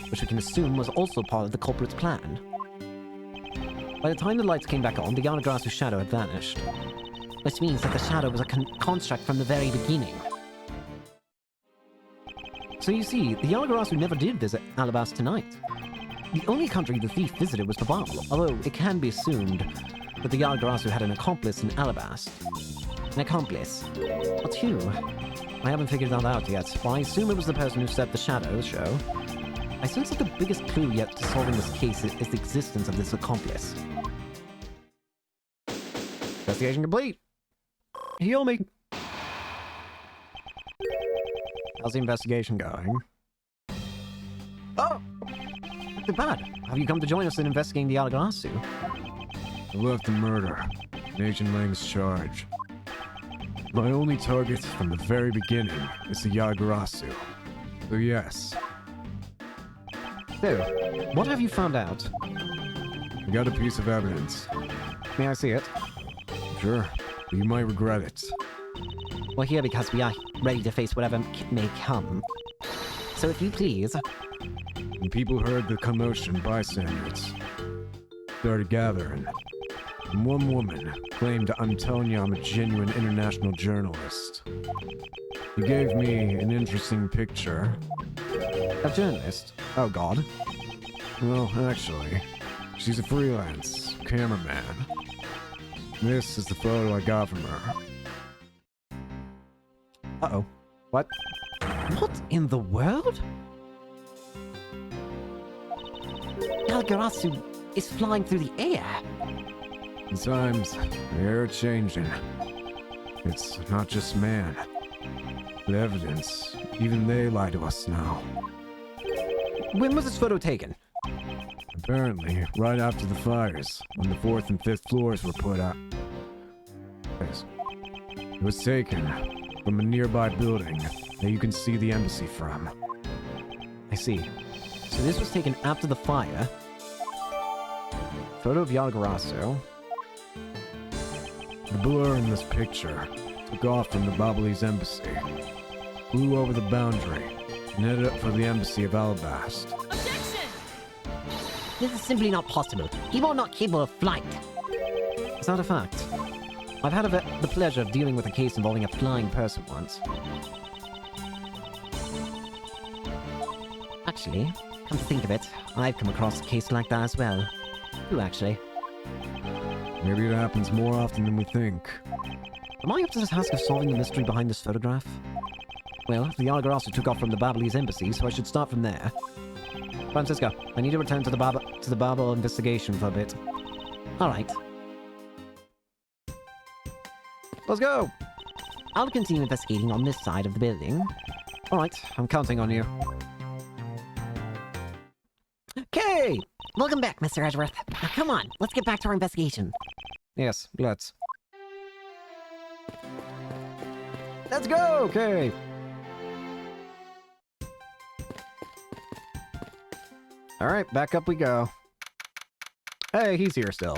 which we can assume was also part of the culprit's plan. By the time the lights came back on, the Yalagarasu shadow had vanished. Which means that the shadow was a construct from the very beginning. So you see, the Yalagarasu never did visit Alabasta tonight. The only country the thief visited was Babal, although it can be assumed that the Yalagarasu had an accomplice in Alabasta. An accomplice? But who? I haven't figured that out yet, but I assume it was the person who set the shadow show. I sense that the biggest clue yet to solving this case is the existence of this accomplice. Investigation complete! Heal me! How's the investigation going? Oh! Not too bad. Have you come to join us in investigating the Yalagarasu? I left the murder. Agent Lang's charge. My only target from the very beginning is the Yalagarasu. So yes, So, what have you found out? I got a piece of evidence. May I see it? Sure, but you might regret it. We're here because we are ready to face whatever may come. So if you please... When people heard the commotion, bystanders started gathering. and one woman claimed I'm telling you I'm a genuine international journalist. He gave me an interesting picture. A journalist? Oh god. Well, actually, she's a freelance cameraman. This is the photo I got from her. Uh-oh. What? What in the world? Yalgarasu is flying through the air. The times, they're changing. It's not just man. The evidence, even they lie to us now. When was this photo taken? Apparently, right after the fires, when the 4th and 5th floors were put out. Yes. It was taken from a nearby building that you can see the embassy from. I see. So this was taken after the fire. Photo of Yalgarasu. The blur in this picture took off from the Babalese embassy, flew over the boundary, and headed up for the embassy of Alabast. Objection! This is simply not possible. You are not capable of flight. Is that a fact? I've had the pleasure of dealing with a case involving a flying person once. Actually, come to think of it, I've come across a case like that as well. Who actually? Maybe it happens more often than we think. Am I up to the task of solving the mystery behind this photograph? Well, the Yalgarasu took off from the Babalese embassy, so I should start from there. Francisco, I need to return to the Babel investigation for a bit. Alright, Let's go! I'll continue investigating on this side of the building. Alright, I'm counting on you. Okay! Welcome back, Mr. Edgeworth. Now come on, let's get back to our investigation. Yes, let's. Let's go! Okay! Alright, back up we go. Hey, he's here still.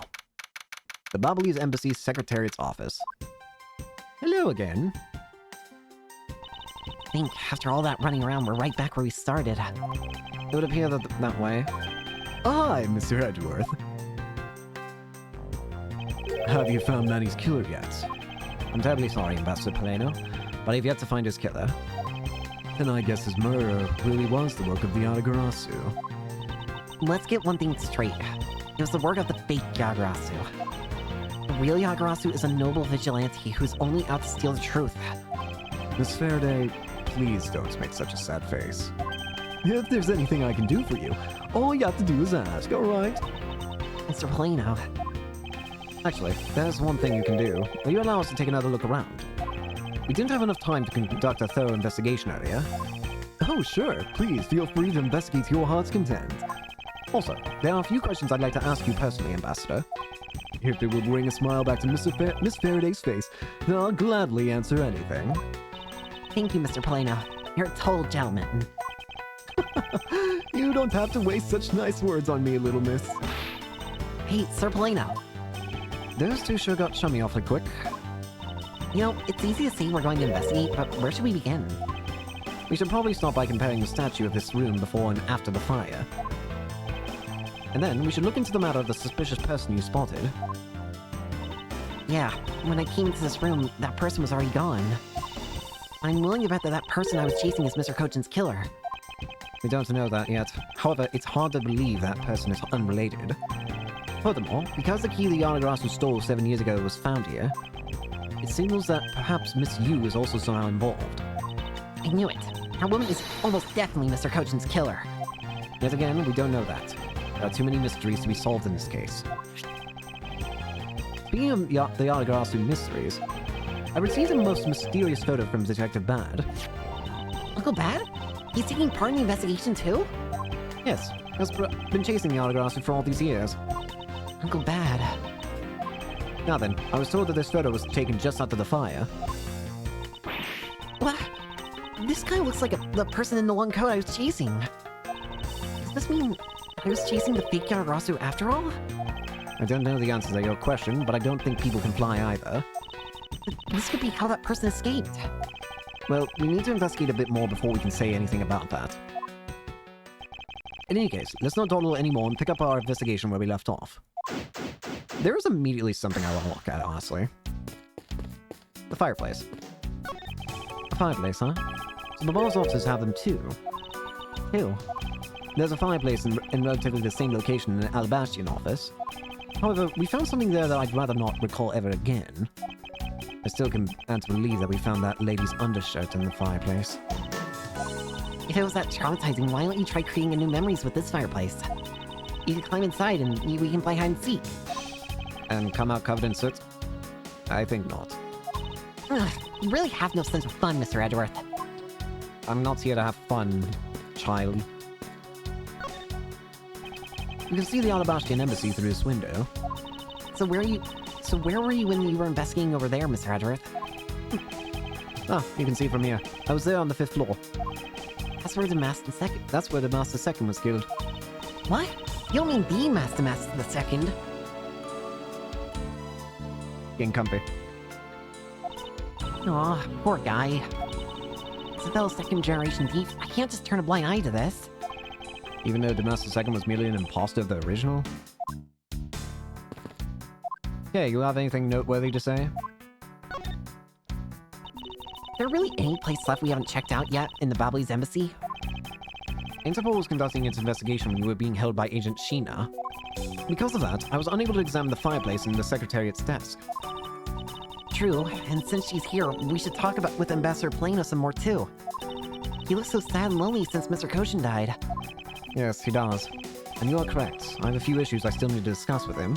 The Babalese Embassy Secretariat's office. Hello again. I think after all that running around, we're right back where we started. It would appear that way. Hi, Mr. Edgeworth. Have you found Manny's killer yet? I'm terribly sorry, Ambassador Paleno, but I've yet to find his killer. Then I guess his murder really was the work of the Yalgarasu. Let's get one thing straight. It was the work of the fake Yagarasu. The real Yagarasu is a noble vigilante who's only out to steal the truth. Miss Faraday, please don't make such a sad face. If there's anything I can do for you, all you have to do is ask, alright? Mr. Paleno, Actually, there's one thing you can do. Will you allow us to take another look around? We didn't have enough time to conduct a thorough investigation earlier. Oh, sure. Please feel free to investigate to your heart's content. Also, there are a few questions I'd like to ask you personally, Ambassador. If it will bring a smile back to Miss Faraday's face, then I'll gladly answer anything. thank you, Mr. Paleno. You're a total gentleman. You don't have to waste such nice words on me, little miss. Hey, Sir Paleno. Those two sure got chummy awfully quick. You know, it's easy to say we're going to investigate, but where should we begin? We should probably start by comparing the statue of this room before and after the fire. And then we should look into the matter of the suspicious person you spotted. Yeah, when I came into this room, that person was already gone. I'm willing to bet that that person I was chasing is Mr. Kochin's killer. We don't know that yet. However, it's hard to believe that person is unrelated. Furthermore, because the key the Yalgarasu stole 7 years ago was found here, it signals that perhaps Miss Yu is also somehow involved. I knew it. That woman is almost definitely Mr. Kochin's killer. Yet again, we don't know that. There are too many mysteries to be solved in this case. Speaking of the Yalgarasu mysteries, I received a most mysterious photo from Detective Bad. Uncle Bad? He's taking part in the investigation too? Yes, has been chasing the Yalgarasu for all these years. Uncle Bad. Now then, I was told that this photo was taken just after the fire. What? This guy looks like the person in the one coat I was chasing. Does this mean I was chasing the fake Yagarasu after all? I don't know the answer to your question, but I don't think people can fly either. This could be how that person escaped. Well, we need to investigate a bit more before we can say anything about that. In any case, let's not dawdle anymore and pick up our investigation where we left off. There is immediately something I want to look at, honestly. The fireplace. A fireplace, huh? So the boss officers have them too. Ew. There's a fireplace in relatively the same location in the Alabastian office. However, we found something there that I'd rather not recall ever again. I still can't believe that we found that lady's undershirt in the fireplace. If it was that traumatizing, why don't you try creating new memories with this fireplace? You can climb inside and we can play hide and seek. And come out covered in soot? I think not. Ugh, you really have no sense of fun, Mr. Edgeworth. I'm not here to have fun, child. You can see the Alabastian embassy through this window. So where were you when you were investigating over there, Mr. Edgeworth? Ah, you can see from here. I was there on the 5th floor. That's where the Master Second... That's where the Master Second was killed. What? You don't mean the Master the Second? Getting comfy. Aw, poor guy. As a fellow second-generation thief, I can't just turn a blind eye to this. Even though the Master Second was merely an imposter of the original? Okay, you have anything noteworthy to say? There really any place left we haven't checked out yet in the Babli's embassy? Interpol was conducting its investigation when you were being held by Agent Sheena. Because of that, I was unable to examine the fireplace in the Secretariat's desk. True, and since she's here, we should talk with Ambassador Plano some more too. He looks so sad and lonely since Mr. Koshin died. Yes, he does. And you are correct. I have a few issues I still need to discuss with him.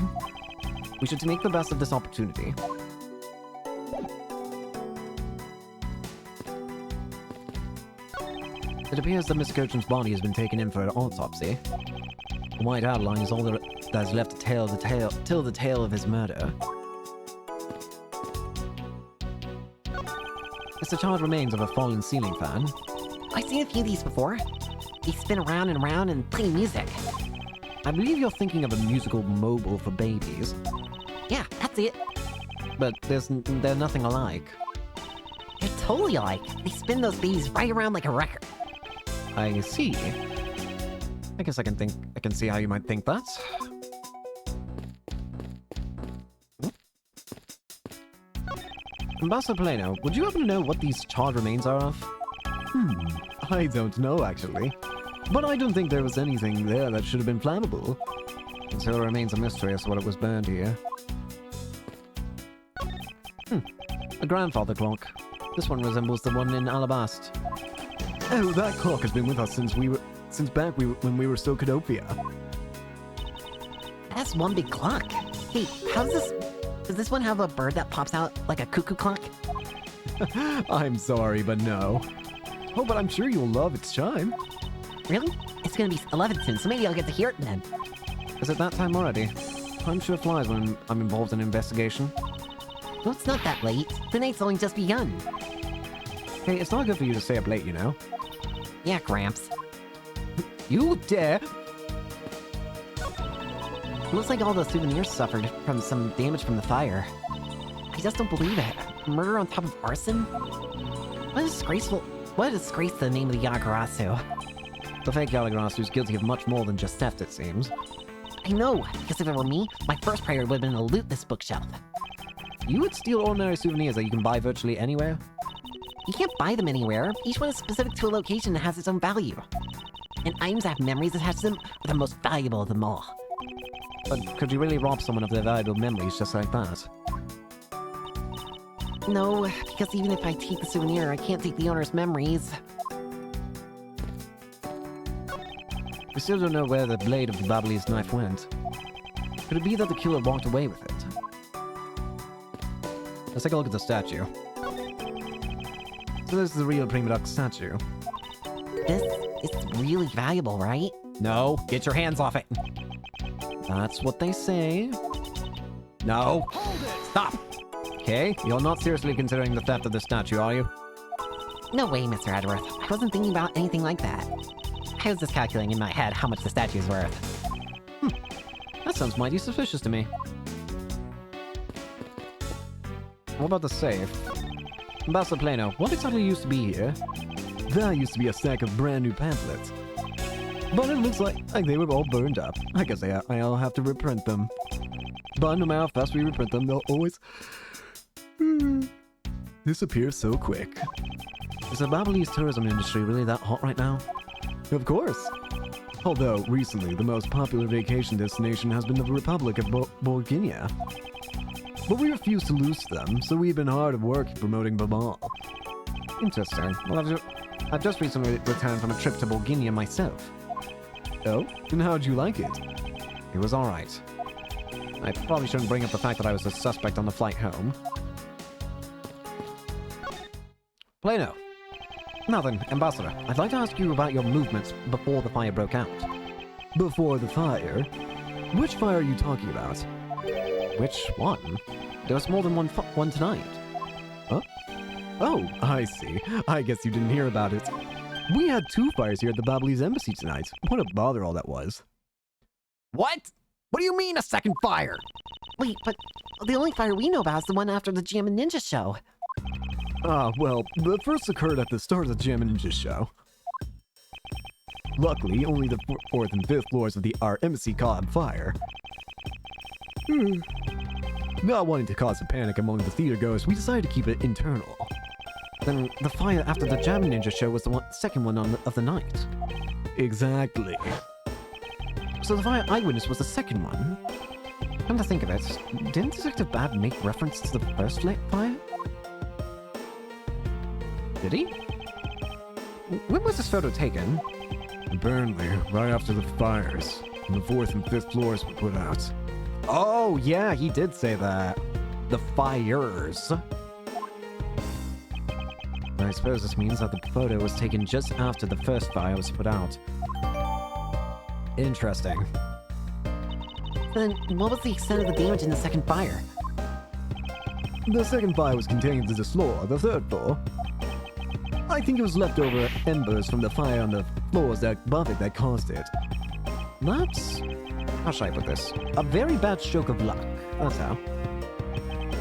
We should make the best of this opportunity. It appears that Mr. Koshin's body has been taken in for an autopsy. A white outline is all that is left to tell the tale of his murder. It's the charred remains of a fallen ceiling fan. I've seen a few of these before. They spin around and around and play music. I believe you're thinking of a musical mobile for babies. Yeah, that's it. But they're nothing alike. They're totally alike. They spin those babies right around like a record. I see. I guess I can see how you might think that. Ambassador Plano, would you happen to know what these charred remains are of? I don't know, actually. But I don't think there was anything there that should have been flammable. It still remains a mystery as to what it was burned here. A grandfather clock. This one resembles the one in Alabast. Oh, that clock has been with us since when we were still Cadopia. That's one big clock. Hey, does this one have a bird that pops out like a cuckoo clock? I'm sorry, but no. Oh, but I'm sure you'll love its chime. Really? It's gonna be 11 soon, so maybe I'll get to hear it then. Is it that time already? Time sure flies when I'm involved in an investigation. Well, it's not that late. The night's only just begun. Hey, it's not good for you to stay up late, you know? Yeah, Gramps. You dare! Looks like all those souvenirs suffered from some damage from the fire. I just don't believe it. Murder on top of arson? What a disgrace to the name of the Yagarasu. The fake Yagarasu is guilty of much more than just theft, it seems. I know, because if it were me, my first priority would have been to loot this bookshelf. You would steal ordinary souvenirs that you can buy virtually anywhere? You can't buy them anywhere. Each one is specific to a location and has its own value. And items that have memories attached to them are the most valuable of them all. But could you really rob someone of their valuable memories just like that? No, because even if I take the souvenir, I can't take the owner's memories. We still don't know where the blade of the Babli's knife went. Could it be that the killer walked away with it? Let's take a look at the statue. So this is the real Prima Duck statue. This is really valuable, right? No, get your hands off it! That's what they say. No! Hold it! Stop! Okay, you're not seriously considering the theft of the statue, are you? No way, Mr. Edgeworth. I wasn't thinking about anything like that. I was just calculating in my head how much the statue is worth. That sounds mighty suspicious to me. What about the safe? Ambassador Plano, what exactly used to be here? There used to be a stack of brand new pamphlets. But it looks like they were all burned up. I guess I'll have to reprint them. But no matter how fast we reprint them, they'll always disappear so quick. Is the Babalese tourism industry really that hot right now? Of course. Although, recently, the most popular vacation destination has been the Republic of Bulgaria. But we refuse to lose them, so we've been hard at work promoting Babal. Interesting. Well, I've just recently returned from a trip to Bulgaria myself. Oh? And how'd you like it? It was alright. I probably shouldn't bring up the fact that I was a suspect on the flight home. Plano. Nothing, Ambassador. I'd like to ask you about your movements before the fire broke out. Before the fire? Which fire are you talking about? Which one? There was more than one tonight. Huh? Oh, I see. I guess you didn't hear about it. We had 2 fires here at the Babalese embassy tonight. What a bother all that was. What? What do you mean a second fire? Wait, but the only fire we know about is the one after the Jam and Ninja show. Ah, well, the first occurred at the start of the Jam and Ninja show. Luckily, only the 4th and 5th floors of our embassy caught fire. Not wanting to cause a panic among the theatergoers, we decided to keep it internal. Then the fire after the Jam and Ninja show was the second one of the night. Exactly. So the fire I witnessed was the second one. Come to think of it, didn't Detective Bad make reference to the first fire? Did he? When was this photo taken? Apparently, right after the fires, the 4th and 5th floors were put out. Oh, yeah, he did say that. The fires. I suppose this means that the photo was taken just after the first fire was put out. Interesting. Then what was the extent of the damage in the second fire? The second fire was contained to the floor, the 3rd floor. I think it was leftover embers from the fire on the floors above it that caused it. That's... how should I put this? A very bad stroke of luck. That's how.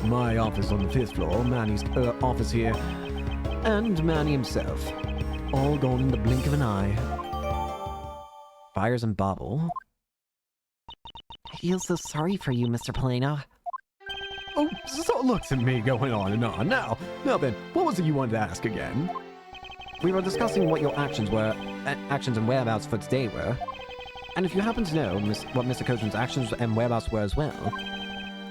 My office on the 5th floor, Manny's office here, and Manny himself. All gone in the blink of an eye. Fires and Bobble. I feel so sorry for you, Mr. Plano. Oh, so looks at me going on and on. Now then, what was it you wanted to ask again? We were discussing what your actions and whereabouts for today were. And if you happen to know what Mr. Kojin's actions and whereabouts were as well.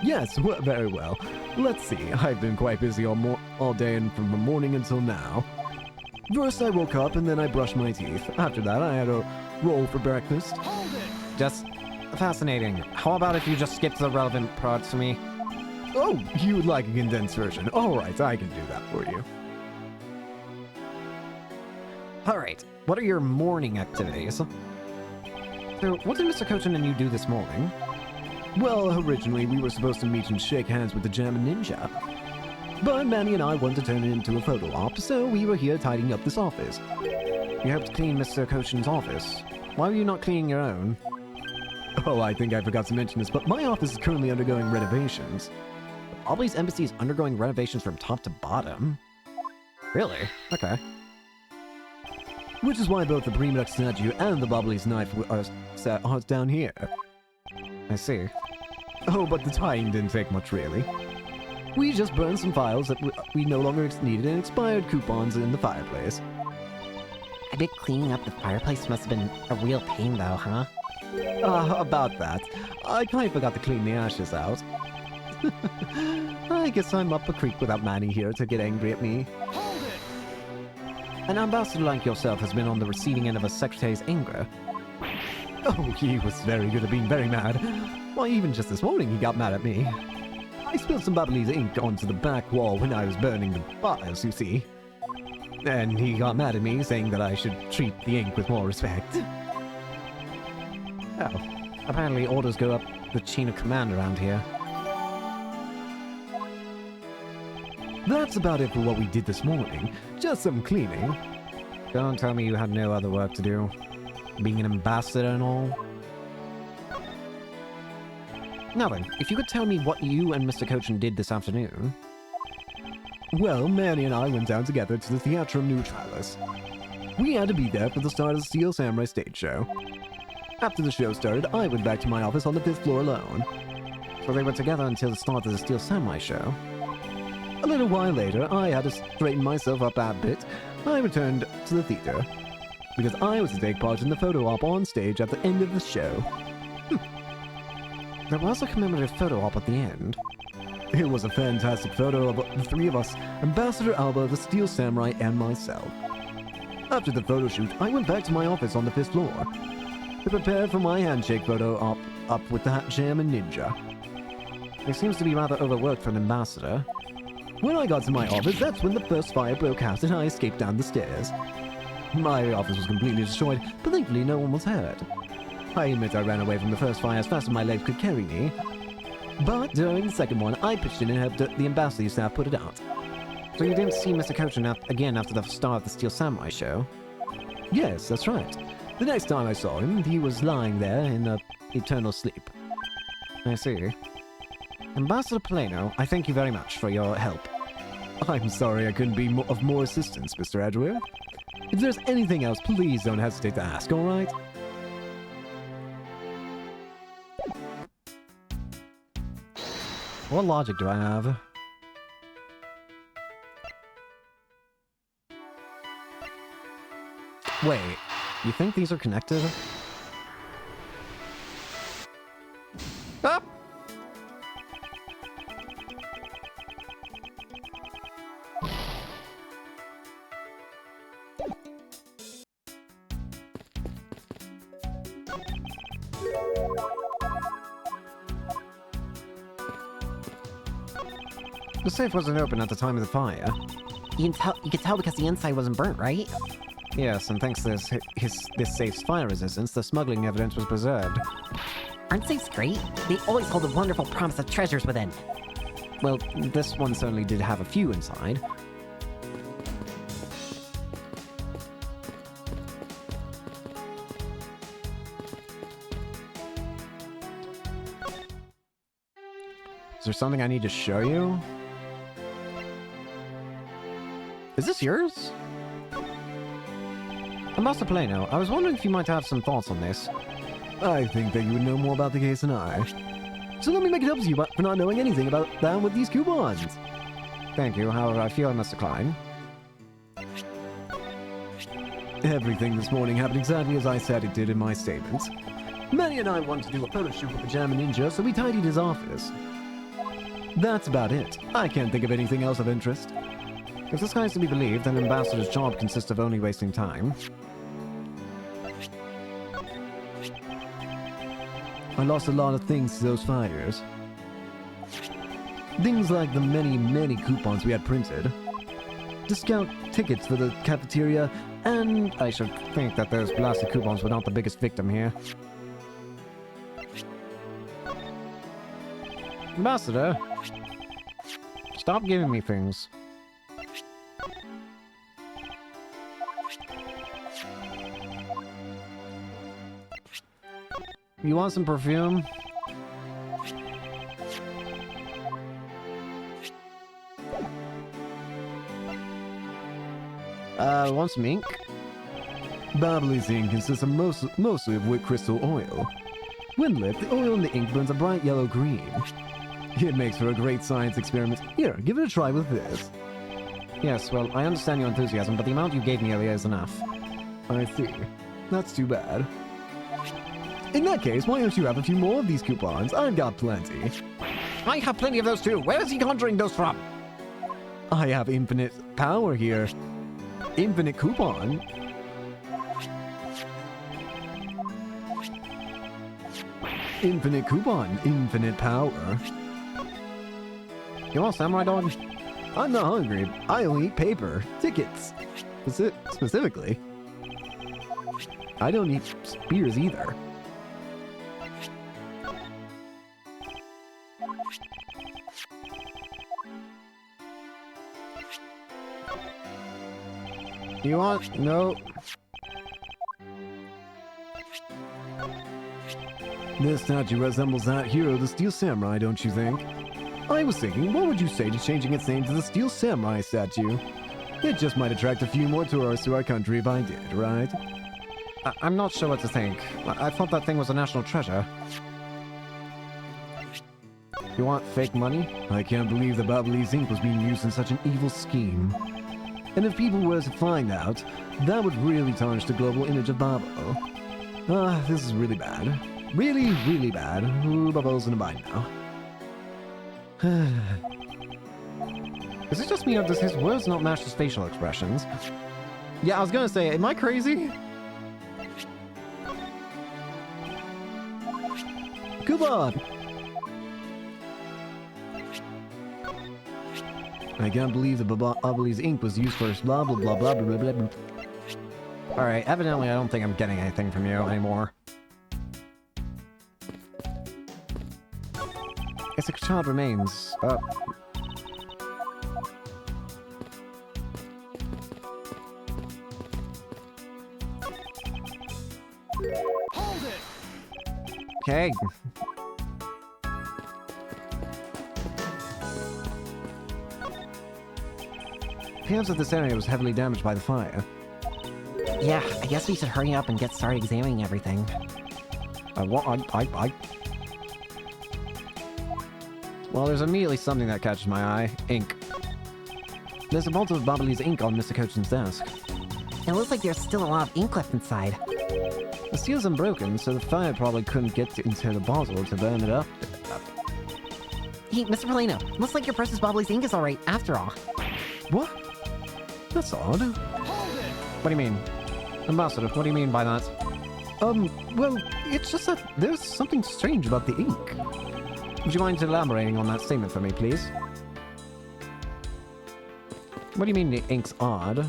Yes, very well. Let's see, I've been quite busy all day and from the morning until now. First I woke up and then I brushed my teeth. After that I had a roll for breakfast. Hold it! Just fascinating. How about if you just skip to the relevant parts for me? Oh, you would like a condensed version. Alright, I can do that for you. Alright, what are your morning activities? So, what did Mr. Kojin and you do this morning? Well, originally we were supposed to meet and shake hands with the Jam and Ninja. But Manny and I wanted to turn it into a photo op, so we were here tidying up this office. You helped clean Mr. Kojin's office. Why were you not cleaning your own? Oh, I think I forgot to mention this, but my office is currently undergoing renovations. The Babalese embassy is undergoing renovations from top to bottom. Really? Okay. Which is why both the Premux statue and the Babalese knife are set down here. I see. Oh, but the tying didn't take much, really. We just burned some files that we no longer needed and expired coupons in the fireplace. I bet cleaning up the fireplace must have been a real pain though, huh? About that. I kind of forgot to clean the ashes out. I guess I'm up a creek without Manny here to get angry at me. Hold it! An ambassador like yourself has been on the receiving end of a secretary's anger. Oh, he was very good at being very mad. Why, even just this morning he got mad at me. I spilled some Babalese ink onto the back wall when I was burning the files, you see. And he got mad at me, saying that I should treat the ink with more respect. Oh, apparently orders go up the chain of command around here. That's about it for what we did this morning. Just some cleaning. Don't tell me you had no other work to do. Being an ambassador and all. Now then, if you could tell me what you and Mr. Kojin did this afternoon. Well, Manny and I went down together to the Theatrum Neutralis. We had to be there for the start of the Steel Samurai stage show. After the show started, I went back to my office on the 5th floor alone. so they were together until the start of the Steel Samurai show. A little while later, I had to straighten myself up a bit. I returned to the theater, because I was to take part in the photo op on stage at the end of the show. There was a commemorative photo op at the end. It was a fantastic photo of the three of us, Ambassador Alba, the Steel Samurai, and myself. After the photo shoot, I went back to my office on the 5th floor to prepare for my handshake photo up with the Hat Jam and Ninja. He seems to be rather overworked for an ambassador. When I got to my office, that's when the first fire broke out and I escaped down the stairs. My office was completely destroyed, but thankfully no one was hurt. I admit I ran away from the first fire as fast as my legs could carry me. But during the second one, I pitched in and helped the embassy staff put it out. So you didn't see Mr. Kochan again after the start of the Steel Samurai show? Yes, that's right. The next time I saw him, he was lying there in eternal sleep. I see. Ambassador Plano, I thank you very much for your help. I'm sorry I couldn't be of more assistance, Mr. Edgeworth. If there's anything else, please don't hesitate to ask, alright? What logic do I have? Wait, you think these are connected? Ah! The safe wasn't open at the time of the fire. You can tell because the inside wasn't burnt, right? Yes, and thanks to this safe's fire resistance, the smuggling evidence was preserved. Aren't safes great? They always hold a wonderful promise of treasures within. Well, this one certainly did have a few inside. Is there something I need to show you? Is this yours? Ambassador Plano, I was wondering if you might have some thoughts on this. I think that you would know more about the case than I. So let me make it up to you for not knowing anything about that with these coupons. Thank you, however, I feel I must decline. Everything this morning happened exactly as I said it did in my statements. Manny and I wanted to do a photo shoot with the Pajama Ninja, so we tidied his office. That's about it. I can't think of anything else of interest. If this guy's to be believed, then Ambassador's job consists of only wasting time. I lost a lot of things to those fires. Things like the many, many coupons we had printed. Discount tickets for the cafeteria, and I should think that those blasted coupons were not the biggest victim here. Ambassador, stop giving me things. You want some perfume? Want some ink? Babyliss ink consists of mostly of wick crystal oil. When lit, the oil in the ink burns a bright yellow green. It makes for a great science experiment. Here, give it a try with this. Yes, well, I understand your enthusiasm, but the amount you gave me earlier is enough. I see. That's too bad. In that case, why don't you have a few more of these coupons? I've got plenty. I have plenty of those too. Where is he conjuring those from? I have infinite power here. Infinite coupon. Infinite coupon. Infinite power. You want samurai dog? I'm not hungry. I only eat paper. Tickets. Specifically. I don't eat spears either. You want? No. This statue resembles that hero, the Steel Samurai, don't you think? I was thinking, what would you say to changing its name to the Steel Samurai statue? It just might attract a few more tourists to our country if I did, right? I'm not sure what to think. I thought that thing was a national treasure. You want fake money? I can't believe the Bubbly's ink was being used in such an evil scheme. And if people were to find out, that would really tarnish the global image of Bubble. This is really bad. Really, really bad. Ooh, Bubble's in a bind now. Is it just me or does his words not match his facial expressions? Yeah, I was gonna say, am I crazy? Coupon! I can't believe the Bubbly's ink was used for blah blah blah blah blah blah blah. Alright, evidently I don't think I'm getting anything from you anymore. It's a child remains. Hold it! Okay. Appears that this area was heavily damaged by the fire. Yeah, I guess we should hurry up and get started examining everything. Well, there's immediately something that catches my eye. Ink. There's a bottle of Bubbly's ink on Mr. Coachin's desk. It looks like there's still a lot of ink left inside. The seal's unbroken, so the fire probably couldn't get into the bottle to burn it up. Hey, Mr. Polino, looks like your precious Bubbly's ink is alright after all. What? That's odd. Hold it! What do you mean? Ambassador, what do you mean by that? Well, it's just that there's something strange about the ink. Would you mind elaborating on that statement for me, please? What do you mean the ink's odd?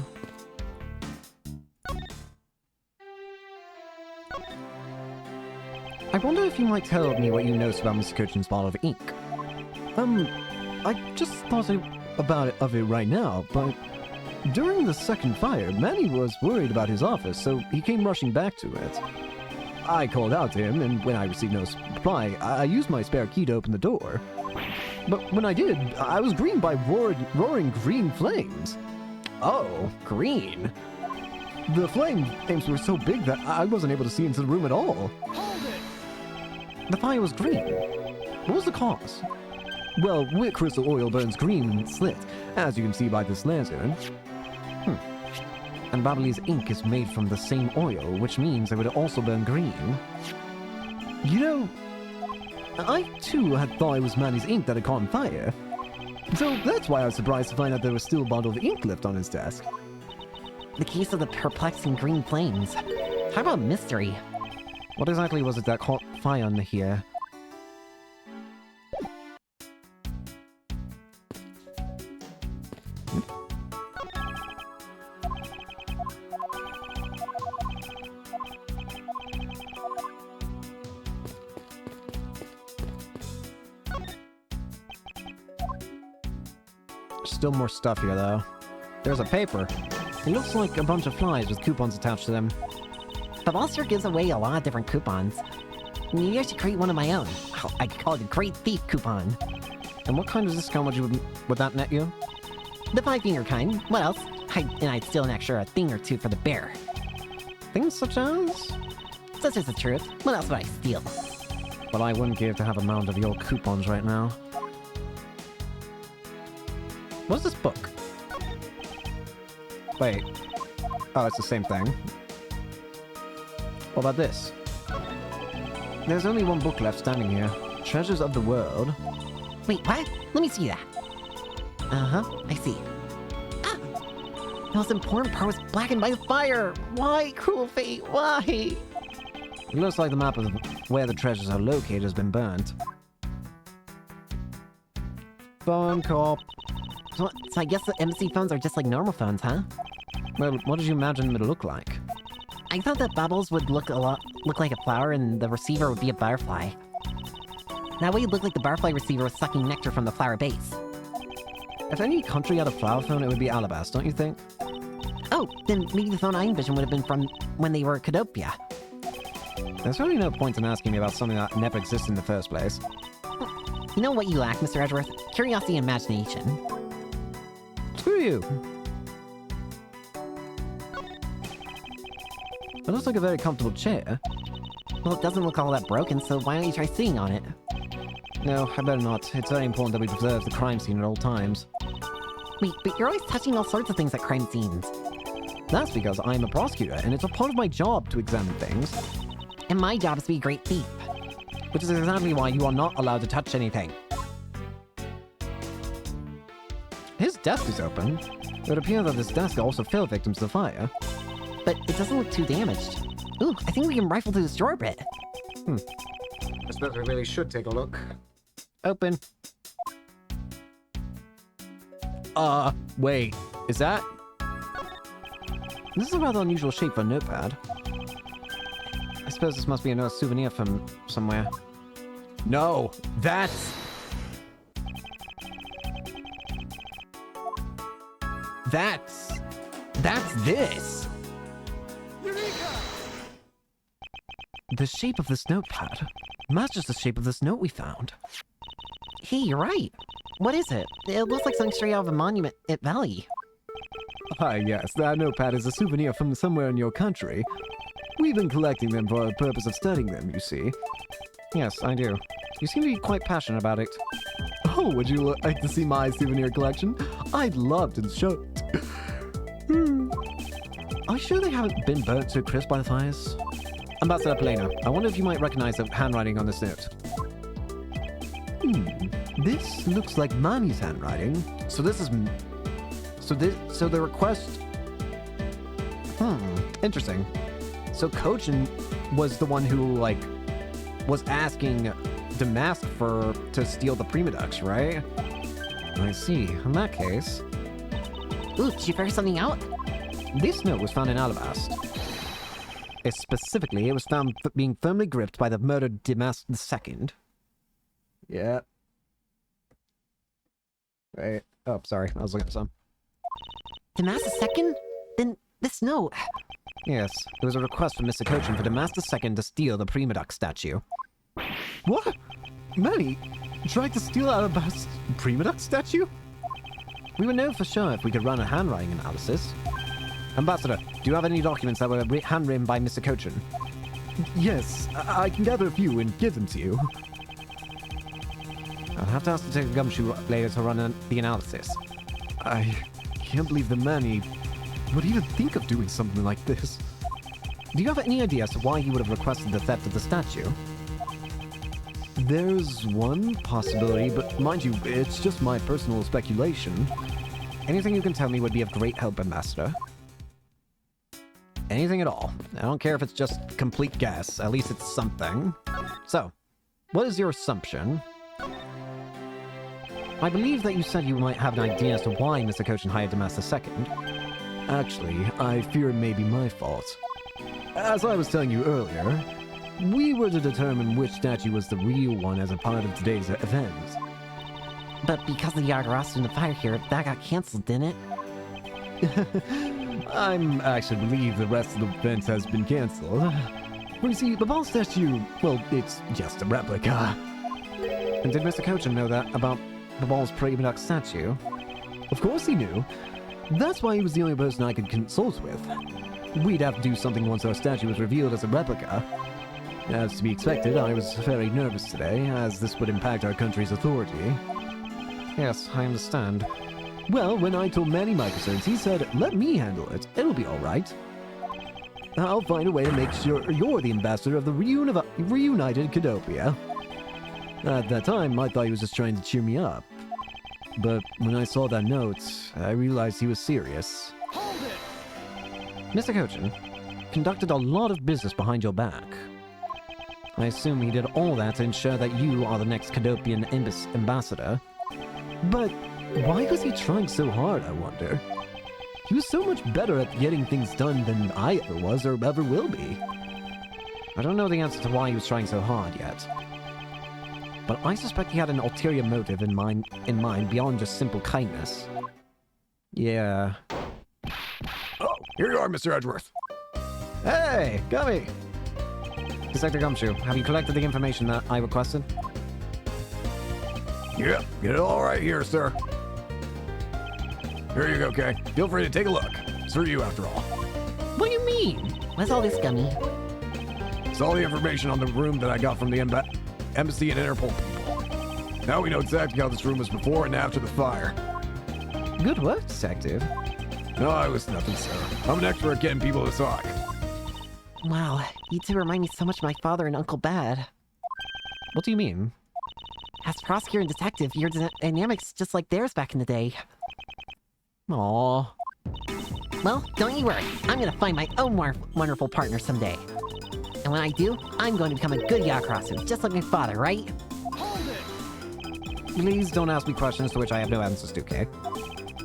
I wonder if you might tell me what you noticed about Mr. Coachin's bottle of ink. I just thought of it right now, but during the second fire, Manny was worried about his office, so he came rushing back to it. I called out to him, and when I received no reply, I used my spare key to open the door. But when I did, I was greeted by roaring green flames. Oh, green. The flames were so big that I wasn't able to see into the room at all. Hold it! The fire was green. What was the cause? Well, where crystal oil burns green when it's lit, as you can see by this lantern. And Bubbly's ink is made from the same oil, which means it would also burn green. You know, I too had thought it was Manny's ink that had caught on fire. So that's why I was surprised to find out there was still a bottle of ink left on his desk. The case of the perplexing green flames. How about mystery? What exactly was it that caught fire on here? Still more stuff here, though. There's a paper. It looks like a bunch of flies with coupons attached to them. The boss sure gives away a lot of different coupons. Maybe I should create one of my own. I could call it a Great Thief coupon. And what kind of discount would that net you? The 5-finger kind. What else? I'd steal an extra thing or two for the bear. Things such as? Such as the truth. What else would I steal? Well, I wouldn't give to have a mound of your coupons right now. What's this book? Wait. Oh, it's the same thing. What about this? There's only one book left standing here. Treasures of the World. Wait, what? Let me see that. Uh-huh, I see. Ah! The most important part was blackened by the fire! Why, cruel fate, why? It looks like the map of where the treasures are located has been burnt. Phone call. So I guess the embassy phones are just like normal phones, huh? Well, what did you imagine them to look like? I thought that Bubbles would look like a flower and the receiver would be a butterfly. That way it'd look like the butterfly receiver was sucking nectar from the flower base. If any country had a flower phone, it would be Alabas, don't you think? Oh, then maybe the phone I envisioned would have been from when they were Cadopia. There's really no point in asking me about something that never existed in the first place. You know what you lack, Mr. Edgeworth? Curiosity and imagination. Screw you! It looks like a very comfortable chair. Well, it doesn't look all that broken, so why don't you try sitting on it? No, I better not. It's very important that we preserve the crime scene at all times. Wait, but you're always touching all sorts of things at crime scenes. That's because I'm a prosecutor, and it's a part of my job to examine things. And my job is to be a great thief. Which is exactly why you are not allowed to touch anything. His desk is open. It would appear that this desk also fell victim to the fire. But it doesn't look too damaged. Ooh, I think we can rifle through this drawer a bit. I suppose we really should take a look. Open. Wait. Is that? This is a rather unusual shape for a notepad. I suppose this must be another souvenir from somewhere. No, that's this. Eureka! The shape of this notepad matches the shape of this note we found. Hey, you're right. What is it? It looks like something straight out of a monument at Valley. Ah, yes, that notepad is a souvenir from somewhere in your country. We've been collecting them for the purpose of studying them, you see. Yes, I do. You seem to be quite passionate about it. Oh, would you like to see my souvenir collection? I'd love to show it. Are you sure they haven't been burnt to a crisp by the fires? Ambassador Polena, I wonder if you might recognize the handwriting on this note. This looks like Manny's handwriting. So this is... So the request... Interesting. So Kochin was the one who, like, was asking Damask to steal the Primadux, right? I see. In that case... Ooh, did you figure something out? This note was found in Alabast. Specifically, it was found being firmly gripped by the murdered Damask II. Yeah. Right. Oh, sorry. I was looking at some. Damask II? Then this note... Yes, there was a request from Mr. Kochin for Damask II to steal the Primadux statue. What? Manny tried to steal Alabast's Primadux statue? We would know for sure if we could run a handwriting analysis. Ambassador, do you have any documents that were handwritten by Mr. Kochin? Yes, I can gather a few and give them to you. I'll have to ask to take a gumshoe later to run the analysis. I can't believe the Manny would even think of doing something like this. Do you have any idea as to why he would have requested the theft of the statue? There's one possibility, but mind you, it's just my personal speculation. Anything you can tell me would be of great help, Ambassador. Anything at all. I don't care if it's just complete guess. At least it's something. So, what is your assumption? I believe that you said you might have an idea as to why Mr. Kochin hired Damask II. Actually, I fear it may be my fault. As I was telling you earlier, we were to determine which statue was the real one as a part of today's event. But because of the Yagarasu and the fire here, that got cancelled, didn't it? I'm actually relieved the rest of the event has been cancelled. For you see, the ball statue, well, it's just a replica. And did Mr. Kochin know that about the ball's Primadux statue? Of course he knew. That's why he was the only person I could consult with. We'd have to do something once our statue was revealed as a replica. As to be expected, I was very nervous today, as this would impact our country's authority. Yes, I understand. Well, when I told Manny my concerns, he said, let me handle it. It'll be all right. I'll find a way to make sure you're the ambassador of the reunited Cadopia. At that time, I thought he was just trying to cheer me up. But when I saw that note, I realized he was serious. Hold it! Mr. Kochin conducted a lot of business behind your back. I assume he did all that to ensure that you are the next Cadopian ambassador. But why was he trying so hard, I wonder? He was so much better at getting things done than I ever was or ever will be. I don't know the answer to why he was trying so hard yet. But I suspect he had an ulterior motive in mind beyond just simple kindness. Yeah. Oh, here you are, Mr. Edgeworth. Hey, Gummy! Inspector Gumshoe, have you collected the information that I requested? Yep, get it all right here, sir. Here you go, Kay. Feel free to take a look. It's for you, after all. What do you mean? What's all this, Gummy? It's all the information on the room that I got from the embassy and Interpol people. Now we know exactly how this room was before and after the fire. Good work, Detective. No, I was nothing, sir. I'm an expert at getting people to talk. Wow, you two remind me so much of my father and Uncle Bad. What do you mean? As prosecutor and detective, your dynamics just like theirs back in the day. Aww. Well, don't you worry. I'm gonna find my own wonderful partner someday. And when I do, I'm going to become a good Yakuza, just like my father, right? Hold it! Please don't ask me questions to which I have no answers to, okay?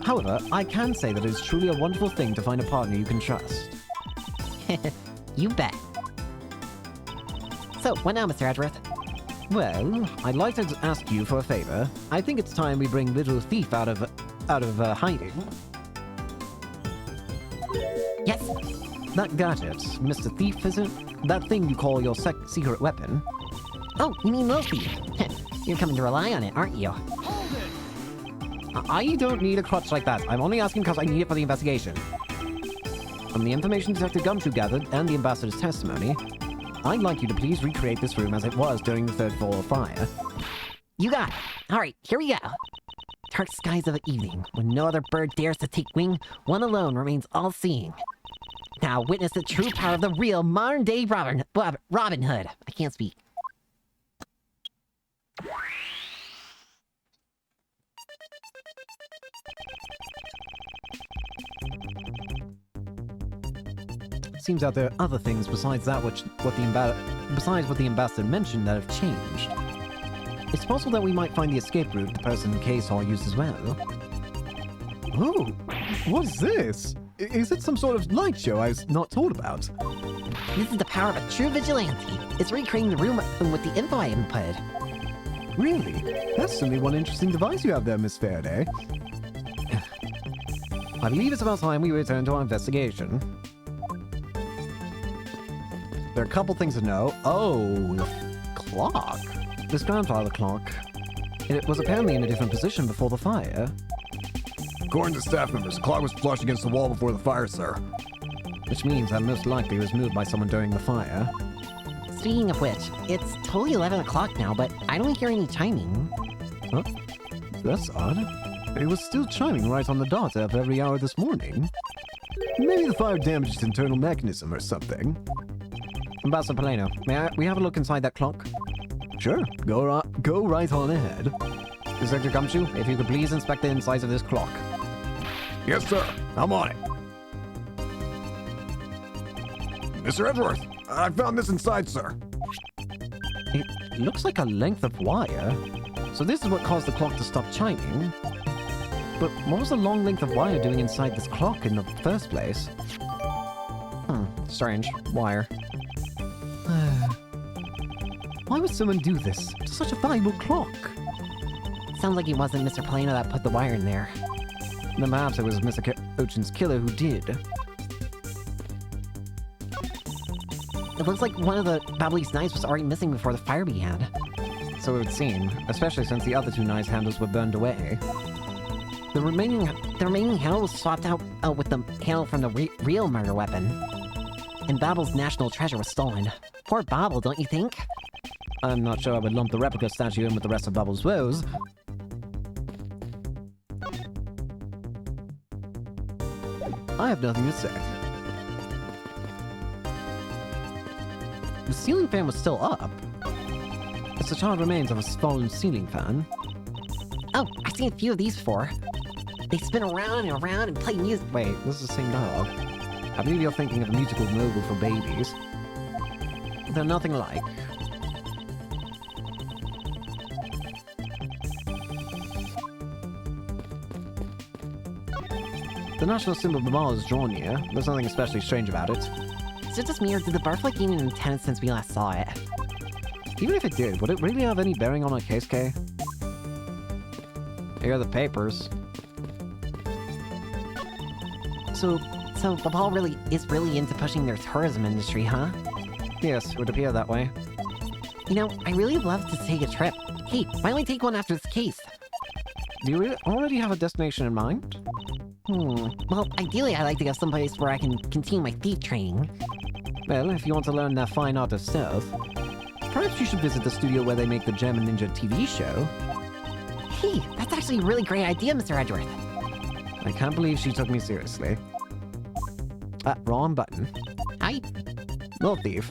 However, I can say that it is truly a wonderful thing to find a partner you can trust. You bet. So, what now, Mr. Edgeworth? Well, I'd like to ask you for a favor. I think it's time we bring Little Thief out of hiding. Yes? That gadget, Mr. Thief, is it? That thing you call your secret weapon? Oh, you mean Little Thief? You're coming to rely on it, aren't you? Hold it! I don't need a crutch like that. I'm only asking because I need it for the investigation. From the information Detective Gumshoe gathered and the Ambassador's testimony, I'd like you to please recreate this room as it was during the third floor fire. You got it. Alright, here we go. Dark skies of the evening, when no other bird dares to take wing, one alone remains all-seeing. Now witness the true power of the real modern-day Robin Hood. I can't speak. Seems that there are other things besides what the Ambassador mentioned that have changed. It's possible that we might find the escape route the person Kay saw used as well. Oh, what's this? Is it some sort of light show I was not told about? This is the power of a true vigilante. It's recreating the room with the info I input. Really? That's certainly one interesting device you have there, Miss Faraday. I believe it's about time we return to our investigation. There are a couple things to know. Oh, the clock. This grandfather clock. It was apparently in a different position before the fire. According to staff members, the clock was flushed against the wall before the fire, sir. Which means that most likely it was moved by someone during the fire. Speaking of which, it's totally 11 o'clock now, but I don't hear any chiming. Huh? That's odd. It was still chiming right on the dot of every hour this morning. Maybe the fire damaged its internal mechanism or something. Ambassador Paleno, may we have a look inside that clock? Sure, go right on ahead. Detective Gumshoe, if you could please inspect the insides of this clock. Yes, sir. I'm on it. Mr. Edgeworth, I found this inside, sir. It looks like a length of wire. So this is what caused the clock to stop chiming. But what was the long length of wire doing inside this clock in the first place? Strange. Wire. Why would someone do this to such a valuable clock? Sounds like it wasn't Mr. Paleno that put the wire in there. Then perhaps it was Mr. Ocean's killer who did. It looks like one of the Babbly's knives was already missing before the fire began. So it would seem, especially since the other two knives handles were burned away. The remaining handle was swapped out with the handle from the real murder weapon. And Babble's national treasure was stolen. Poor Babble, don't you think? I'm not sure I would lump the replica statue in with the rest of Babble's woes. I have nothing to say. The ceiling fan was still up. It's the charred remains of a fallen ceiling fan. Oh, I've seen a few of these before. They spin around and around and play music. Wait, this is the same dialogue. I believe you're thinking of a musical mogul for babies. They're nothing alike. The national symbol of the mall is drawn here. There's nothing especially strange about it. Is it just me, or did the butterfly gain an antenna since we last saw it? Even if it did, would it really have any bearing on our case, Kay? Here are the papers. So Babal really is into pushing their tourism industry, huh? Yes, it would appear that way. You know, I really love to take a trip. Hey, why don't we take one after this case? Do you already have a destination in mind? Well, ideally I'd like to go someplace where I can continue my thief training. Well, if you want to learn that fine art of stealth, perhaps you should visit the studio where they make the Gem and Ninja TV show. Hey, that's actually a really great idea, Mr. Edgeworth. I can't believe she took me seriously. Wrong button. Hi. Little thief.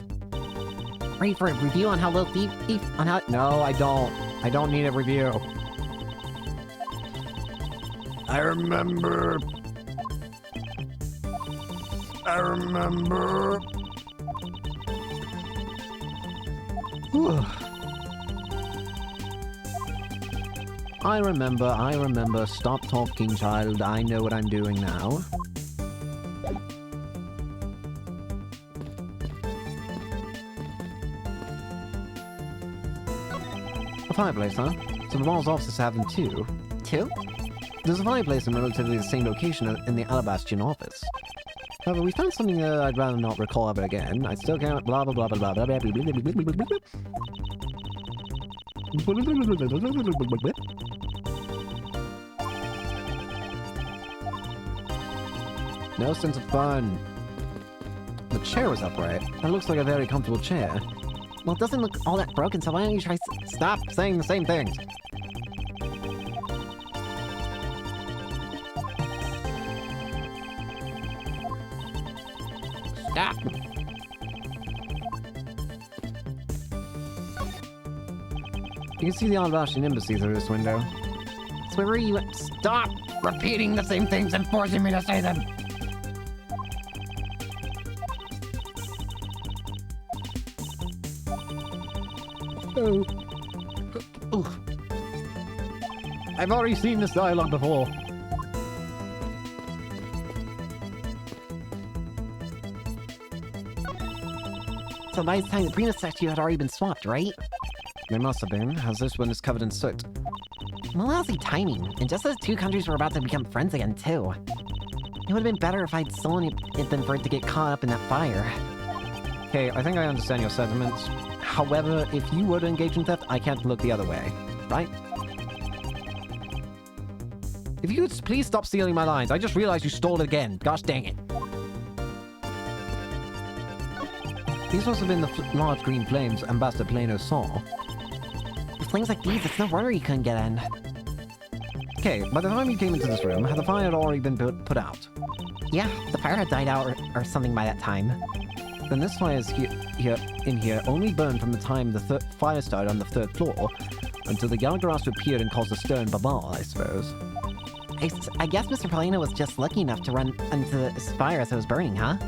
Ready for a review on how Little Thief on how... No, I don't. I don't need a review. I remember. I remember. Stop talking, child. I know what I'm doing now. A fireplace, huh? So the Mall's offices have them too. Two? There's a fireplace in relatively the same location in the Alabastion office. However, we found something I'd rather not recall ever again. I still can't blah blah blah blah blah blah blah blah blah blah blah. No sense of fun. The chair was upright. That looks like a very comfortable chair. Well, it doesn't look all that broken, so why don't you try... Stop saying the same things. Stop. You can see the Alabastion embassy through this window. So where were you at? Stop repeating the same things and forcing me to say them. Oh. Ugh. I've already seen this dialogue before. So by the time the Prima statue had already been swapped, right? They must have been, as this one is covered in soot. Well, lousy timing. And just as two countries were about to become friends again, too. It would have been better if I'd stolen it than for it to get caught up in that fire. Okay, I think I understand your sentiments. However, if you were to engage in theft, I can't look the other way, right? If you could please stop stealing my lines. I just realized you stole it again. Gosh dang it. These must have been the large green flames Ambassador Plano saw. With flames like these, it's no wonder you couldn't get in. Okay, by the time you came into this room, the fire had already been put out. Yeah, the fire had died out or something by that time. Then this fire is in here only burned from the time the fire started on the third floor until the Galagarasu appeared and caused a stir in Babal, I suppose. I guess Mr. Polino was just lucky enough to run into this fire as it was burning, huh?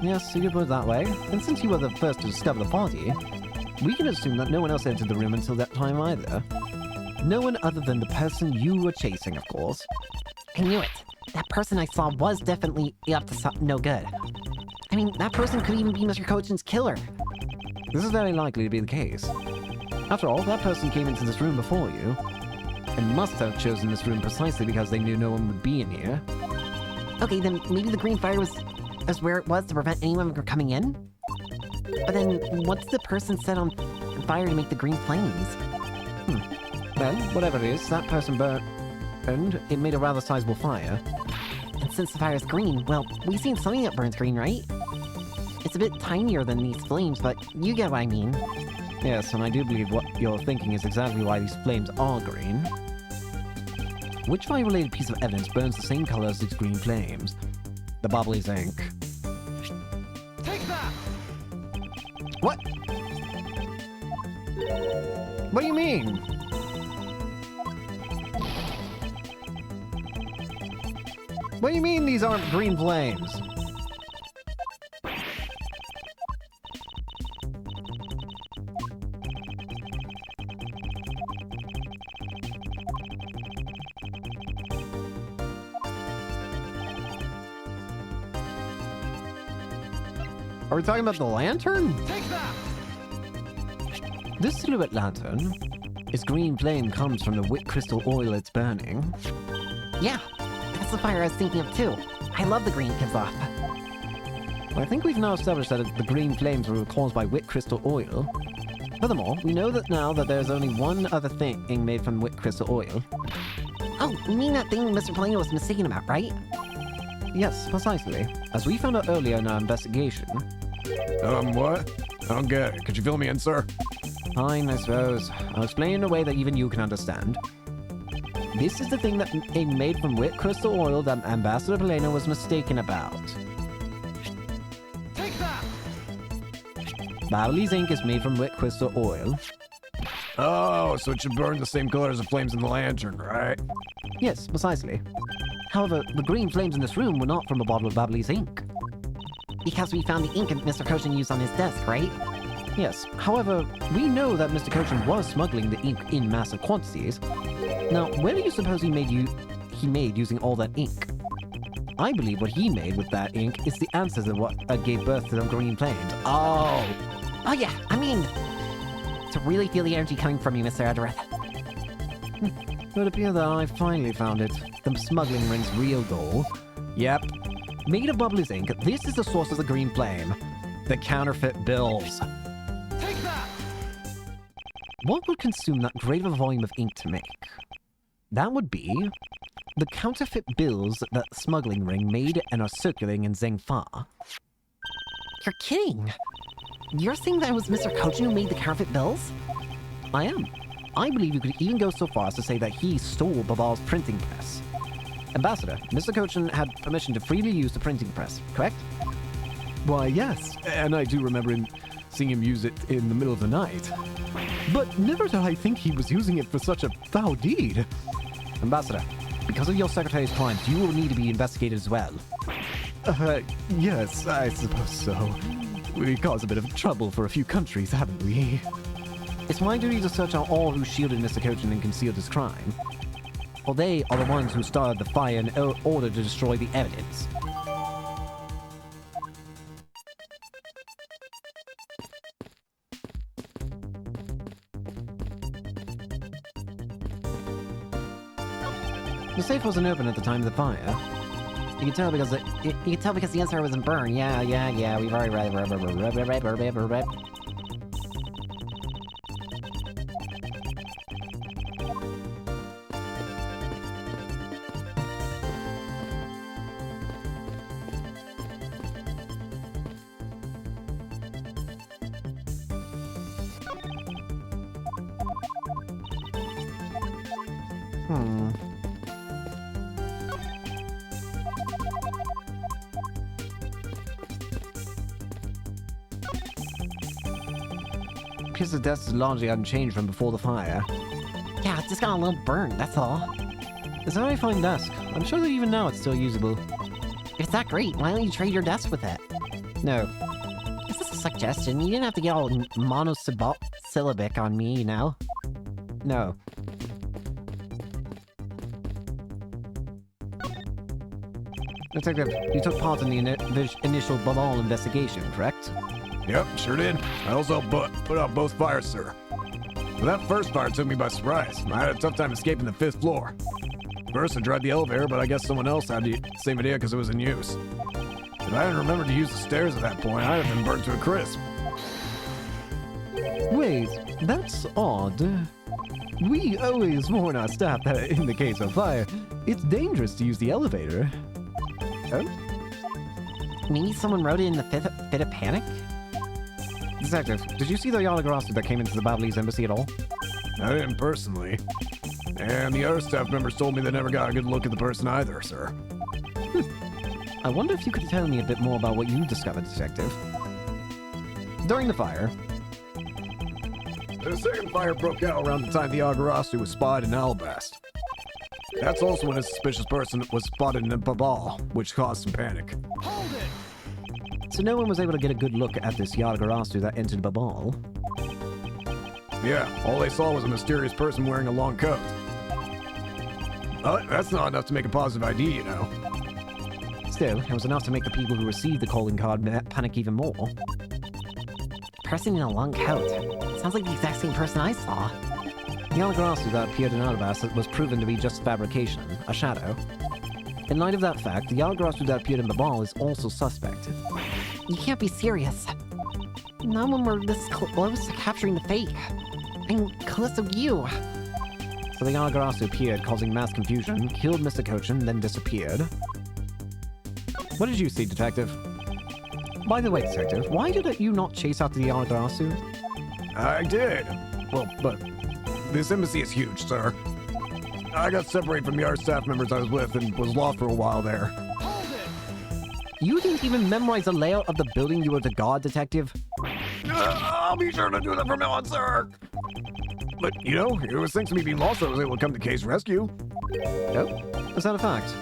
Yes, you could put it that way. And since you were the first to discover the party, we can assume that no one else entered the room until that time either. No one other than the person you were chasing, of course. I knew it. That person I saw was definitely up to no good. I mean, that person could even be Mr. Kojin's killer. This is very likely to be the case. After all, that person came into this room before you, and must have chosen this room precisely because they knew no one would be in here. Okay, then maybe the green fire was where it was to prevent anyone from coming in? But then, what's the person set on fire to make the green flames? Well, whatever it is, that person burned, and it made a rather sizable fire. And since the fire is green, well, we've seen something that burns green, right? It's a bit tinier than these flames, but you get what I mean. Yes, and I do believe what you're thinking is exactly why these flames are green. Which fire-related piece of evidence burns the same color as these green flames? The Barbley's ink. Take that! What? What do you mean? What do you mean these aren't green flames? Are we talking about the lantern? Take that! This silhouette lantern, its green flame comes from the wick crystal oil it's burning. Yeah, that's the fire I was thinking of too. I love the green it gives off. Well, I think we've now established that the green flames were caused by wick crystal oil. Furthermore, we know that now that there's only one other thing made from wick crystal oil. Oh, you mean that thing Mr. Polino was mistaken about, right? Yes, precisely. As we found out earlier in our investigation. What? I don't get it. Could you fill me in, sir? Fine, I suppose. I'll explain in a way that even you can understand. This is the thing that made from wet crystal oil that Ambassador Helena was mistaken about. Take that! Babbly's ink is made from wet crystal oil. Oh, so it should burn the same color as the flames in the lantern, right? Yes, precisely. However, the green flames in this room were not from a bottle of Babbly's ink. Because we found the ink that Mr. Koshin used on his desk, right? Yes, however, we know that Mr. Koshin was smuggling the ink in massive quantities. Now, where do you suppose he made using all that ink? I believe what he made with that ink is the answers of what gave birth to the green flames. Oh! Oh yeah, I mean... To really feel the energy coming from you, Mr. Edgeworth. It would appear that I finally found it. The smuggling ring's real goal. Yep. Made of Bubbly's ink, this is the source of the green flame. The counterfeit bills. Take that! What would consume that great of a volume of ink to make? That would be the counterfeit bills that the smuggling ring made and are circulating in Zengfa. You're kidding! You're saying that it was Mr. Koshin who made the counterfeit bills? I am. I believe you could even go so far as to say that he stole Babal's printing press. Ambassador, Mr. Koshin had permission to freely use the printing press, correct? Why, yes. And I do remember seeing him use it in the middle of the night. But never did I think he was using it for such a foul deed. Ambassador, because of your secretary's crimes, you will need to be investigated as well. Yes, I suppose so. We caused a bit of trouble for a few countries, haven't we? It's my duty to search out all who shielded Mr. Koshin and concealed his crime. For they are the ones who started the fire in order to destroy the evidence. The safe wasn't open at the time of the fire. You can tell because the inside wasn't burned. Yeah, we've already read. Because the desk is largely unchanged from before the fire. Yeah, it's just got a little burnt, that's all. It's a very fine desk. I'm sure that even now it's still usable. If it's that great, why don't you trade your desk with it? No. Is this a suggestion? You didn't have to get all monosyllabic on me, you know? No. Detective, you took part in the initial Babal investigation, correct? Yep, sure did. I also put out both fires, sir. But that first fire took me by surprise. I had a tough time escaping the 5th floor. First, I tried the elevator, but I guess someone else had the same idea because it was in use. If I hadn't remembered to use the stairs at that point, I'd have been burnt to a crisp. Wait, that's odd. We always warn our staff that in the case of fire, it's dangerous to use the elevator. Oh? Maybe someone wrote it in the fit of panic? Detective, did you see the Yalagarasu that came into the Babbly's embassy at all? I didn't personally. And the other staff members told me they never got a good look at the person either, sir. I wonder if you could tell me a bit more about what you discovered, Detective. During the fire... The second fire broke out around the time the Agarasu was spotted in Alabast. That's also when a suspicious person was spotted in Babal, which caused some panic. Hold it! So no one was able to get a good look at this Yalagarasu that entered Babal? Yeah, all they saw was a mysterious person wearing a long coat. That's not enough to make a positive ID, you know. Still, it was enough to make the people who received the calling card panic even more. Person in a long coat. Sounds like the exact same person I saw. The Yalagarasu that appeared in Alabast was proven to be just fabrication, a shadow. In light of that fact, the Yalagarasu that appeared in Babal is also suspect. You can't be serious. Not when we're this close to capturing the fake. And Callisto, you. So the Yalagarasu appeared, causing mass confusion, killed Mr. Koshin, then disappeared. What did you see, Detective? By the way, Detective, why did you not chase after the Yalagarasu? I did. Well, but this embassy is huge, sir. I got separated from the other staff members I was with and was lost for a while there. Hold it! You didn't even memorize the layout of the building you were the guard detective? I'll be sure to do that from now on, sir. But, you know, it was thanks to me being lost I was able to come to case rescue. Oh? Is that a fact?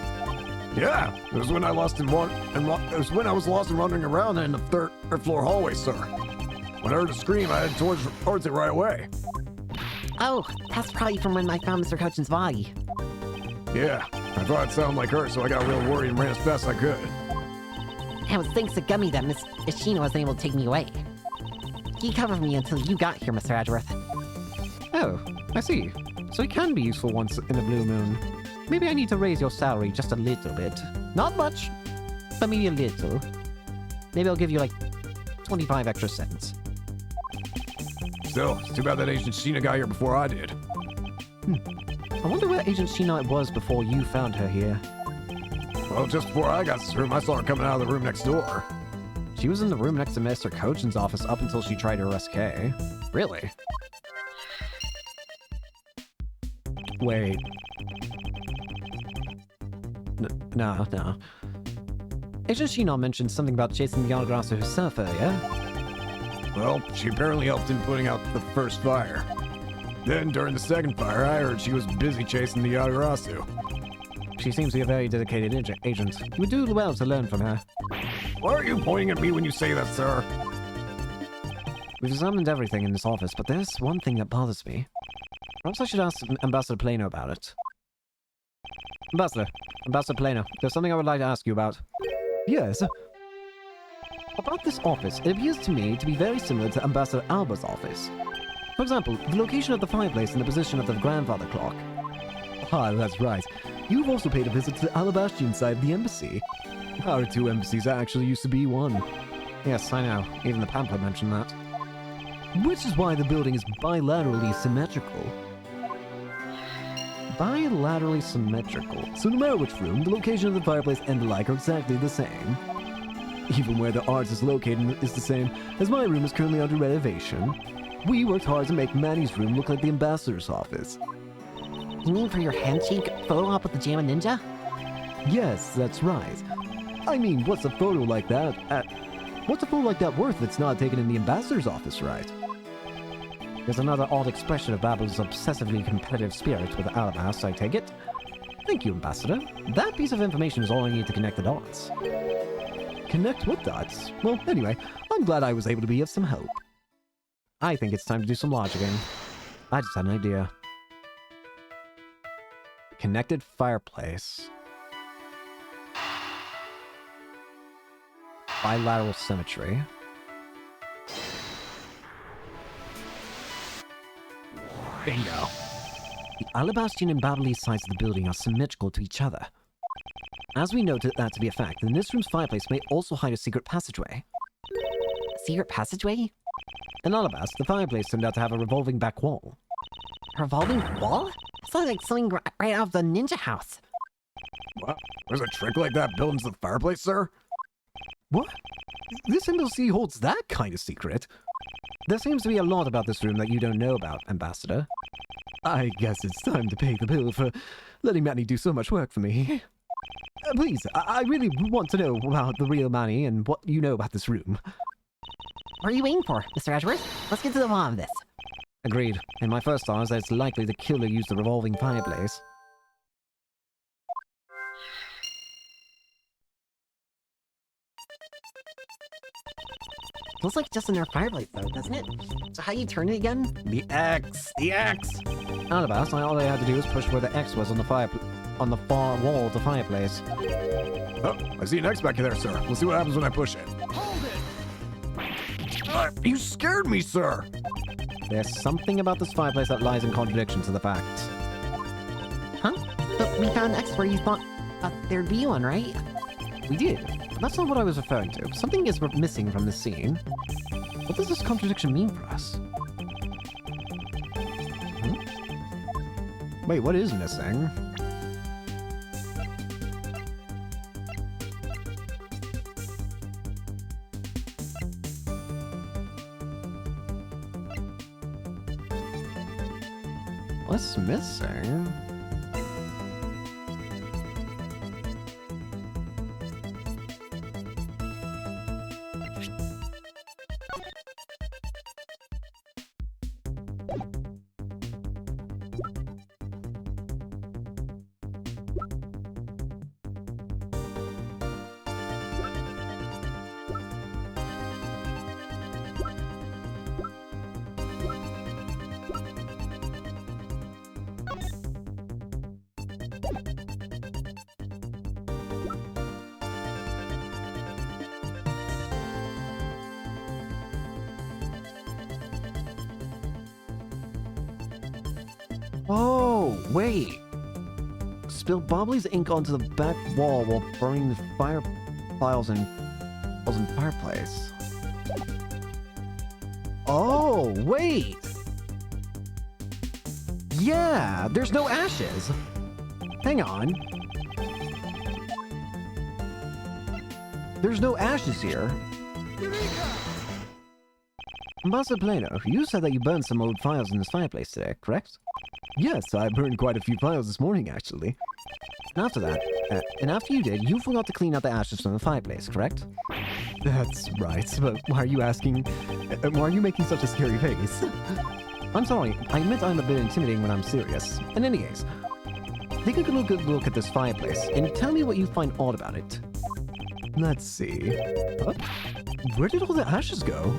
Yeah, it was when I lost and it was when I was lost and wandering around in the third floor hallway, sir. When I heard a scream, I headed towards it right away. Oh, that's probably from when I found Mr. Cochin's body. Yeah, I thought it sounded like her, so I got real worried and ran as fast as I could. It was thanks to Gummy that Miss Ishina wasn't able to take me away. He covered me until you got here, Mr. Edgeworth. Oh, I see. So it can be useful once in a blue moon. Maybe I need to raise your salary just a little bit. Not much, but maybe a little. Maybe I'll give you like 25 extra cents. Still, it's too bad that Agent Sheena got here before I did. I wonder where Agent Sheena was before you found her here. Well, just before I got to this room, I saw her coming out of the room next door. She was in the room next to Mr. Cochin's office up until she tried to arrest Kay. Really? Wait. No. Agent Sheena mentioned something about chasing the Yanagrasu herself earlier. Well, she apparently helped in putting out the first fire. Then, during the second fire, I heard she was busy chasing the Yagarasu. She seems to be a very dedicated agent. You would do well to learn from her. Why are you pointing at me when you say that, sir? We've examined everything in this office, but there's one thing that bothers me. Perhaps I should ask Ambassador Plano about it. Ambassador Plano, there's something I would like to ask you about. Yes. About this office, it appears to me to be very similar to Ambassador Alba's office. For example, the location of the fireplace and the position of the grandfather clock. Ah, that's right. You've also paid a visit to the Alabastian side of the embassy. Our two embassies actually used to be one. Yes, I know. Even the pamphlet mentioned that. Which is why the building is bilaterally symmetrical. Bilaterally symmetrical. So no matter which room, the location of the fireplace and the like are exactly the same. Even where the arts is located is the same, as my room is currently under renovation. We worked hard to make Manny's room look like the ambassador's office. You mean for your handshake photo op with the Jamma Ninja? Yes, that's right. I mean, what's a photo like that worth if it's not taken in the ambassador's office, right? There's another odd expression of Babble's obsessively competitive spirit with Alabast, I take it. Thank you, Ambassador. That piece of information is all I need to connect the dots. Connect what dots? Well, anyway, I'm glad I was able to be of some help. I think it's time to do some logicking. I just had an idea. Connected fireplace. Bilateral symmetry. Bingo. The Alabastian and Babylese sides of the building are symmetrical to each other. As we noted that to be a fact, then this room's fireplace may also hide a secret passageway. Secret passageway? In Alabast, the fireplace turned out to have a revolving back wall. A revolving wall? Sounds like something right out of the ninja house. What? There's a trick like that built into the fireplace, sir? What? This embassy holds that kind of secret? There seems to be a lot about this room that you don't know about, Ambassador. I guess it's time to pay the bill for letting Manny do so much work for me. Please, I really want to know about the real Manny and what you know about this room. What are you waiting for, Mr. Edgeworth? Let's get to the bottom of this. Agreed. In my first thought is that it's likely the killer used the revolving fireplace. Looks like just another fireplace, though, doesn't it? So how you turn it again? The X! The X! Alabast, all I had to do was push where the X was on the on the far wall of the fireplace. Oh, I see an X back there, sir. We'll see what happens when I push it. Hold it! You scared me, sir! There's something about this fireplace that lies in contradiction to the facts. Huh? But we found X where you thought there'd be one, right? We did, but that's not what I was referring to. Something is missing from this scene. What does this contradiction mean for us? Wait, what is missing? What's missing? Oh, wait. Spilled Bobbly's ink onto the back wall while burning the fire files in fireplace. Oh, wait. Yeah, there's no ashes. Hang on. There's no ashes here. Ambassador Plano, you said that you burned some old files in this fireplace today, correct? Yes, I burned quite a few files this morning, actually. And after that, after you did, you forgot to clean out the ashes from the fireplace, correct? That's right, but why are you asking... why are you making such a scary face? I'm sorry, I admit I'm a bit intimidating when I'm serious. In any case, take a good look at this fireplace, and tell me what you find odd about it. Let's see... Huh? Where did all the ashes go?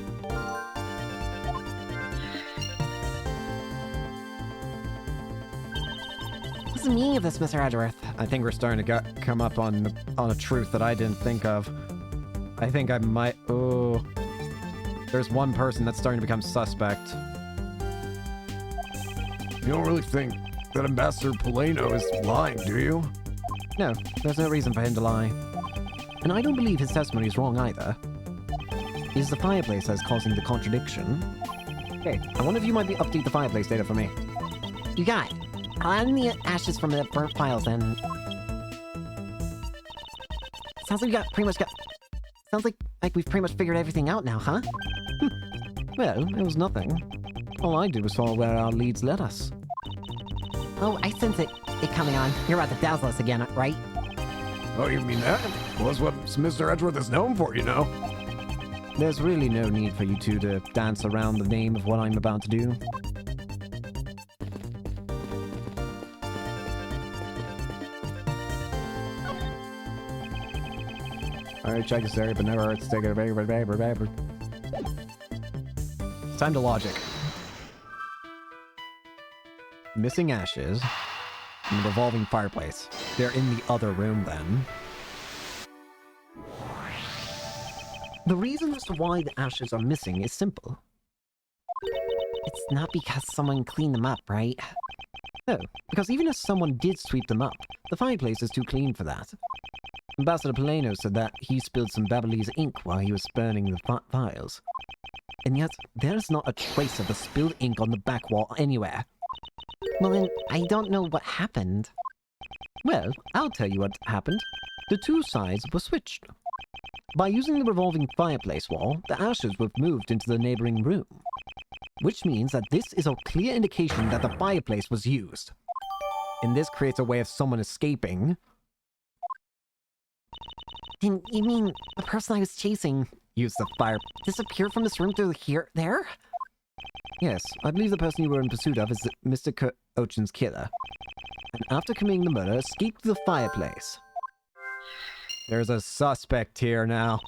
What's the meaning of this, Mr. Edgeworth? I think we're starting to come up on a truth that I didn't think of. I think I might... Oh... There's one person that's starting to become suspect. You don't really think that Ambassador Polano is lying, do you? No, there's no reason for him to lie. And I don't believe his testimony is wrong either. It is the fireplace that's causing the contradiction. Hey, I wonder if you might update the fireplace data for me. You got it. I'll add in the ashes from the burnt files and... Sounds like we've pretty much figured everything out now, huh? Well, it was nothing. All I did was follow where our leads led us. Oh, I sense it coming on. You're about to dazzle us again, right? Oh, you mean that? Well, that's what Mr. Edgeworth is known for, you know? There's really no need for you two to dance around the name of what I'm about to do. Alright, check this area, but never hurts to take it. Time to logic. Missing ashes and the revolving fireplace. They're in the other room then. The reason as to why the ashes are missing is simple. It's not because someone cleaned them up, right? No, because even if someone did sweep them up, the fireplace is too clean for that. Ambassador Polano said that he spilled some Babbly's ink while he was burning the files. And yet, there's not a trace of the spilled ink on the back wall anywhere. Well then, I don't know what happened. Well, I'll tell you what happened. The two sides were switched. By using the revolving fireplace wall, the ashes were moved into the neighboring room. Which means that this is a clear indication that the fireplace was used. And this creates a way of someone escaping. Then you mean the person I was chasing Used the fire... disappeared from this room through there? Yes, I believe the person you were in pursuit of is Mr. Ochen's killer. And after committing the murder, escaped the fireplace. There's a suspect here now.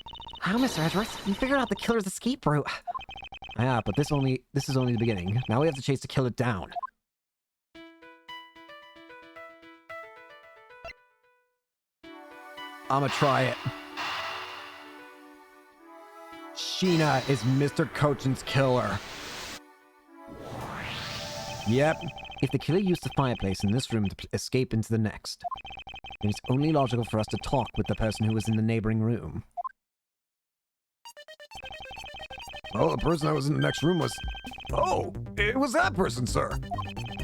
Wow, Mr. Edgeworth, you figured out the killer's escape route. Yeah, but this is only the beginning. Now we have to chase the killer down. I'ma try it. Sheena is Mr. Cochin's killer. Yep. If the killer used the fireplace in this room to escape into the next, then it's only logical for us to talk with the person who was in the neighboring room. Oh, the person that was in the next room was... Oh, it was that person, sir.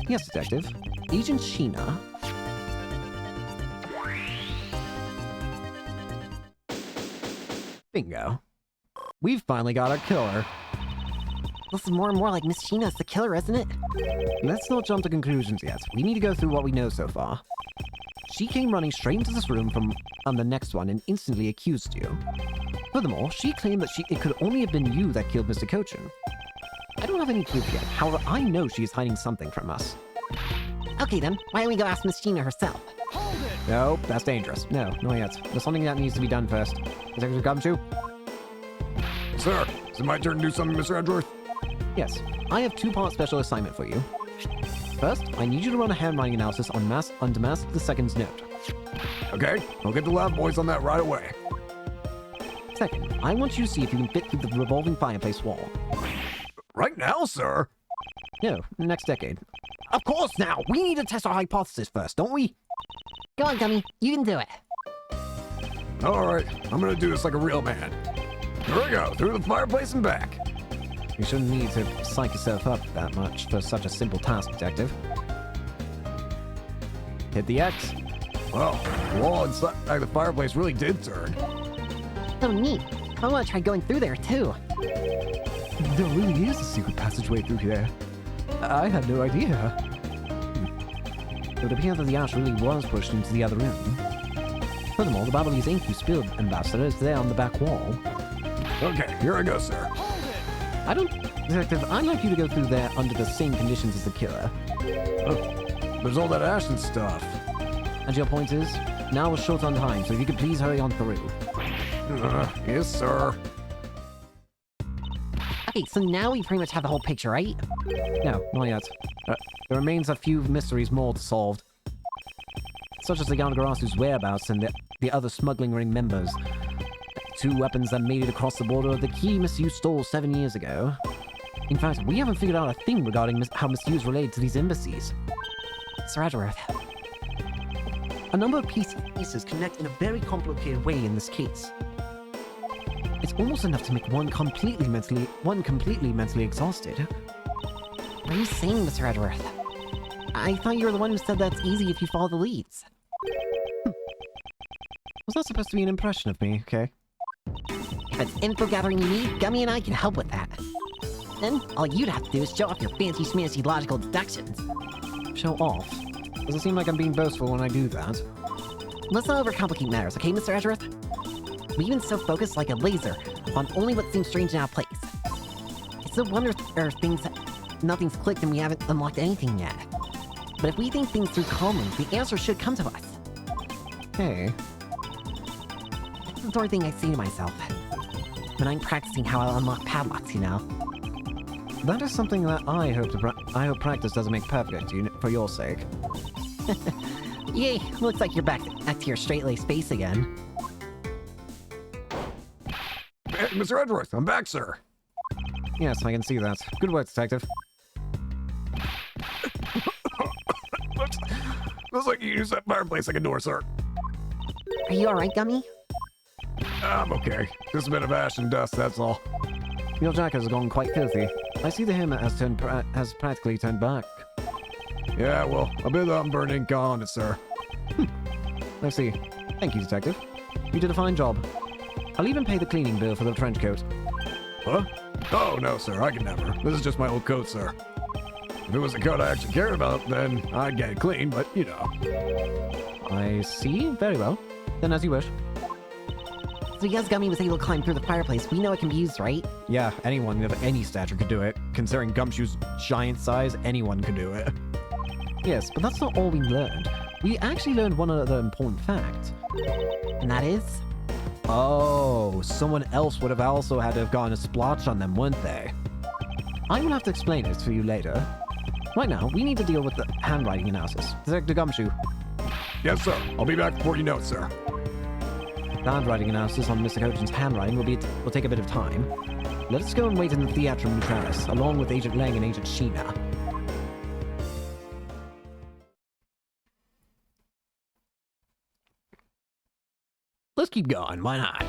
Yes, Detective. Agent Sheena. Bingo. We've finally got our killer. This is more and more like Miss Sheena's the killer, isn't it? Let's not jump to conclusions yet. We need to go through what we know so far. She came running straight into this room from the next one and instantly accused you. Furthermore, she claimed that it could only have been you that killed Mr. Cochin. I don't have any proof yet. However, I know she is hiding something from us. Okay then, why don't we go ask Miss Sheena herself? Hold it! No, that's dangerous. No, not yet. There's something that needs to be done first. Detective Gumshoe? Sir, is it my turn to do something, Mr. Edgeworth? Yes. I have two-part special assignment for you. First, I need you to run a handwriting analysis on Unmask the Second's note. Okay, I'll get the lab boys on that right away. Second, I want you to see if you can fit through the revolving fireplace wall. Right now, sir? No, next decade. Of course now! We need to test our hypothesis first, don't we? Go on, Gummy. You can do it. Alright, I'm gonna do this like a real man. Here we go, through the fireplace and back. You shouldn't need to psych yourself up that much for such a simple task, Detective. Hit the X. Well, the wall inside the fireplace really did turn. So neat. I want to try going through there, too. There really is a secret passageway through there. I had no idea. It would appear that the ash really was pushed into the other room. Furthermore, the Babbly's ink you spilled, Ambassador, is there on the back wall. Okay, here I go, sir. Detective, I'd like you to go through there under the same conditions as the killer. Oh, there's all that ash and stuff. And your point is, now we're short on time, so if you could please hurry on through. Yes, sir. Okay, so now we pretty much have the whole picture, right? No, not yet. There remains a few mysteries more to solve. Such as the Yanagarasu's whereabouts and the other smuggling ring members. Two weapons that made it across the border, the key Miss Yu stole 7 years ago. In fact, we haven't figured out a thing regarding how Miss Yu is related to these embassies. Sir Edgeworth. A number of pieces connect in a very complicated way in this case. It's almost enough to make one completely mentally exhausted. What are you saying, Mr. Edgeworth? I thought you were the one who said that's easy if you follow the leads. Was that supposed to be an impression of me, okay? If it's info gathering you need, Gummy and I can help with that. Then, all you'd have to do is show off your fancy schmancy logical deductions. Show off? Does it seem like I'm being boastful when I do that? Let's not overcomplicate matters, okay, Mr. Edgeworth? We've been so focused like a laser on only what seems strange and out of place. It's no wonder there are things that nothing's clicked and we haven't unlocked anything yet. But if we think things through calmly, the answer should come to us. Hey. That's the sort of thing I say to myself when I'm practicing how I'll unlock padlocks, you know? That is something that I hope practice doesn't make perfect, for your sake. Yay, looks like you're back to your straight-laced face again. Hey, Mr. Edgeworth, I'm back, sir. Yes, I can see that. Good work, Detective. Looks like you used that fireplace like a door, sir. Are you alright, Gummy? I'm okay. Just a bit of ash and dust, that's all. Your jacket has gone quite filthy. I see the hymn has practically turned back. Yeah, well, a bit of unburned ink on it, sir. I see. Thank you, Detective. You did a fine job. I'll even pay the cleaning bill for the trench coat. Huh? Oh, no, sir, I can never. This is just my old coat, sir. If it was a coat I actually cared about, then I'd get it clean, but, you know. I see. Very well. Then as you wish. So because Gummy was able to climb through the fireplace, we know it can be used, right? Yeah, anyone of any stature could do it. Considering Gumshoe's giant size, anyone could do it. Yes, but that's not all we learned. We actually learned one other important fact. And that is? Oh, someone else would have also had to have gotten a splotch on them, wouldn't they? I will have to explain it to you later. Right now, we need to deal with the handwriting analysis. Detective Gumshoe. Yes, sir. I'll be back before you know it, sir. The handwriting analysis on Mr. Cochran's handwriting will take a bit of time. Let us go and wait in the Theatrum Neutralis, along with Agent Lang and Agent Sheena. Let's keep going, why not?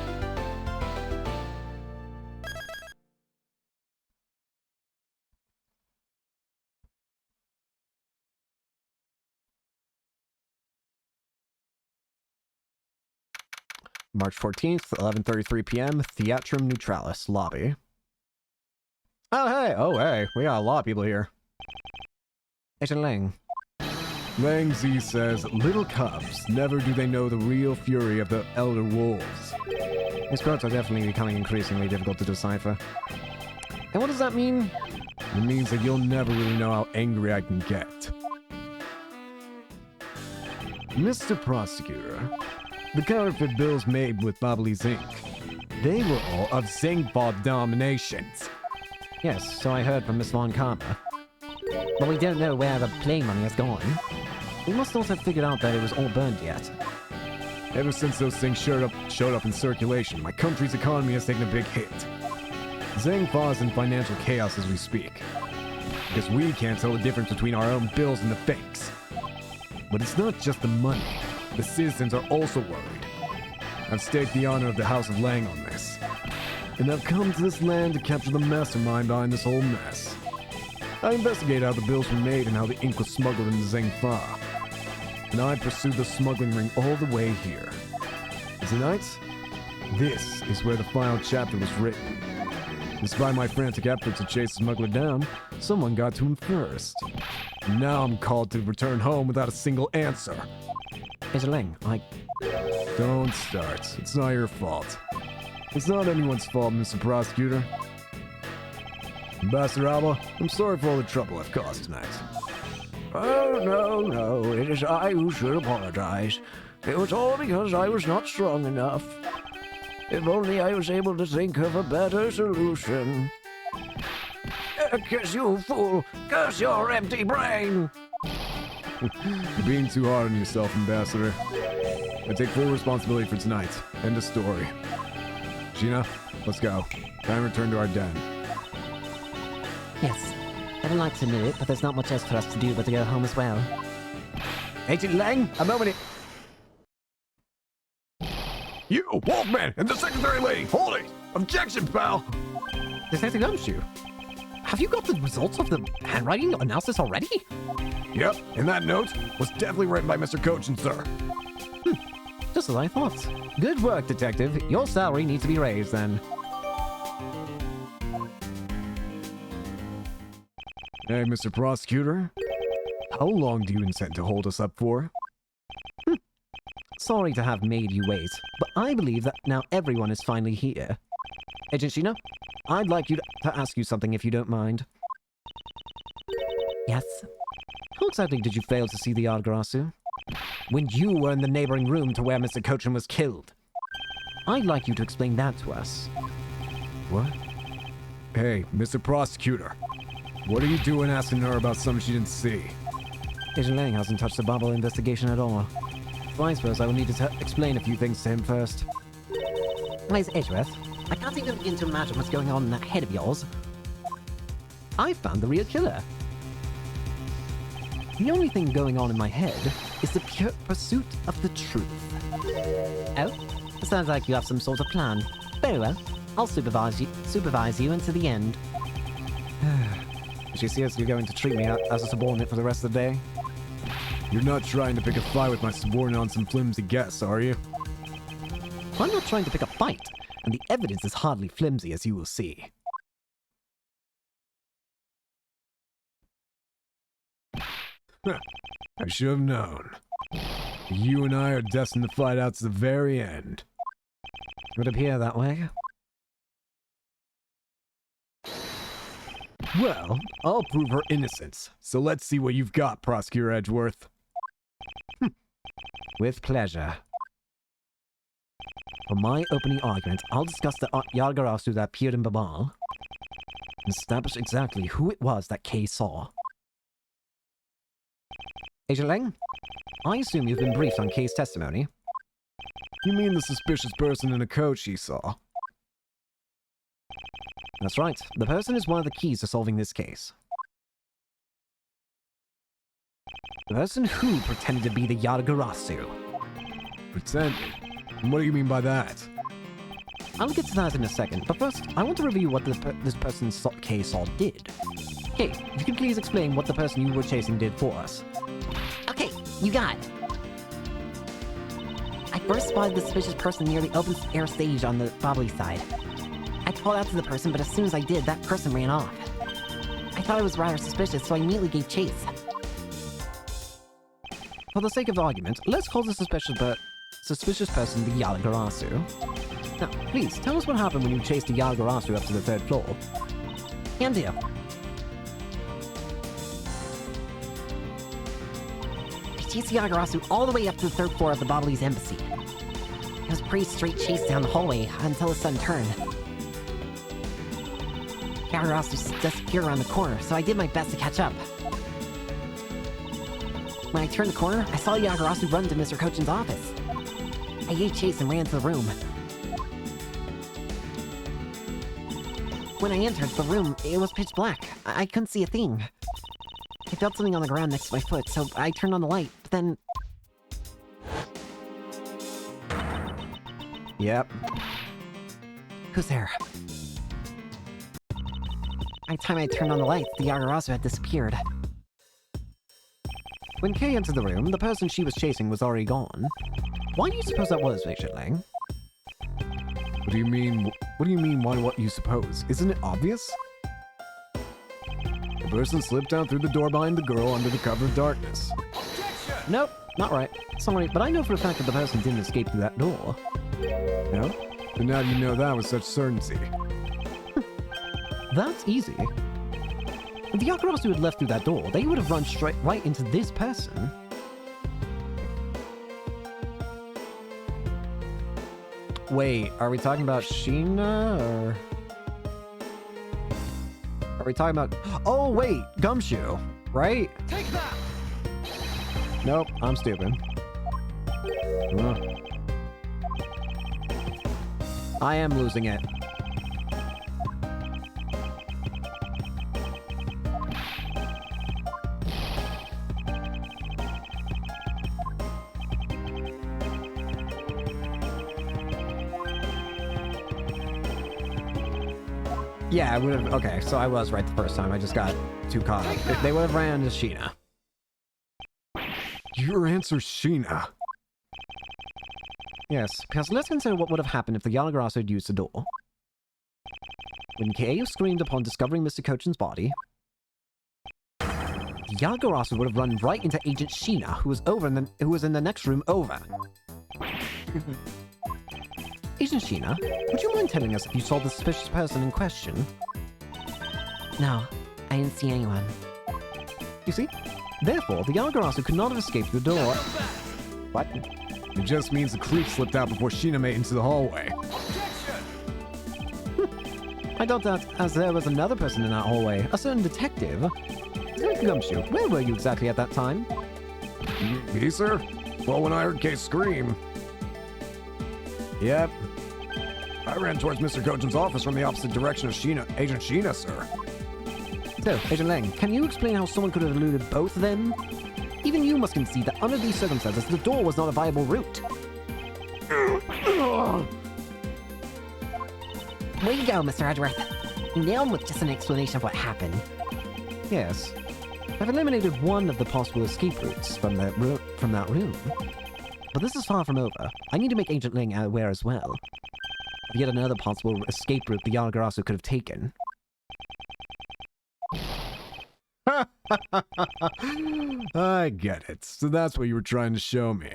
March 14th, 11:33 p.m., Theatrum Neutralis, lobby. Oh hey, we got a lot of people here. Agent Lang. Lang Z says, little cubs, never do they know the real fury of the elder wolves. His quotes are definitely becoming increasingly difficult to decipher. And what does that mean? It means that you'll never really know how angry I can get. Mr. Prosecutor, the counterfeit bills made with Babbly's ink, they were all of Zengbob denominations. Yes, so I heard from Miss Von Karma. But we don't know where the play money has gone. We must also have figured out that it was all burned yet. Ever since those things showed up in circulation, my country's economy has taken a big hit. Zengfa is in financial chaos as we speak. because we can't tell the difference between our own bills and the fakes. But it's not just the money. The citizens are also worried. I've staked the honor of the House of Lang on this. And I've come to this land to capture the mastermind behind this whole mess. I investigate how the bills were made and how the ink was smuggled into Zhengfa. And I pursued the smuggling ring all the way here. And tonight, this is where the final chapter was written. Despite my frantic efforts to chase the smuggler down, someone got to him first. And now I'm called to return home without a single answer. Ling, Don't start. It's not your fault. It's not anyone's fault, Mr. Prosecutor. Ambassador Alba, I'm sorry for all the trouble I've caused tonight. Oh, no. It is I who should apologize. It was all because I was not strong enough. If only I was able to think of a better solution. Curse you, fool! Curse your empty brain! You're being too hard on yourself, Ambassador. I take full responsibility for tonight. End of story. Gina, let's go. Time to return to our den. Yes. I don't like to admit it, but there's not much else for us to do but to go home as well. Agent Lang, a moment. You, Wolfman, and the Secretary Lady, hold it! Objection, pal! Detective Gumshoe, have you got the results of the handwriting analysis already? Yep, and that note was definitely written by Mr. Cochin, sir. Just as I thought. Good work, Detective. Your salary needs to be raised, then. Hey, Mr. Prosecutor. How long do you intend to hold us up for? Sorry to have made you wait, but I believe that now everyone is finally here. Agent Shino, I'd like you to ask you something if you don't mind. Yes? How exactly did you fail to see the Yardgarasu? When you were in the neighboring room to where Mr. Cochin was killed. I'd like you to explain that to us. What? Hey, Mr. Prosecutor. What are you doing asking her about something she didn't see? Agent Lang hasn't touched the bubble investigation at all. So I suppose I will need to explain a few things to him first. Where's Edgeworth? I can't even begin to imagine what's going on in that head of yours. I found the real killer. The only thing going on in my head is the pure pursuit of the truth. Oh? Sounds like you have some sort of plan. Very well. I'll supervise you until the end. She says you're going to treat me as a subordinate for the rest of the day. You're not trying to pick a fight with my subordinate on some flimsy guess, are you? I'm not trying to pick a fight, and the evidence is hardly flimsy, as you will see. I should have known. You and I are destined to fight out to the very end. It would appear that way. Well, I'll prove her innocence. So let's see what you've got, Prosecutor Edgeworth. With pleasure. For my opening argument, I'll discuss the Yardgarasu that appeared in Babal and establish exactly who it was that Kay saw. Agent Lang, I assume you've been briefed on Kay's testimony. You mean the suspicious person in a coat she saw? That's right. The person is one of the keys to solving this case. The person who pretended to be the Yardgarasu. Pretended? And what do you mean by that? I'll get to that in a second, but first, I want to review what this person Kay saw did. Kay, if you could please explain what the person you were chasing did for us. Okay, you got it. I first spotted the suspicious person near the open air stage on the bobbly side. I called out to the person, but as soon as I did, that person ran off. I thought it was rather suspicious, so I immediately gave chase. For the sake of argument, let's call the suspicious person the Yardgarasu. Now, please, tell us what happened when you chased the Yardgarasu up to the 3rd floor. Can do. I chased the Yagarasu all the way up to the 3rd floor of the Bobbly's embassy. It was a pretty straight chase down the hallway until a sudden turn. Yagarasu disappeared around the corner, so I did my best to catch up. When I turned the corner, I saw Yagarasu run to Mr. Cochin's office. I gave chase and ran to the room. When I entered the room, it was pitch black. I couldn't see a thing. I felt something on the ground next to my foot, so I turned on the light, but then... Yep. Who's there? By the time I turned on the light, the Yagarasu had disappeared. When Kay entered the room, the person she was chasing was already gone. Why do you suppose that was, Wei Lang? What do you mean? What do you mean? Why? What you suppose? Isn't it obvious? The person slipped out through the door behind the girl under the cover of darkness. Nope, not right. Sorry, but I know for a fact that the person didn't escape through that door. No? But now you know that with such certainty. That's easy. If the Yakarasu had left through that door, they would have run straight right into this person. Wait, are we talking about Sheena, or... Are we talking about... Oh, wait, Gumshoe, right? Take that! Nope, I'm stupid. I am losing it. Yeah, I would have... Okay, so I was right the first time. I just got too caught up. They would have ran into Sheena. Your answer's Sheena. Yes, because let's consider what would have happened if the Yagarasu had used the door. When Kei screamed upon discovering Mr. Kochin's body, the Yagarasu would have run right into Agent Sheena, who was in the next room over. Agent Sheena, would you mind telling us if you saw the suspicious person in question? No, I didn't see anyone. You see? Therefore, the Yagarasu could not have escaped the door. What? It just means the creep slipped out before Sheena made it into the hallway. I doubt that, as there was another person in that hallway, a certain detective. Gumshoe, where were you exactly at that time? Me, sir? Well, when I heard Kay scream... Yep. I ran towards Mr. Kochin's office from the opposite direction of Agent Sheena, sir. So, Agent Lang, can you explain how someone could have eluded both of them? Even you must concede that under these circumstances, the door was not a viable route. Way to go, Mr. Edgeworth. You nailed him with just an explanation of what happened. Yes. I've eliminated one of the possible escape routes from that room. But this is far from over. I need to make Agent Ling aware as well. Of yet another possible escape route the Yagarasu could have taken. I get it. So that's what you were trying to show me.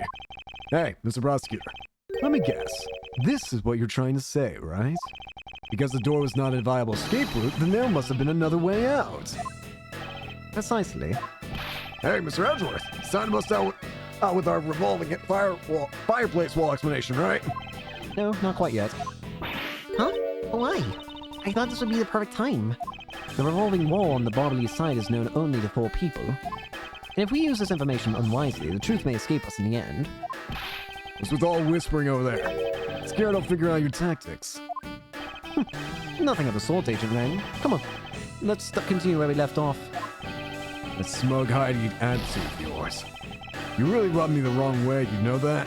Hey, Mr. Prosecutor, let me guess. This is what you're trying to say, right? Because the door was not a viable escape route, then there must have been another way out. Precisely. Hey, Mr. Edgeworth, it's time to bust out with our revolving fireplace wall explanation, right? No, not quite yet. Huh? Why? I thought this would be the perfect time. The revolving wall on the Barbary side is known only to 4 people. And if we use this information unwisely, the truth may escape us in the end. What's with all whispering over there? Scared I'll figure out your tactics. Nothing of the sort, Agent Lang. Come on, let's continue where we left off. That smug hidey attitude of yours. You really rubbed me the wrong way, you know that?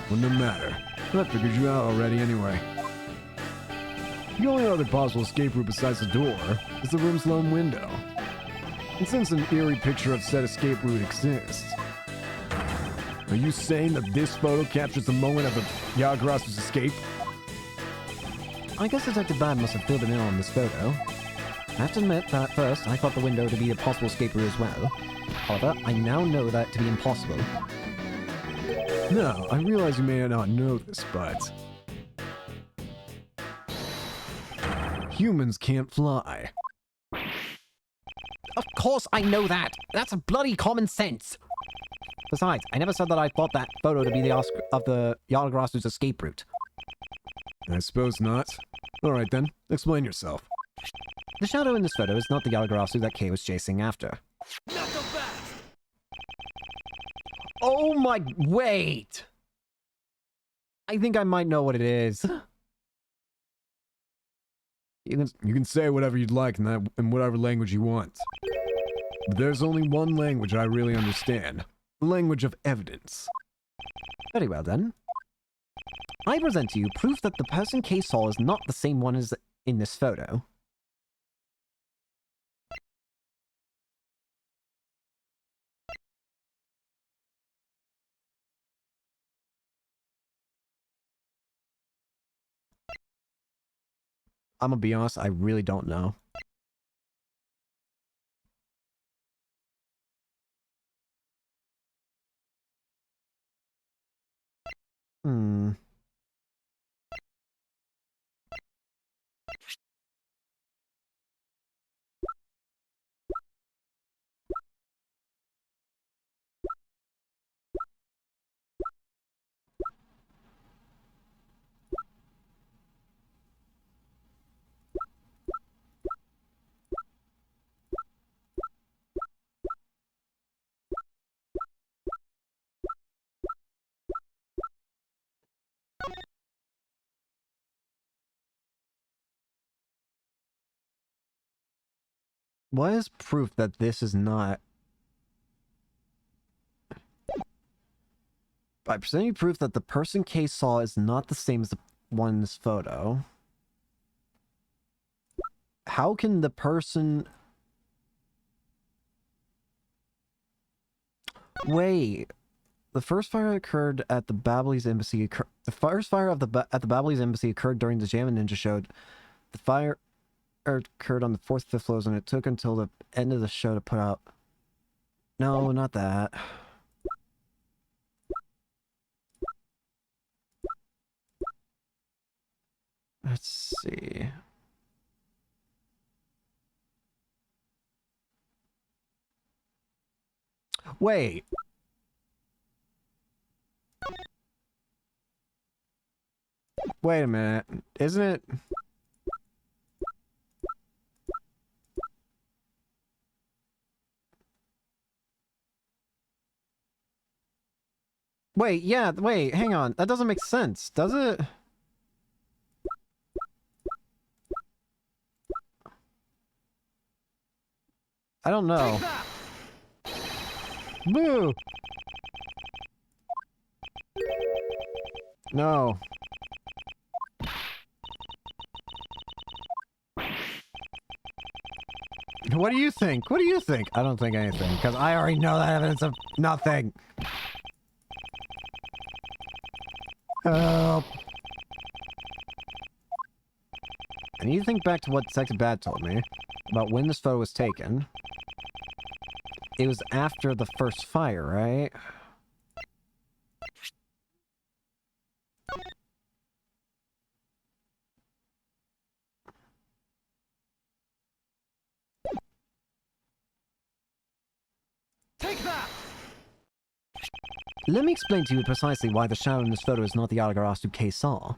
Well, no matter. I figured you out already anyway. The only other possible escape route besides the door is the room's lone window. And since an eerie picture of said escape route exists, are you saying that this photo captures the moment of the Yagarasu's escape? I guess Detective Bad must have filled him in on this photo. I have to admit that at first I thought the window to be a possible escape route as well. However, I now know that to be impossible. No, I realize you may not know this, but... humans can't fly. Of course I know that! That's bloody common sense! Besides, I never said that I thought that photo to be the Yagarasu's escape route. I suppose not. Alright then, explain yourself. The shadow in this photo is not the Yagarasu that Kay was chasing after. Not so fast! Oh my... wait! I think I might know what it is. You can say whatever you'd like in whatever language you want. But there's only one language I really understand. The language of evidence. Very well then. I present to you proof that the person Kay saw is not the same one as in this photo. I'm gonna be honest, I really don't know. Hmm. What is proof that this is not... By presenting proof that the person Kay saw is not the same as the one in this photo. How can the person... Wait. The first fire occurred at the Babbly's embassy. The first fire at the Babbly's embassy occurred during the Jam and Ninja show. The fire occurred on the 4th, 5th floors, and it took until the end of the show to put out. No, not that. Let's see. Wait. Wait a minute. Isn't it? Wait, yeah, wait, hang on. That doesn't make sense, does it? I don't know. Boo! No. What do you think? What do you think? I don't think anything, because I already know that evidence of nothing. Help. I need to think back to what Detective Bad told me about when this photo was taken. It was after the first fire, right? Take that! Let me explain to you precisely why the shadow in this photo is not the Algarastu Kay saw.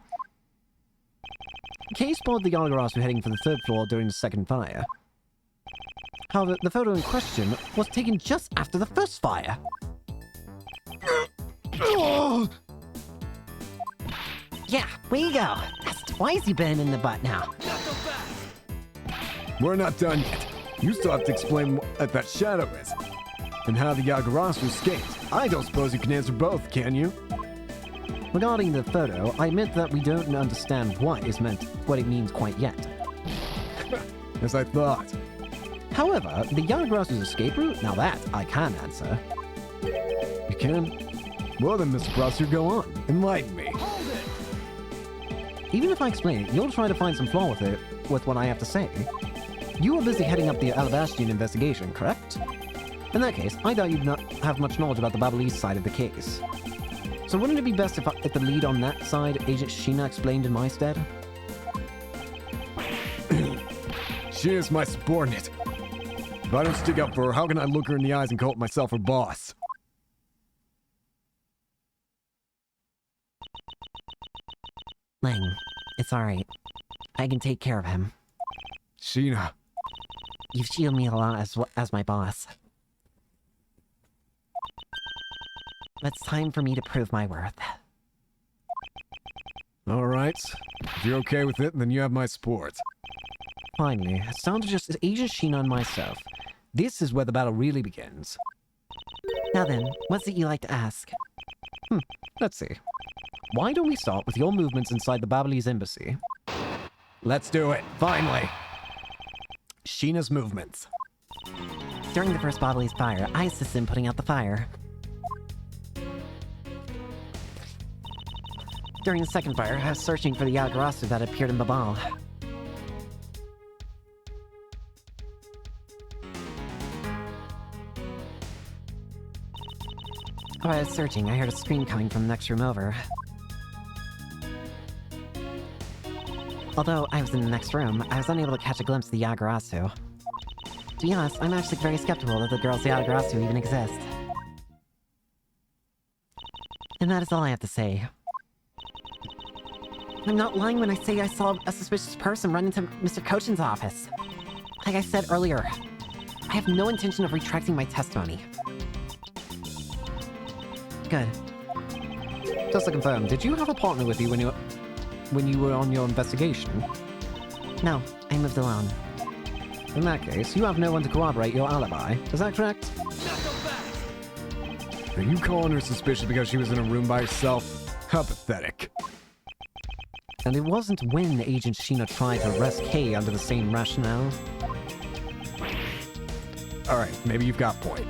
Kay spotted the Algarastu heading for the 3rd floor during the 2nd fire. However, the photo in question was taken just after the 1st fire. Yeah, where you go? That's twice you've been in the butt now. Not so fast! We're not done yet. You still have to explain what that shadow is. And how the Yagarasu escaped. I don't suppose you can answer both, can you? Regarding the photo, I admit that we don't understand what it means quite yet. As I thought. However, the Yanagarasu's escape route, now that I can answer. You can? Well then, Mr. Prosser, go on. Enlighten me. Hold it! Even if I explain it, you'll try to find some flaw with what I have to say. You were busy heading up the Alabastian investigation, correct? In that case, I doubt you'd not have much knowledge about the Babbly's side of the case. So wouldn't it be best if the lead on that side, Agent Sheena, explained in my stead? She is my subordinate. If I don't stick up for her, how can I look her in the eyes and call myself her boss? Lang, it's alright. I can take care of him. Sheena. You've shielded me a lot as my boss. But it's time for me to prove my worth. Alright. If you're okay with it, then you have my support. Finally, it's down to just Agent Sheena and myself. This is where the battle really begins. Now then, what's it you like to ask? Let's see. Why don't we start with your movements inside the Babalese embassy? Let's do it, finally! Sheena's movements. During the first Babalese fire, I assisted in putting out the fire. During the second fire, I was searching for the Yagarasu that appeared in Babal. While I was searching, I heard a scream coming from the next room over. Although I was in the next room, I was unable to catch a glimpse of the Yagarasu. To be honest, I'm actually very skeptical that the girls Yagarasu even exist. And that is all I have to say. I'm not lying when I say I saw a suspicious person run into Mr. Kochin's office. Like I said earlier, I have no intention of retracting my testimony. Good. Just to confirm, did you have a partner with you when you were on your investigation? No, I moved alone. In that case, you have no one to corroborate your alibi. Is that correct? Are you calling her suspicious because she was in a room by herself? How pathetic. And it wasn't when Agent Sheena tried to arrest Kay under the same rationale. Alright, maybe you've got a point.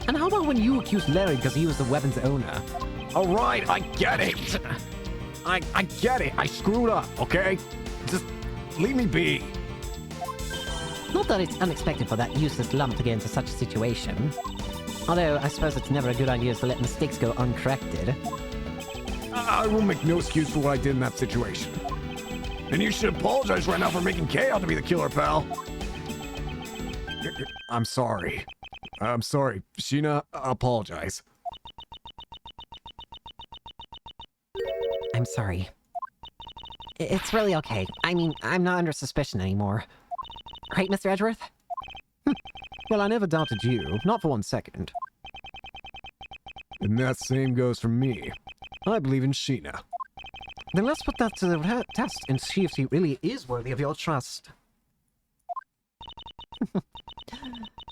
And how about when you accused Larry because he was the weapon's owner? Alright, I get it! I get it! I screwed up, okay? Just leave me be. Not that it's unexpected for that useless lump to get into such a situation. Although, I suppose it's never a good idea to let mistakes go uncorrected. I will make no excuse for what I did in that situation. And you should apologize right now for making Kay out to be the killer, pal. I'm sorry. I'm sorry. Sheena, apologize. I'm sorry. It's really okay. I mean, I'm not under suspicion anymore. Right, Mr. Edgeworth? Well, I never doubted you. Not for 1 second. And that same goes for me. I believe in Sheena. Then let's put that to the test and see if she really is worthy of your trust.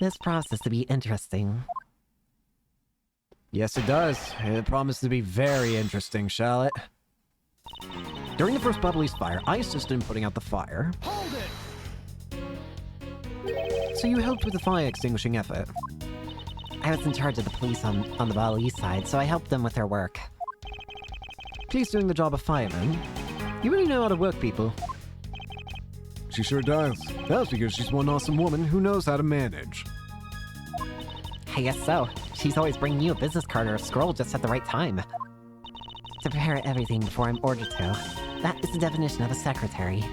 This promises to be interesting. Yes, it does. It promises to be very interesting, shall it? During the first Babalese fire, I assisted in putting out the fire. Hold it! So you helped with the fire extinguishing effort. I was in charge of the police on the Babalese side, so I helped them with their work. She's doing the job of fireman. You really know how to work people. She sure does. That's because she's one awesome woman who knows how to manage. I guess so. She's always bringing you a business card or a scroll just at the right time. To prepare everything before I'm ordered to. That is the definition of a secretary.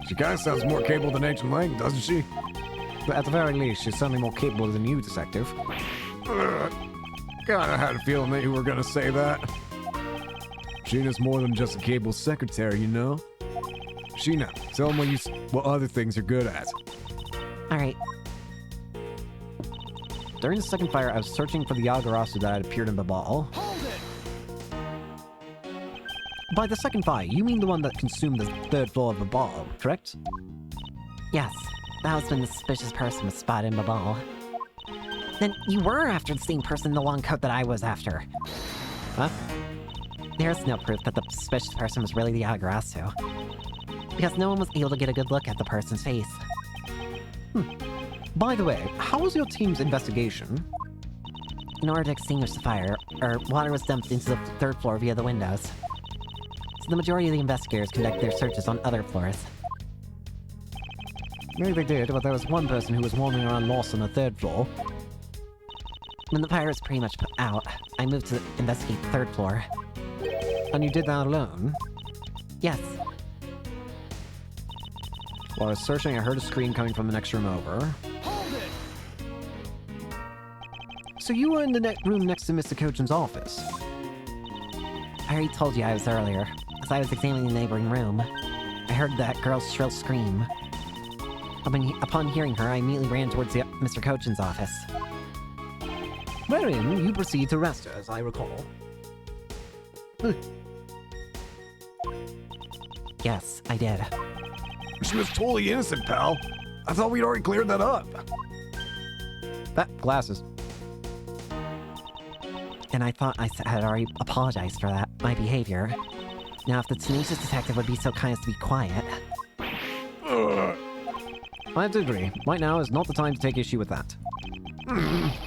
She kind of sounds more capable than Agent Lang, doesn't she? But at the very least, she's certainly more capable than you, Detective. Kinda had a feeling that you were gonna say that. Sheena's more than just a capable secretary, you know? Sheena, tell them what other things you're good at. Alright. During the second fire, I was searching for the Yagarasu that had appeared in the ball. Hold it! By the second fire, you mean the one that consumed the third floor of the ball, correct? Yes, that was when the suspicious person was spotted in Babal. Then you were after the same person in the long coat that I was after. Huh? There's no proof that the suspicious person was really the Yagarasu. Because no one was able to get a good look at the person's face. By the way, how was your team's investigation? In order to extinguish the fire, water was dumped into the third floor via the windows. So the majority of the investigators conduct their searches on other floors. Maybe they did, but there was one person who was wandering around lost on the third floor. When the fire was pretty much put out, I moved to investigate the third floor. And you did that alone? Yes, While I was searching, I heard a scream coming from the next room over. Hold it! So you were in the room next to Mr. Kochin's office? I already told you I was earlier. As I was examining the neighboring room, I heard that girl's shrill scream. Upon hearing her, I immediately ran towards Mr. Kochin's office. Wherein you proceed to arrest her, as I recall. Yes, I did. She was totally innocent, pal. I thought we'd already cleared that up. Glasses. And I thought I had already apologized for that, my behavior. Now, if the tenacious detective would be so kind as to be quiet. I have to agree. Right now is not the time to take issue with that.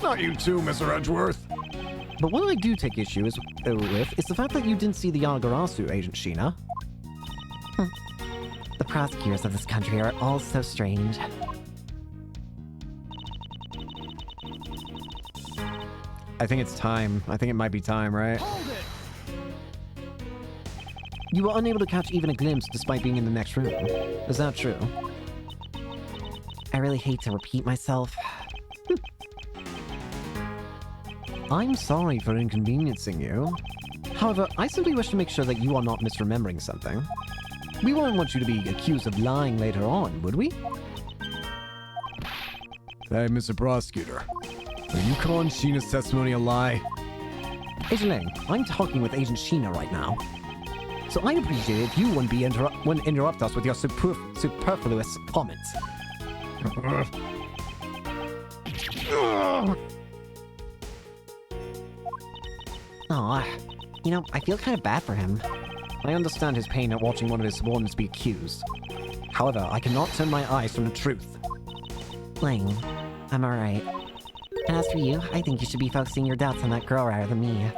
Not you too, Mr. Edgeworth. But what I do take issue with is the fact that you didn't see the Yagarasu, Agent Sheena. The prosecutors of this country are all so strange. I think it's time. I think it might be time, right? Hold it! You were unable to catch even a glimpse despite being in the next room. Is that true? I really hate to repeat myself. I'm sorry for inconveniencing you. However, I simply wish to make sure that you are not misremembering something. We wouldn't want you to be accused of lying later on, would we? Hey, Mr. Prosecutor. Are you calling Sheena's testimony a lie? Agent Lang, I'm talking with Agent Sheena right now. So I'd appreciate it if you wouldn't interrupt us with your superfluous comments. Aw, you know, I feel kind of bad for him. I understand his pain at watching one of his subordinates be accused. However, I cannot turn my eyes from the truth. Lang, I'm alright. And as for you, I think you should be focusing your doubts on that girl rather than me.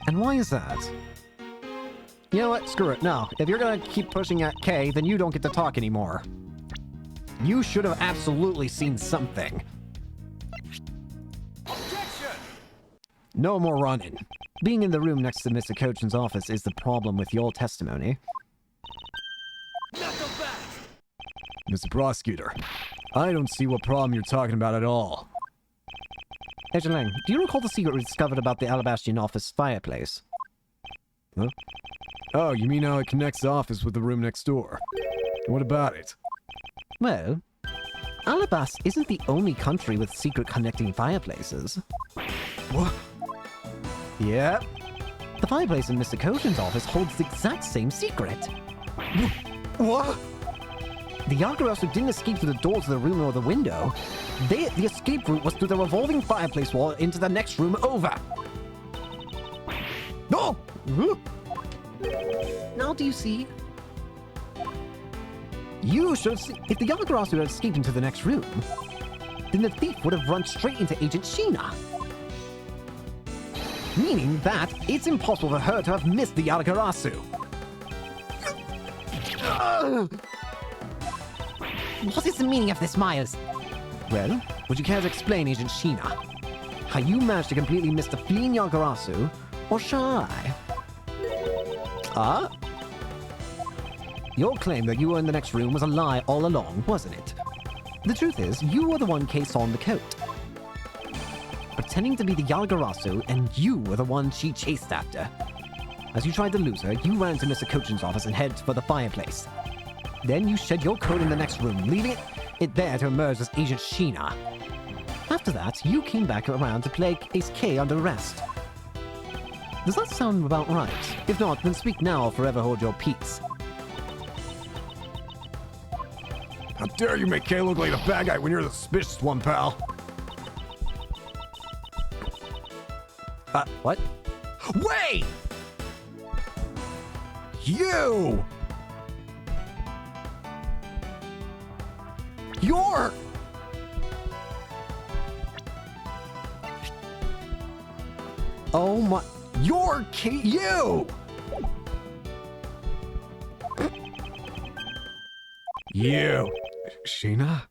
And why is that? You know what? Screw it. No. If you're gonna keep pushing at K, then you don't get to talk anymore. You should have absolutely seen something. Objection! No more running. Being in the room next to Mr. Cochin's office is the problem with your testimony. Knuckle back! Mr. Prosecutor, I don't see what problem you're talking about at all. Agent Lang, do you recall the secret we discovered about the Alabastian office fireplace? Huh? Oh, you mean how it connects the office with the room next door? What about it? Well, Alabast isn't the only country with secret connecting fireplaces. What? Yep. The fireplace in Mr. Cochin's office holds the exact same secret. What? The Yagarasu didn't escape through the doors of the room or the window. The escape route was through the revolving fireplace wall into the next room over. No! Now do you see? You should have seen. If the Yagarasu had escaped into the next room, then the thief would have run straight into Agent Sheena. Meaning that it's impossible for her to have missed the Yagarasu. What is the meaning of this, Miles? Well, would you care to explain, Agent Sheena? How you managed to completely miss the fleeing Yagarasu, or shall I? Your claim that you were in the next room was a lie all along, wasn't it? The truth is, you were the one Kay saw in the coat. Pretending to be the Yagarasu, and you were the one she chased after. As you tried to lose her, you ran into Mr. Cochin's office and headed for the fireplace. Then you shed your coat in the next room, leaving it there to emerge as Agent Sheena. After that, you came back around to play Ace K under arrest. Does that sound about right? If not, then speak now or forever hold your peace. How dare you make Kay look like the bad guy when you're the suspicious one, pal? What? Wait! You! You're... Oh my... You're you! You. Sheena?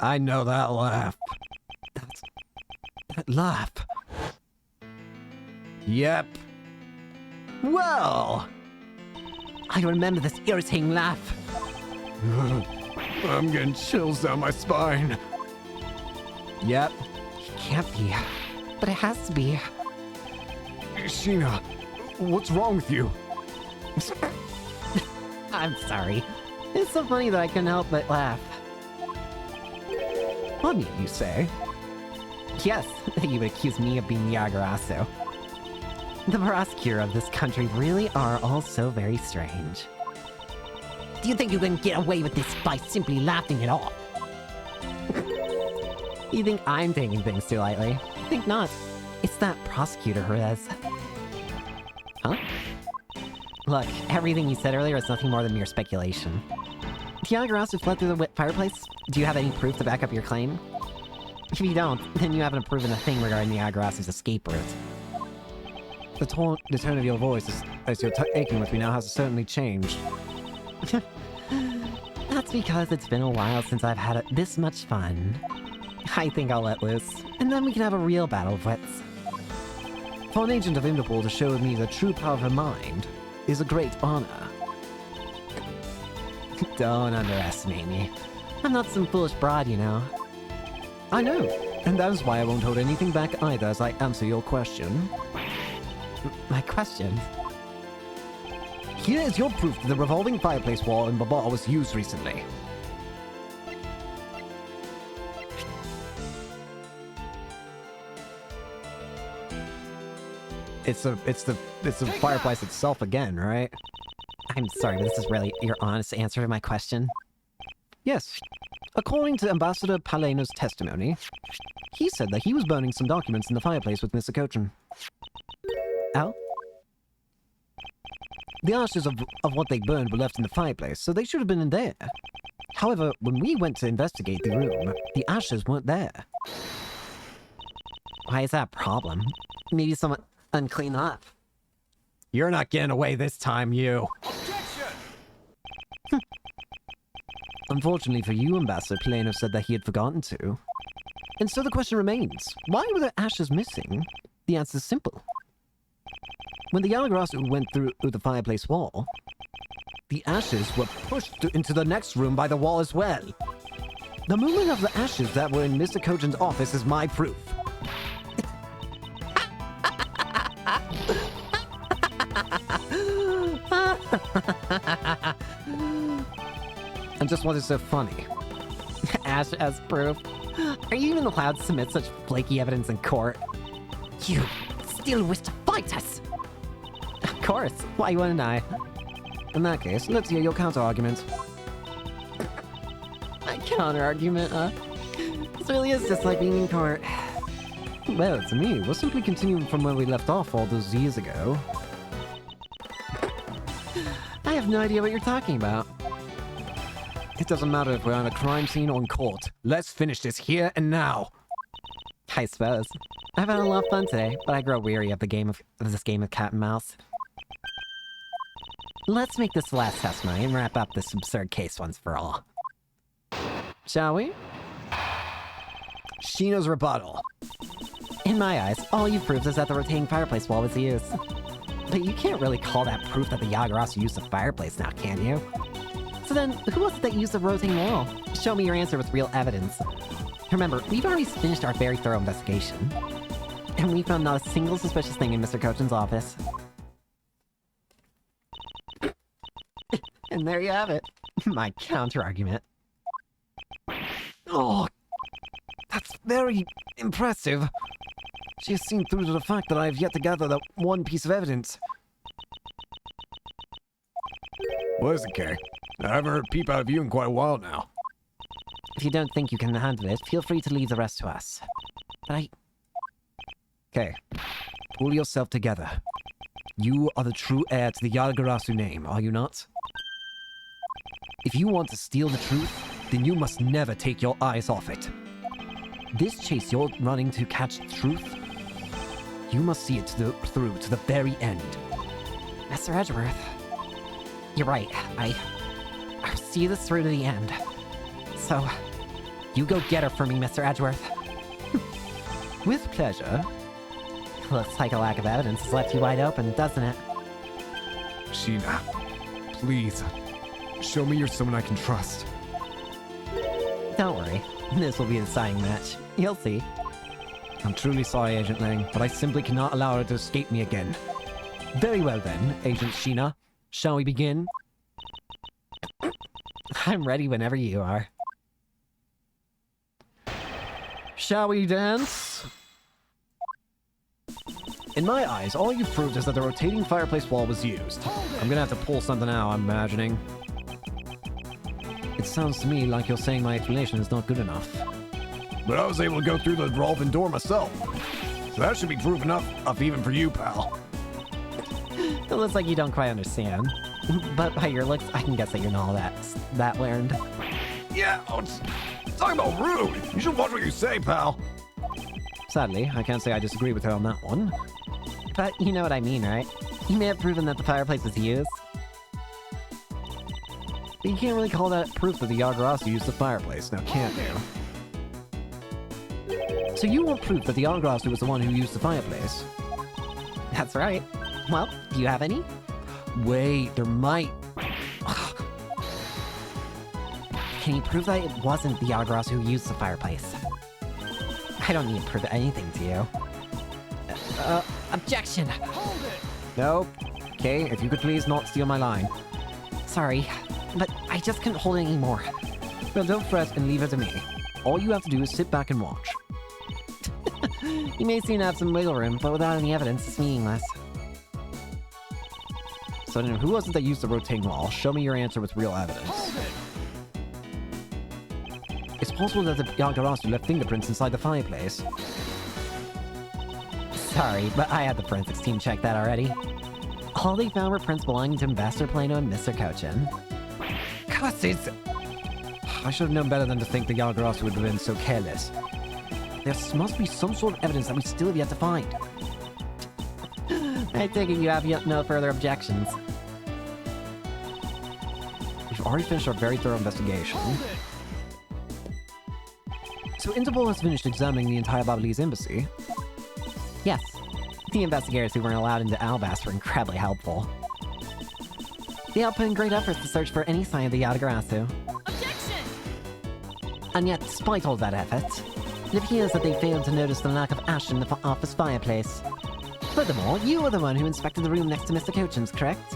I know that laugh. That laugh. Yep. Well, I remember this irritating laugh. I'm getting chills down my spine. yep. It can't be. But it has to be. Sheena, What's wrong with you? I'm sorry. It's so funny that I couldn't help but laugh. Funny, you say? Yes, you would accuse me of being Yagarasu. The prosecutor of this country really are all so very strange. Do you think you can get away with this by simply laughing it off? You think I'm taking things too lightly? Think not. It's that prosecutor who is. Huh? Look, everything you said earlier is nothing more than mere speculation. The Yagarasu fled through the fireplace? Do you have any proof to back up your claim? If you don't, then you haven't proven a thing regarding the Yagarasu's escape route. The tone of your voice as you're taking with me now has certainly changed. That's because it's been a while since I've had this much fun. I think I'll let loose, and then we can have a real battle of wits. For an agent of Interpol to show me the true power of her mind is a great honor. Don't underestimate me. I'm not some foolish broad, you know. I know, and that is why I won't hold anything back either as I answer your question. My question? Here is your proof that the revolving fireplace wall in Baba was used recently. It's the fireplace itself again, right? I'm sorry, but this is really your honest answer to my question? Yes. According to Ambassador Paleno's testimony, he said that he was burning some documents in the fireplace with Mr. Cochin. Oh? The ashes of what they burned were left in the fireplace, so they should have been in there. However, when we went to investigate the room, the ashes weren't there. Why is that a problem? Maybe someone uncleaned up. You're not getting away this time, you. Objection! Unfortunately for you, Ambassador, Paleno said that he had forgotten to. And so the question remains, why were the ashes missing? The answer is simple. When the Yagarasu went through the fireplace wall, the ashes were pushed into the next room by the wall as well. The movement of the ashes that were in Mr. Kojin's office is my proof. And just what is so funny? Ash as proof? Are you even allowed to submit such flaky evidence in court? You still wish to fight us? Of course, why wouldn't I? In that case, let's hear your counter-argument. My counter-argument, This really is just like being in court. Well, to me, we're simply continuing from where we left off all those years ago. I have no idea what you're talking about. It doesn't matter if we're on a crime scene or in court. Let's finish this here and now. I suppose. I've had a lot of fun today, but I grow weary of this game of cat and mouse. Let's make this the last testimony and wrap up this absurd case once for all. Shall we? Shino's rebuttal. In my eyes, all you've proved is that the rotating fireplace wall was used. But you can't really call that proof that the Yagarasu used the fireplace now, can you? So then, who was it that used the rotating wall? Show me your answer with real evidence. Remember, we've already finished our very thorough investigation. And we found not a single suspicious thing in Mr. Kochin's office. And there you have it. My counter-argument. Oh, that's very impressive. She has seen through to the fact that I have yet to gather that one piece of evidence. What is it, Kay? I haven't heard a peep out of you in quite a while now. If you don't think you can handle it, feel free to leave the rest to us. But Okay, pull yourself together. You are the true heir to the Yagarasu name, are you not? If you want to steal the truth, then you must never take your eyes off it. This chase you're running to catch the truth, you must see it through to the very end. Mr. Edgeworth, you're right. I'll see this through to the end. So, you go get her for me, Mr. Edgeworth. With pleasure. Looks like a lack of evidence has left you wide open, doesn't it? Sheena, please, show me you're someone I can trust. Don't worry. This will be a deciding match. You'll see. I'm truly sorry, Agent Lang, but I simply cannot allow her to escape me again. Very well then, Agent Sheena. Shall we begin? I'm ready whenever you are. Shall we dance? In my eyes, all you've proved is that the rotating fireplace wall was used. I'm gonna have to pull something out, I'm imagining. It sounds to me like you're saying my explanation is not good enough. But I was able to go through the revolving door myself. So that should be proof enough even for you, pal. It looks like you don't quite understand. But by your looks, I can guess that you're not all that learned. Yeah, talking about rude. You should watch what you say, pal. Sadly, I can't say I disagree with her on that one. But you know what I mean, right? You may have proven that the fireplace was used. But you can't really call that proof that the Yagarasu used the fireplace, now can you? So you want proof that the Yagarasu was the one who used the fireplace? That's right. Well, do you have any? Wait, there might... Can you prove that it wasn't the Yagarasu who used the fireplace? I don't need to prove anything to you. Objection! Hold it! No. Okay, if you could please not steal my line. Sorry, but I just couldn't hold it anymore. Well, don't fret and leave it to me. All you have to do is sit back and watch. You may seem to have some wiggle room, but without any evidence, it's meaningless. So then who was it that used the rotating wall? Show me your answer with real evidence. Hold it! It's possible that the Yagarasu left fingerprints inside the fireplace. Sorry, but I had the forensics team check that already. All they found were prints belonging to Ambassador Plano and Mr. Cochin. Cusses! I should have known better than to think the Yagarasu would have been so careless. There must be some sort of evidence that we still have yet to find. I take it you have yet no further objections. We've already finished our very thorough investigation. Hold it! So Interpol has finished examining the entire Babalese embassy. Yes, the investigators who weren't allowed into Albas were incredibly helpful. They all put in great efforts to search for any sign of the Yagarasu. Objection! And yet, despite all that effort, it appears that they failed to notice the lack of ash in the office fireplace. Furthermore, you were the one who inspected the room next to Mr. Cochin's, correct?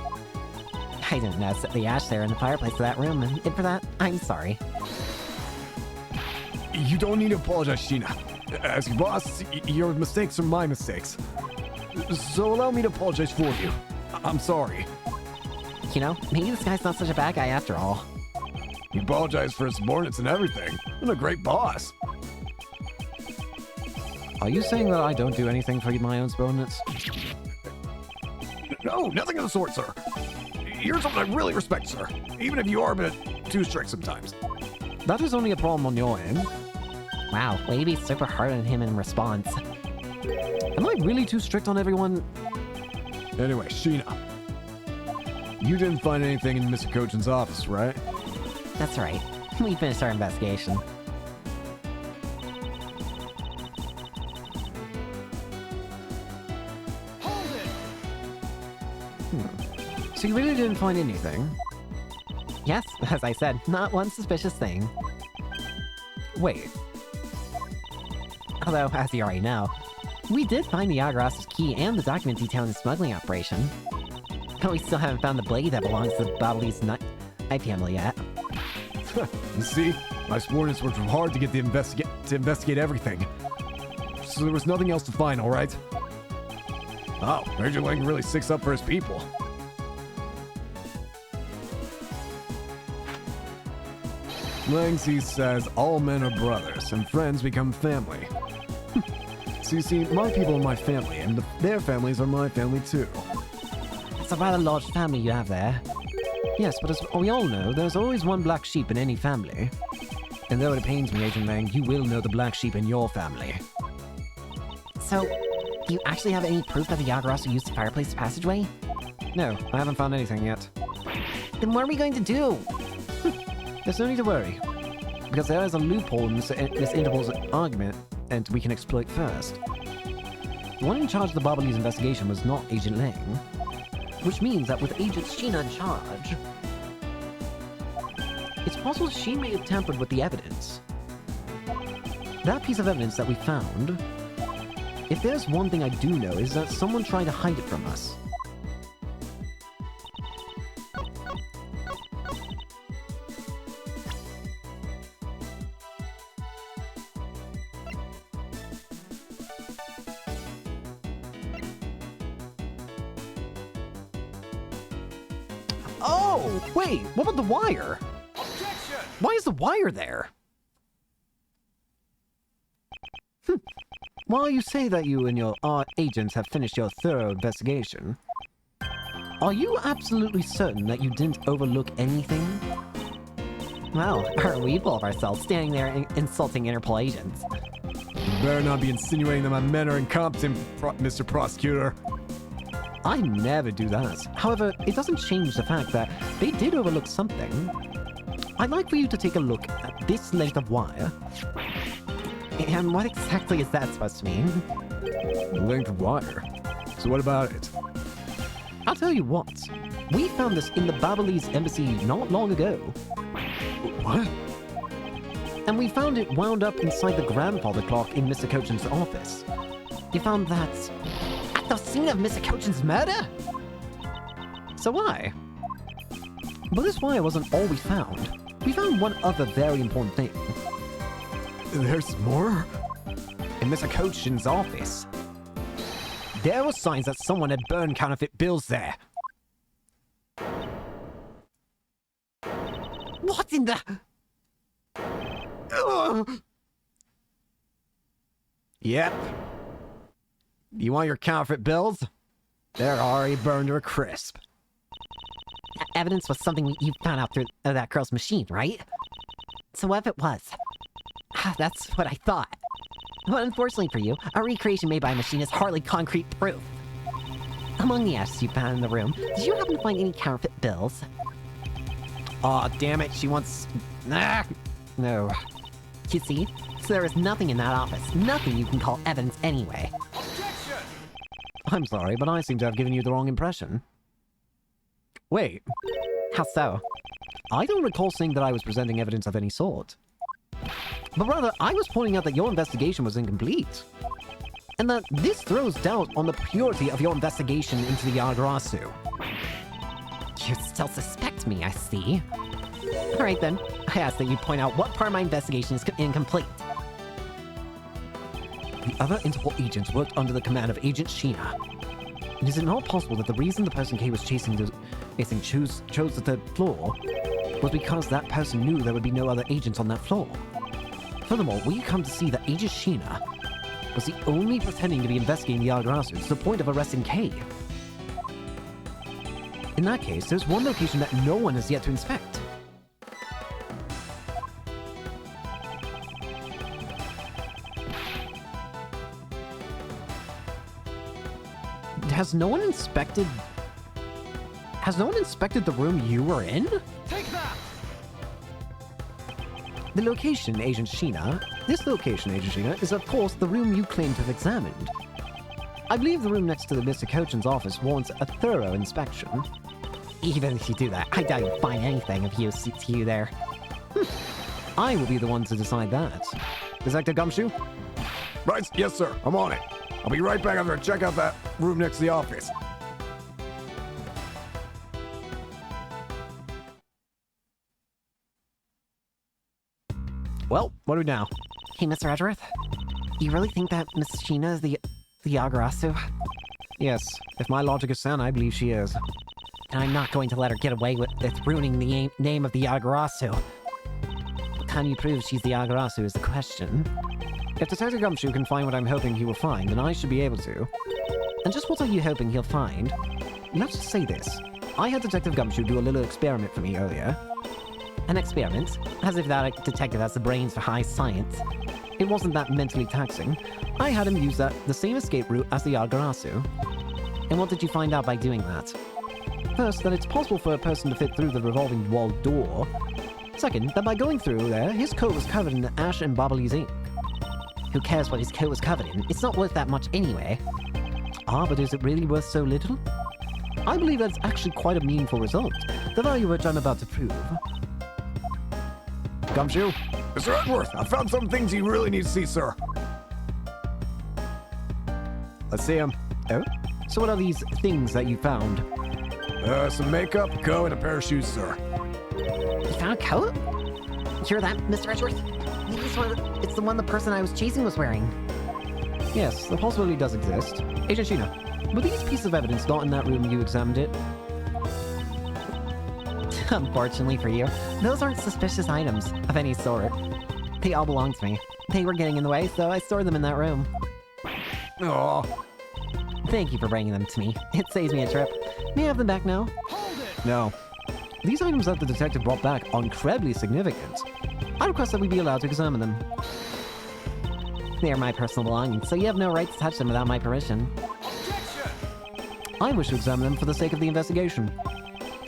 I didn't notice the ash there in the fireplace of that room, and for that, I'm sorry. You don't need to apologize, Sheena. As your boss, your mistakes are my mistakes. So allow me to apologize for you. I'm sorry. You know, maybe this guy's not such a bad guy after all. You apologize for his subordinates and everything. I'm a great boss. Are you saying that I don't do anything for my own subordinates? No, nothing of the sort, sir. You're someone I really respect, sir. Even if you are a bit too strict sometimes. That is only a problem on your end. Wow, way to be super hard on him in response. Am I really too strict on everyone? Anyway, Sheena. You didn't find anything in Mr. Cochin's office, right? That's right. We finished our investigation. Hold it! So you really didn't find anything? Yes, as I said, not one suspicious thing. Wait, Although, as you already know, we did find the Yagarasu's key and the document detailing the smuggling operation. But we still haven't found the blade that belongs to the Babalese knife handle yet. You see, my subordinates worked hard to get to investigate everything. So there was nothing else to find, all right? Oh, Major Lang really sticks up for his people. Langsy says all men are brothers and friends become family. So you see, my people are my family, and their families are my family too. It's a rather large family you have there. yes, but as we all know, there's always one black sheep in any family. And though it pains me, Agent Lang, you will know the black sheep in your family. So, do you actually have any proof that the Yagarasu used the fireplace passageway? No, I haven't found anything yet. Then what are we going to do? There's no need to worry, because there is a loophole in Miss Interpol's argument, and we can exploit first. The one in charge of the Babalese investigation was not Agent Lang, which means that with Agent Sheena in charge, it's possible she may have tampered with the evidence. That piece of evidence that we found, if there's one thing I do know, is that someone tried to hide it from us. Oh, wait, what about the wire? Objection! Why is the wire there? While you say that you and your agents have finished your thorough investigation, are you absolutely certain that you didn't overlook anything? Well, aren't we full of ourselves standing there insulting Interpol agents? You better not be insinuating that my men are incompetent, Mr. Prosecutor. I never do that. However, it doesn't change the fact that they did overlook something. I'd like for you to take a look at this length of wire. And what exactly is that supposed to mean? The length of wire. So what about it? I'll tell you what. We found this in the Babalese embassy not long ago. What? And we found it wound up inside the grandfather clock in Mr. Cochin's office. You found that At the scene of Mr. Cochin's murder? So why? But this wire wasn't all we found. We found one other very important thing. There's more? In Mr. Cochin's office, there were signs that someone had burned counterfeit bills there. What in the... Ugh. Yep. You want your counterfeit bills? They're already burned to a crisp. Evidence was something you found out through that girl's machine, right? So what if it was? That's what I thought. But unfortunately for you, a recreation made by a machine is hardly concrete proof. Among the ashes you found in the room, did you happen to find any counterfeit bills? Aw, damn it, she wants... Ah! No. You see? So there is nothing in that office. Nothing you can call evidence anyway. Objection! I'm sorry, but I seem to have given you the wrong impression. Wait, How so? I don't recall saying that I was presenting evidence of any sort. But rather, I was pointing out that your investigation was incomplete. And that this throws doubt on the purity of your investigation into the Yagarasu. You still suspect me, I see. Alright then, I ask that you point out what part of my investigation is incomplete. The other Interpol agents worked under the command of Agent Sheena. And is it not possible that the reason the person K was chasing chose the third floor was because that person knew there would be no other agents on that floor? Furthermore, we come to see that Agent Sheena was the only pretending to be investigating the Yagarasu to the point of arresting K. In that case, there's one location that no one has yet to inspect. Has no one inspected the room you were in? Take that! The location, Agent Sheena. This location, Agent Sheena, is of course the room you claim to have examined. I believe the room next to the Mr. Cochin's office warrants a thorough inspection. Even if you do that, I doubt you'll find anything of use to you there. I will be the one to decide that. Detective Gumshoe? Right, yes sir, I'm on it. I'll be right back after I check out that room next to the office. Well, what do we now? Hey, Mr. Edgeworth, you really think that Miss Sheena is the Yagarasu? Yes, if my logic is sound, I believe she is. And I'm not going to let her get away with ruining the name of the Yagarasu. But can you prove she's the Yagarasu is the question. If Detective Gumshoe can find what I'm hoping he will find, then I should be able to. And just what are you hoping he'll find? Let's just say this. I had Detective Gumshoe do a little experiment for me earlier. An experiment? As if that detective has the brains for high science. It wasn't that mentally taxing. I had him use the same escape route as the Yagarasu. And what did you find out by doing that? First, that it's possible for a person to fit through the revolving wall door. Second, that by going through there, his coat was covered in ash and Babalese ink. Who cares what his coat was covered in? It's not worth that much anyway. Ah, but is it really worth so little? I believe that's actually quite a meaningful result, the value which I'm about to prove. Gumshoe? Mr. Edgeworth, I found some things you really need to see, sir. Let's see them. Oh? So what are these things that you found? Some makeup, a coat, and a pair of shoes, sir. You found a coat? Hear that, Mr. Edgeworth? Maybe it's the one the person I was chasing was wearing. Yes, the possibility does exist. Agent Sheena, were these pieces of evidence not in that room you examined it? Unfortunately for you, those aren't suspicious items of any sort. They all belong to me. They were getting in the way, so I stored them in that room. Oh, Thank you for bringing them to me. It saves me a trip. May I have them back now? Hold it! No. These items that the detective brought back are incredibly significant. I request that we be allowed to examine them. They are my personal belongings, so you have no right to touch them without my permission. Objection! I wish to examine them for the sake of the investigation.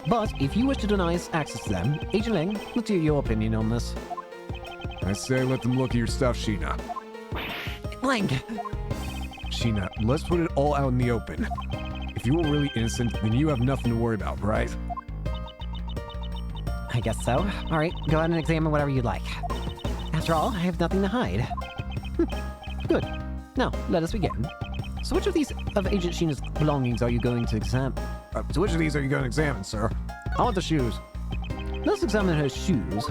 But if you wish to deny us access to them, Agent Ling, let's hear your opinion on this. I say let them look at your stuff, Sheena. Ling! Sheena, let's put it all out in the open. If you were really innocent, then you have nothing to worry about, right? I guess so. Alright, go ahead and examine whatever you'd like. After all, I have nothing to hide. Good. Now, let us begin. So which of these of Agent Sheena's belongings are you going to examine? So which of these are you going to examine, sir? I want the shoes. Let's examine her shoes.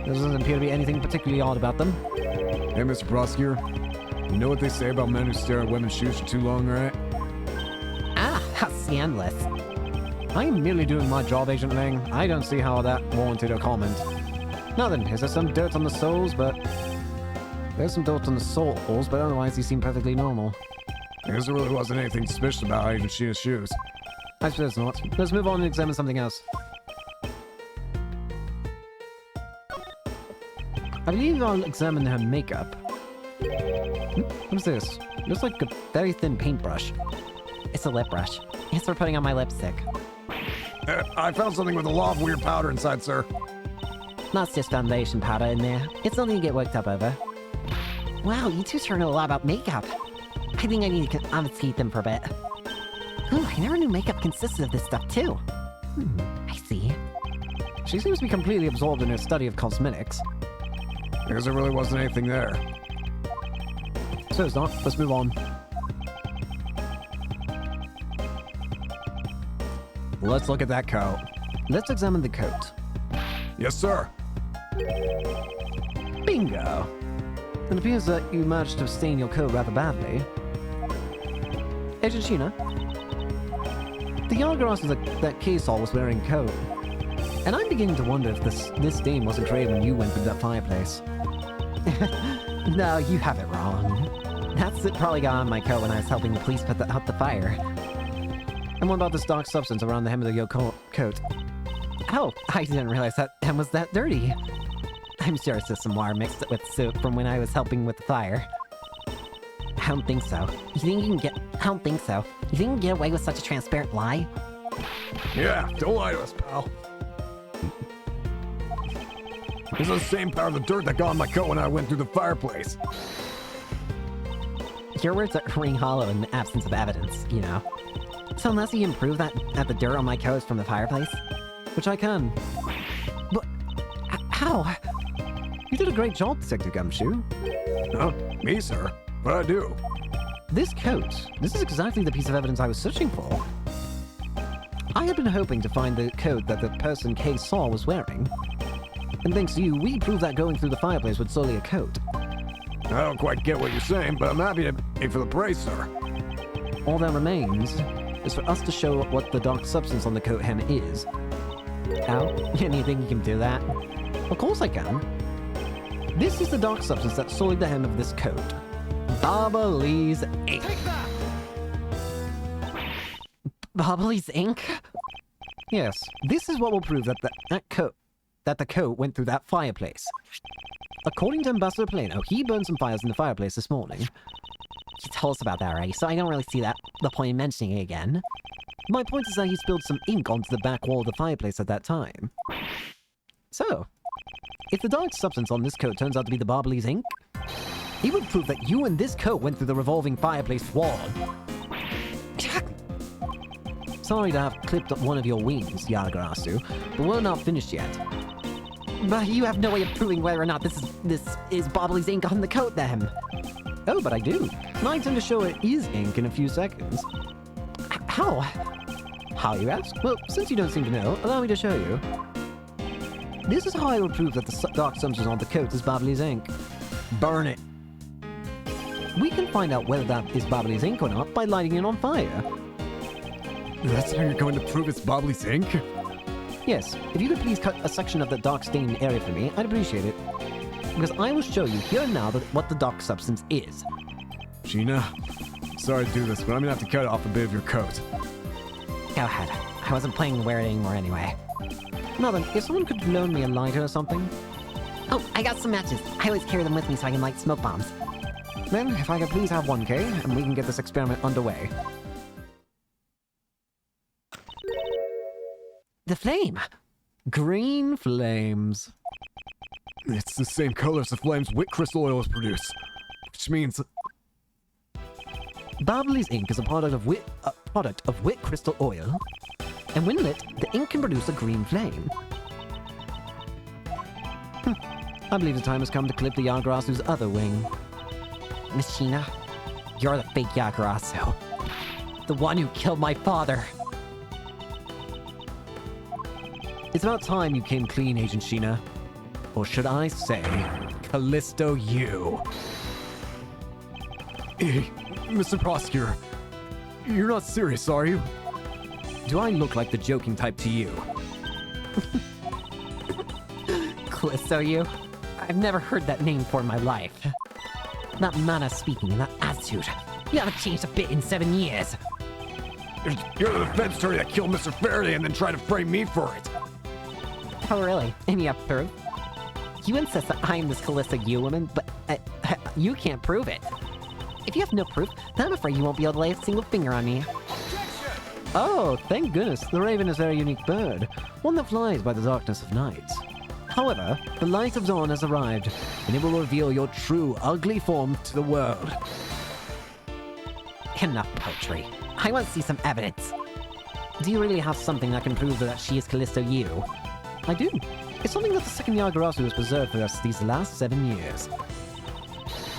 There doesn't appear to be anything particularly odd about them. Hey, Mr. Prosecutor, you know what they say about men who stare at women's shoes for too long, right? Ah, how scandalous. I am merely doing my job, Agent Ling. I don't see how that warranted a comment. Now then, is there some dirt on the soles, but... There's some dirt on the soles, but otherwise they seem perfectly normal. I guess there really wasn't anything suspicious about Agent Sheena's shoes. I suppose not. Let's move on and examine something else. I believe I'll examine her makeup. What is this? Looks like a very thin paintbrush. It's a lip brush. It's for putting on my lipstick. I found something with a lot of weird powder inside, sir. That's just foundation powder in there. It's nothing to get worked up over. Wow, you two sure know a lot about makeup. I think I need to confiscate them for a bit. Ooh, I never knew makeup consisted of this stuff too. I see. She seems to be completely absorbed in her study of cosmetics. I guess there really wasn't anything there. So it's not. Let's move on. Let's look at that coat. Let's examine the coat. Yes, sir. Bingo! It appears that you managed to stain your coat rather badly. Agent Sheena, the yardgrass that K-Sol was wearing coat. And I'm beginning to wonder if this stain wasn't created when you went through that fireplace. No, you have it wrong. That's it probably got on my coat when I was helping the police put out the fire. And what about this dark substance around the hem of your coat? Oh, I didn't realize that hem was that dirty. I'm sure it's just some water mixed with soup from when I was helping with the fire. I don't think so. You think you can get... I don't think so. You think you can get away with such a transparent lie? Yeah, don't lie to us, pal. This is the same part of the dirt that got on my coat when I went through the fireplace. Your words ring hollow in the absence of evidence, you know. So unless you can prove that the dirt on my coat is from the fireplace? Which I can. But... how? You did a great job, Detective Gumshoe. Huh? Me, sir? What I do? This coat, this is exactly the piece of evidence I was searching for. I had been hoping to find the coat that the person Kay saw was wearing. And thanks to you, we proved that going through the fireplace was solely a coat. I don't quite get what you're saying, but I'm happy to pay for the praise, sir. All that remains is for us to show what the dark substance on the coat hem is. Oh? And you think you can do that? Of course I can. This is the dark substance that sullied the hem of this coat. Barbalese ink. Take that! Bobbly's ink? Yes, this is what will prove that the coat went through that fireplace. According to Ambassador Plano, he burned some fires in the fireplace this morning. You told us about that already, so I don't really see the point in mentioning it again. My point is that he spilled some ink onto the back wall of the fireplace at that time. So, if the dark substance on this coat turns out to be the Barbalese ink, it would prove that you and this coat went through the revolving fireplace wall. Sorry to have clipped up one of your wings, Yaragrasu, but we're not finished yet. But you have no way of proving whether or not this is Bobbly's ink on the coat, then. Oh, but I do. And I intend to show it is ink in a few seconds. How? How, you ask? Well, since you don't seem to know, allow me to show you. This is how I will prove that the dark substance on the coat is Bobbly's ink. Burn it. We can find out whether that is Bobbly's ink or not by lighting it on fire. That's how you're going to prove it's Bobbly's ink? Yes, if you could please cut a section of the dark stain area for me, I'd appreciate it. Because I will show you here and now what the dark substance is. Sheena, sorry to do this, but I'm gonna have to cut off a bit of your coat. Go ahead. I wasn't planning to wear it anymore anyway. Now then, if someone could loan me a lighter or something, Oh, I got some matches. I always carry them with me so I can light smoke bombs. then if I could please have 1K, and we can get this experiment underway. The flame! Green flames. It's the same color as the flames wit crystal oil produce, which means Barbley's ink is a product of wit crystal oil, and when lit, the ink can produce a green flame. I believe the time has come to clip the Yagarasu's other wing. Miss Sheena, you're the fake Yagarasu. The one who killed my father. It's about time you came clean, Agent Sheena. Or should I say, Callisto you. Hey, Mr. Prosecutor, you're not serious, are you? Do I look like the joking type to you? Callisto, you? I've never heard that name before in my life. That manner of speaking and that attitude. You haven't changed a bit in 7 years. You're the defense attorney that killed Mr. Faraday and then tried to frame me for it. Oh, really? And you have proof? You insist that I am this Callisto you woman, but you can't prove it. If you have no proof, then I'm afraid you won't be able to lay a single finger on me. Oh, thank goodness, the raven is a very unique bird, one that flies by the darkness of night. However, the light of dawn has arrived, and it will reveal your true, ugly form to the world. Enough poetry. I want to see some evidence. Do you really have something that can prove that she is Callisto you? I do. It's something that the second Yagarasu has preserved for us these last 7 years.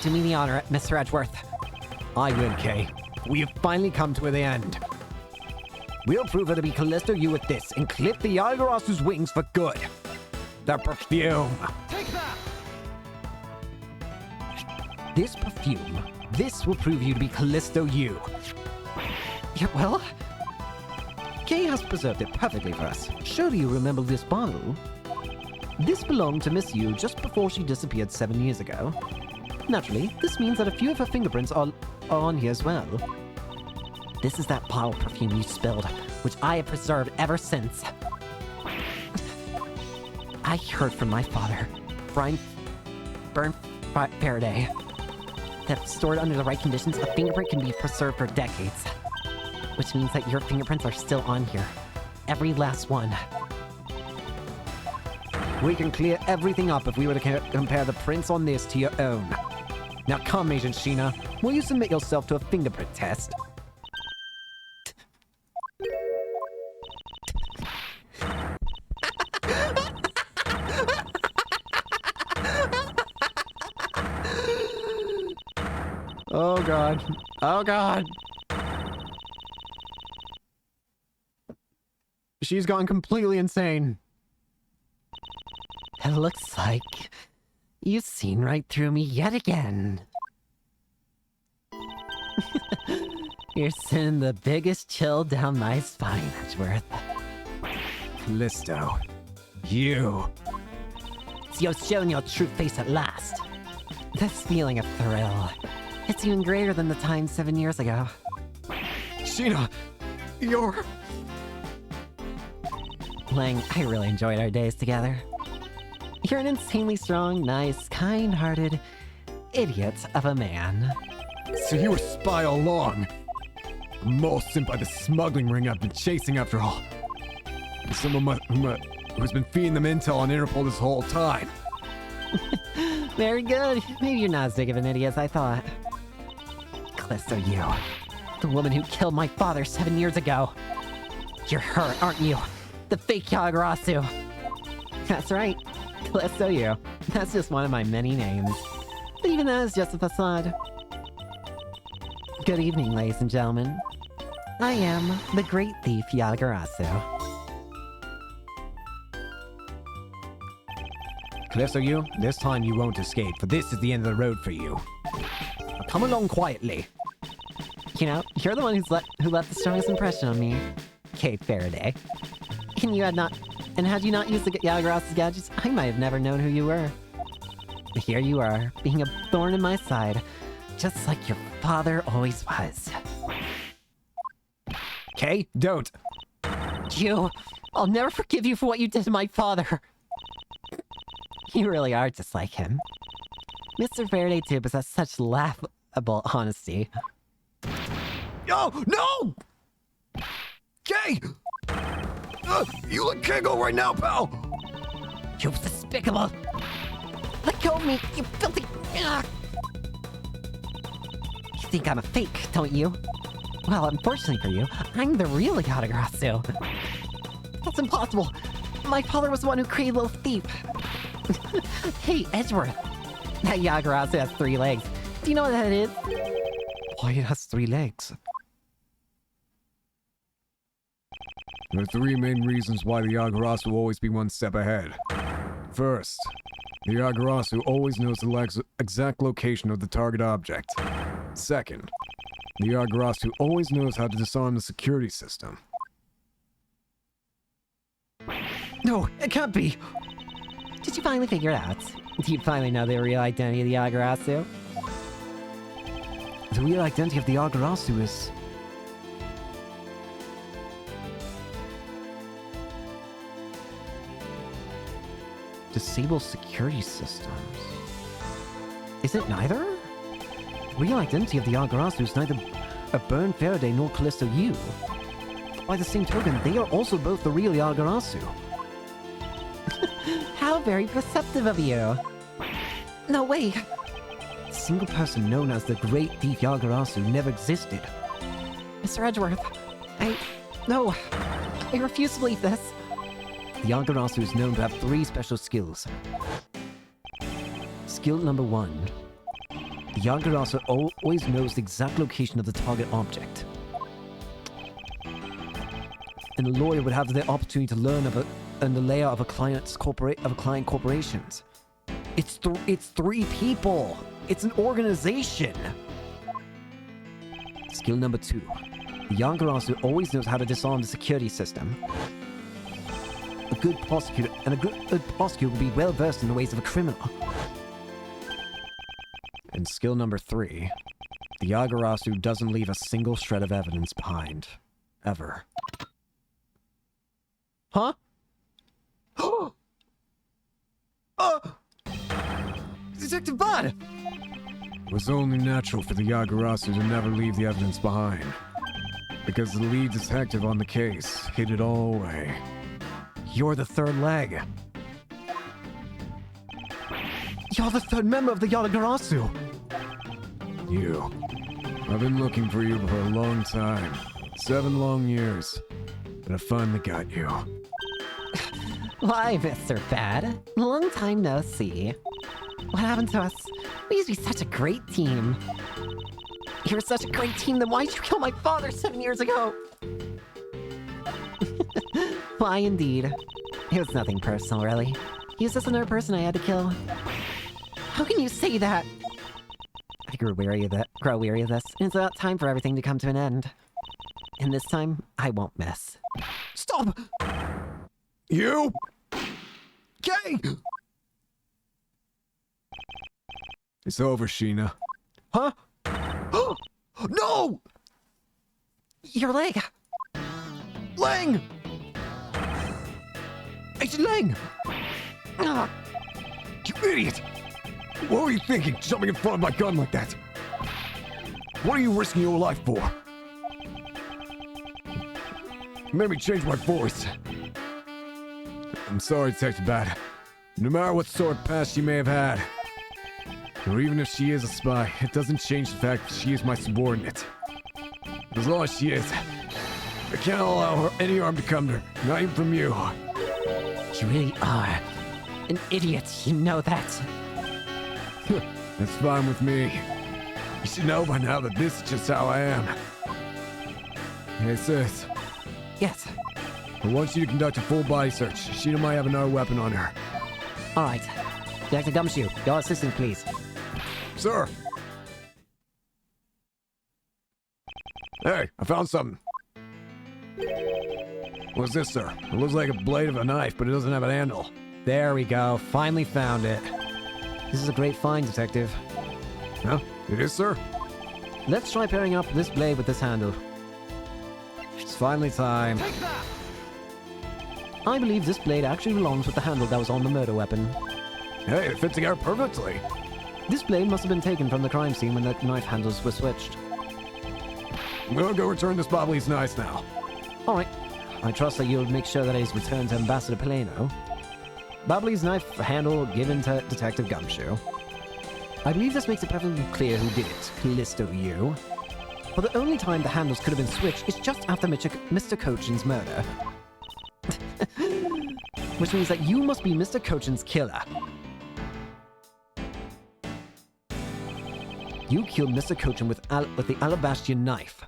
Do me the honor, Mr. Edgeworth. I will, Kay. We have finally come to the end. We'll prove her to be Callisto you with this, and clip the Yagarasu's wings for good. The perfume. Take that! This perfume. This will prove you to be Callisto you. Yeah, well, Kay has preserved it perfectly for us. Surely you remember this bottle? This belonged to Miss Yu just before she disappeared 7 years ago. Naturally, this means that a few of her fingerprints are on here as well. this is that bottle perfume you spilled, which I have preserved ever since. I heard from my father, Burn Faraday, that stored under the right conditions, a fingerprint can be preserved for decades. Which means that your fingerprints are still on here. Every last one. We can clear everything up if we were to compare the prints on this to your own. Now come, Agent Sheena. Will you submit yourself to a fingerprint test? Oh god. Oh god. She's gone completely insane. It looks like you've seen right through me yet again. You're sending the biggest chill down my spine, Edgeworth. Callisto. You. So you're showing your true face at last. This feeling of thrill. It's even greater than the time 7 years ago. Sheena, you're... Lang, I really enjoyed our days together. You're an insanely strong, nice, kind-hearted idiot of a man. So you were spy all along. A mole sent by the smuggling ring I've been chasing after all. Someone who's been feeding them intel on Interpol this whole time. Very good. Maybe you're not as big of an idiot as I thought. Callisto, you. The woman who killed my father 7 years ago. You're her, aren't you? The fake Yagarasu. That's right. Callisto, you. That's just one of my many names. But even that is just a facade. Good evening, ladies and gentlemen. I am the great thief Yagarasu. Callisto, you, this time you won't escape, for this is the end of the road for you. Now come along quietly. You know, you're the one who left the strongest impression on me, Kate Faraday. And you had not And had you not used the Yagara's gadgets, I might have never known who you were. But here you are, being a thorn in my side, just like your father always was. Okay, don't. You! I'll never forgive you for what you did to my father! You really are just like him. Mr. Faraday too possessed such laughable honesty. Oh, no! Kay! You let Kay go right now, pal! You despicable! Let go of me, you filthy... Ugh. You think I'm a fake, don't you? Well, unfortunately for you, I'm the real Yatagarasu. That's impossible. My father was the one who created Little Thief. Hey, Edgeworth. That Yagarasu has 3 legs. Do you know what that is? Why it has 3 legs? There are 3 main reasons why the Yagarasu will always be one step ahead. First, the Yagarasu always knows the exact location of the target object. Second, the Yagarasu always knows how to disarm the security system. No, it can't be! Did you finally figure it out? Do you finally know the real identity of the Yagarasu? The real identity of the Yagarasu is... disable security systems. Is it neither? The real identity of the Yagarasu is neither a Burn Faraday nor Callisto U. By the same token, they are also both the real Yagarasu. How very perceptive of you. No, wait. A single person known as the Great Thief Yagarasu never existed. Mr. Edgeworth, No. I refuse to believe this. The Yagarasu is known to have 3 special skills. Skill number 1. The Yagarasu always knows the exact location of the target object. And a lawyer would have the opportunity to learn about the layout of a client corporations. It's 3 people. It's an organization. Skill number 2. The Yagarasu always knows how to disarm the security system. A good prosecutor will be well versed in the ways of a criminal. And skill number 3. The Yagarasu doesn't leave a single shred of evidence behind. Ever. Huh? Detective Bud! It was only natural for the Yagarasu to never leave the evidence behind. Because the lead detective on the case hid it all away. You're the 3rd leg. You're the 3rd member of the Yagarasu. You. I've been looking for you for a long time. 7 long years. But I finally got you. Why, Mr. Bad? Long time no see. What happened to us? We used to be such a great team. You were such a great team, then why'd you kill my father 7 years ago? Why, indeed. It was nothing personal, really. He was just another person I had to kill. How can you say that? I grew weary of this, and it's about time for everything to come to an end. And this time, I won't miss. Stop! You? Kay! It's over, Sheena. Huh? No! Your leg! Lang! Agent Lang! Ugh. You idiot! What were you thinking, jumping in front of my gun like that? What are you risking your life for? You made me change my voice. I'm sorry, Detective Bad. No matter what sort of past she may have had, or even if she is a spy, it doesn't change the fact that she is my subordinate. As long as she is, I can't allow her any harm to come to her, not even from you. You really are an idiot, you know that. That's fine with me. You should know by now that this is just how I am. Hey, sis. Yes. I want you to conduct a full body search. Sheena might have another weapon on her. Alright. Dr. Gumshoe, your assistant, please. Sir! Hey, I found something. What's this, sir? It looks like a blade of a knife, but it doesn't have a handle. There we go. Finally found it. This is a great find, Detective. Huh? It is, sir? Let's try pairing up this blade with this handle. It's finally time. Take that! I believe this blade actually belongs with the handle that was on the murder weapon. Hey, it fits together perfectly. This blade must have been taken from the crime scene when the knife handles were switched. I'm gonna go return this Bobbly's knife now. Alright. I trust that you'll make sure that it is returned to Ambassador Paleno. Bubbly's knife handle given to Detective Gumshoe. I believe this makes it perfectly clear who did it, Callisto you. For the only time the handles could have been switched is just after Mr. Cochin's murder. Which means that you must be Mr. Cochin's killer. You killed Mr. Cochin with the alabaster knife.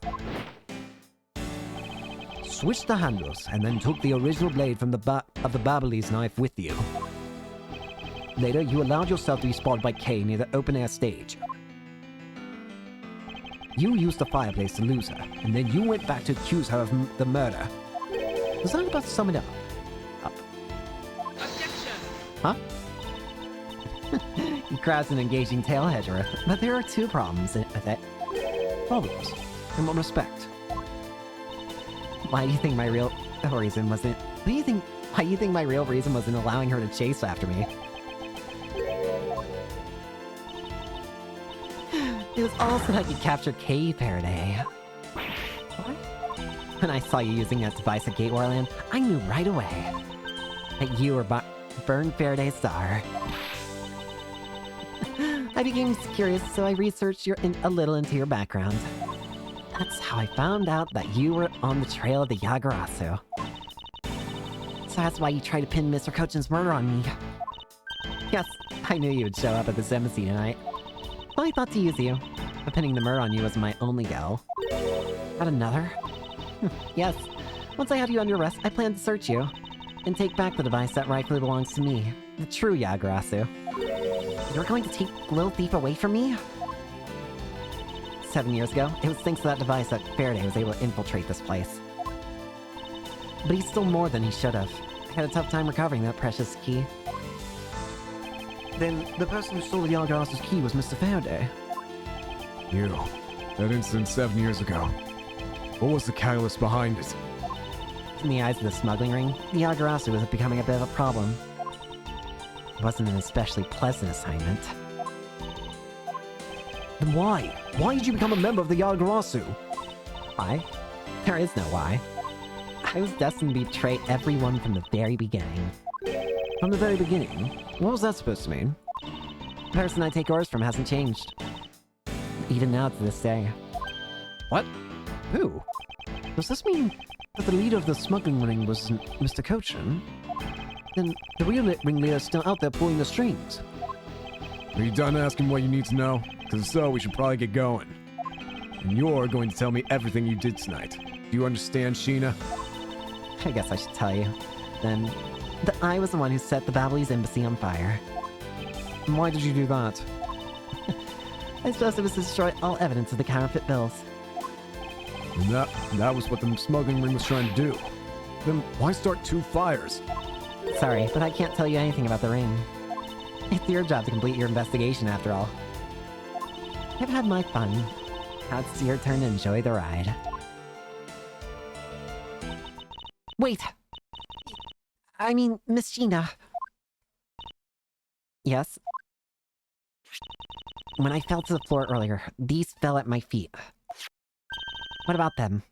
Switched the handles, and then took the original blade from the Babbly's knife with you. Later, you allowed yourself to be spotted by Kay near the open-air stage. You used the fireplace to lose her, and then you went back to accuse her of the murder. Does that about sum it up? Objection! Huh? You craft an engaging tale, Edgeworth, but there are two problems with it. Problems? In what respect? Why do you think my real reason wasn't... Why do you think my real reason wasn't allowing her to chase after me? It was all so I could capture Kay Faraday. What? When I saw you using that device at Gatewarland, I knew right away that you were Byrne Faraday's star. I became curious, so I researched a little into your background. That's how I found out that you were on the trail of the Yagarasu. So that's why you tried to pin Mr. Cochin's murder on me. Yes, I knew you would show up at this embassy tonight. Well, I thought to use you, but pinning the murder on you was my only goal. Got another? Yes. Once I had you under arrest, I planned to search you and take back the device that rightfully belongs to me, the true Yagarasu. You're going to take Little Thief away from me? 7 years ago, it was thanks to that device that Faraday was able to infiltrate this place. But he stole more than he should have. I had a tough time recovering that precious key. Then the person who stole the Yagarazu's key was Mr. Faraday. You. That incident 7 years ago. What was the catalyst behind it? In the eyes of the smuggling ring, the Yagarasu was becoming a bit of a problem. It wasn't an especially pleasant assignment. Then why? Why did you become a member of the Yagarasu? Why? There is no why. I was destined to betray everyone from the very beginning. From the very beginning? What was that supposed to mean? The person I take orders from hasn't changed. Even now to this day. What? Who? Does this mean that the leader of the smuggling ring was Mr. Cochin? Then the real ringleader is still out there pulling the strings. Are you done asking what you need to know? Because if so, we should probably get going. And you're going to tell me everything you did tonight. Do you understand, Sheena? I guess I should tell you. Then, that I was the one who set the Babbly's embassy on fire. And why did you do that? I suppose it was to destroy all evidence of the counterfeit bills. And that was what the smuggling ring was trying to do. Then why start two fires? Sorry, but I can't tell you anything about the ring. It's your job to complete your investigation, after all. I've had my fun. Now it's your turn to enjoy the ride. Wait! I mean, Miss Sheena. Yes? When I fell to the floor earlier, these fell at my feet. What about them?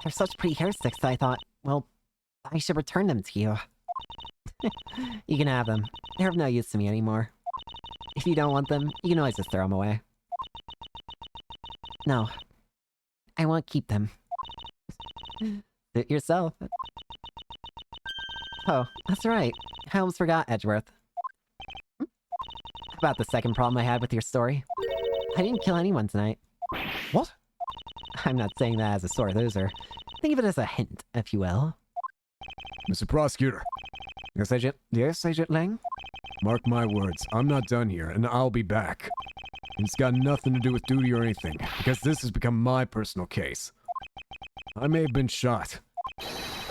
They're such pretty hair sticks that I thought, well, I should return them to you. You can have them. They're of no use to me anymore. If you don't want them, you can always just throw them away. No. I won't keep them. Suit yourself. Oh, that's right. I almost forgot, Edgeworth. About the second problem I had with your story. I didn't kill anyone tonight. What? I'm not saying that as a sore loser. Think of it as a hint, if you will. Mr. Prosecutor, Yes, Agent. Yes, Agent Lang? mark my words, I'm not done here, and I'll be back. And it's got nothing to do with duty or anything, because this has become my personal case. I may have been shot,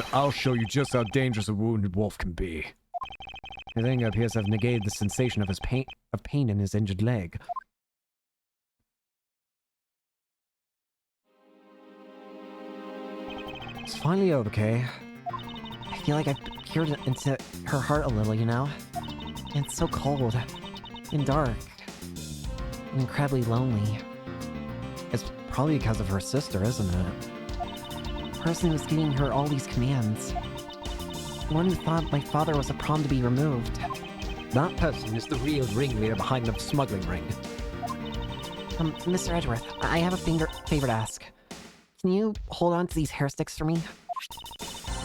but I'll show you just how dangerous a wounded wolf can be. His anger appears to have negated the sensation of his pain in his injured leg. It's finally over, Kay. I feel like I've peered into her heart a little, you know? And it's so cold and dark and incredibly lonely. It's probably because of her sister, isn't it? The person who was giving her all these commands. The one who thought my father was a pawn to be removed. That person is the real ringleader behind the smuggling ring. Mr. Edgeworth, I have a favor to ask. Can you hold on to these hair sticks for me?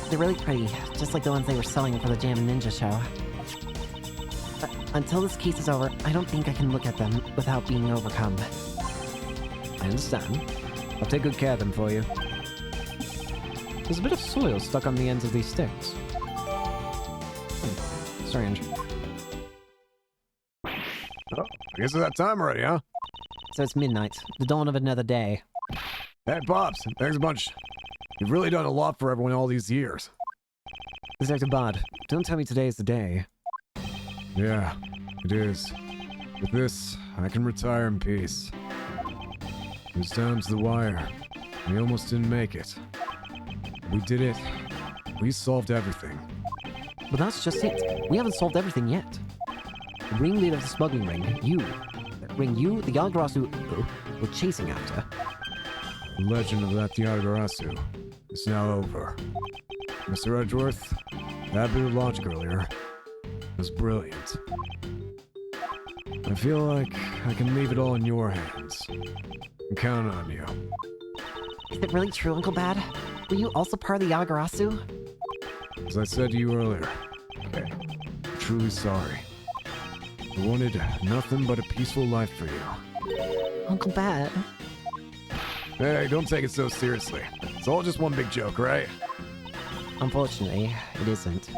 They're really pretty, just like the ones they were selling for the Jam and Ninja show. But until this case is over, I don't think I can look at them without being overcome. I understand. I'll take good care of them for you. There's a bit of soil stuck on the ends of these sticks. Strange. Oh, I guess it's that time already, huh? So it's midnight, the dawn of another day. Hey, Pops, thanks a bunch. You've really done a lot for everyone all these years. Detective Bud, don't tell me today is the day. Yeah, it is. With this, I can retire in peace. It was down to the wire. We almost didn't make it. We did it. We solved everything. But that's just it. We haven't solved everything yet. The ringleader of the smuggling ring, the Yagarasu were chasing after. The legend of that Yagarasu is now over. Mr. Edgeworth, that bit of logic earlier was brilliant. I feel like I can leave it all in your hands and count on you. Is it really true, Uncle Bad? Were you also part of the Yagarasu? As I said to you earlier, I'm truly sorry. I wanted nothing but a peaceful life for you. Uncle Bad? Hey, don't take it so seriously. It's all just one big joke, right? Unfortunately, it isn't.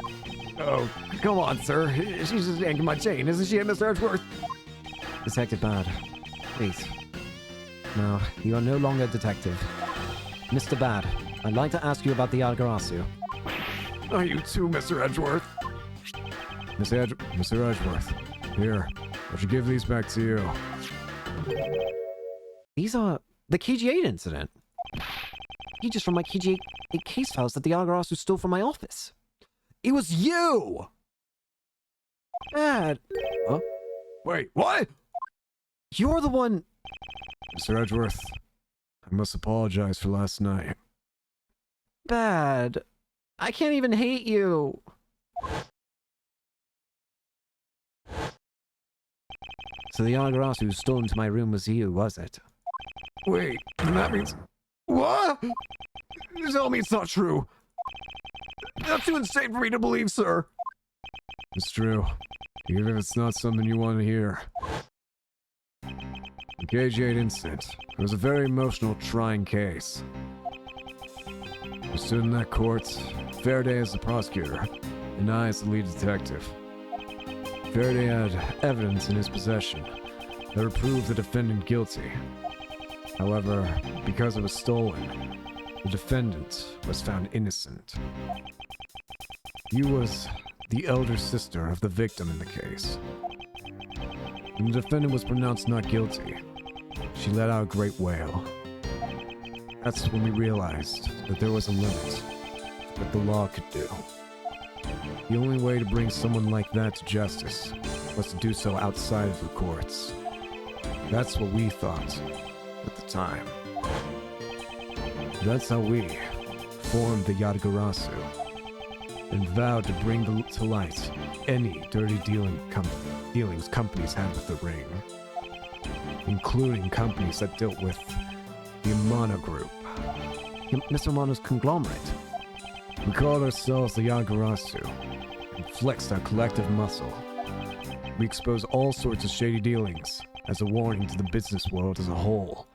Oh, come on, sir. She's just yanking my chain, isn't she, Mr. Edgeworth? Detective Bad, please. No, you are no longer a detective. Mr. Bad, I'd like to ask you about the Yagarasu. Are you too, Mr. Edgeworth? Mr. Edgeworth, here. I should give these back to you. These are the KG8 incident. Pages from my KG8 case files that the Yagarasu stole from my office. It was you! Bad, Huh? Wait, what? you're the one... Mr. Edgeworth, I must apologize for last night. Bad. I can't even hate you. So the Yagarasu who stole into my room was you, was it? Wait, that means... What? Tell me it's not true. That's too insane for me to believe, sir. It's true. Even if it's not something you want to hear. The KG8 incident. It was a very emotional, trying case. We stood in that court, Faraday as the prosecutor, and I as the lead detective. Faraday had evidence in his possession that would prove the defendant guilty. However, because it was stolen, the defendant was found innocent. You was the elder sister of the victim in the case. When the defendant was pronounced not guilty, she let out a great wail. That's when we realized that there was a limit to what the law could do. The only way to bring someone like that to justice was to do so outside of the courts. That's what we thought at the time. That's how we formed the Yagarasu and vowed to bring to light any dirty dealings companies had with the ring, including companies that dealt with the Amano Group. Mr. Amano's conglomerate. We called ourselves the Yagarasu and flexed our collective muscle. We exposed all sorts of shady dealings as a warning to the business world as a whole.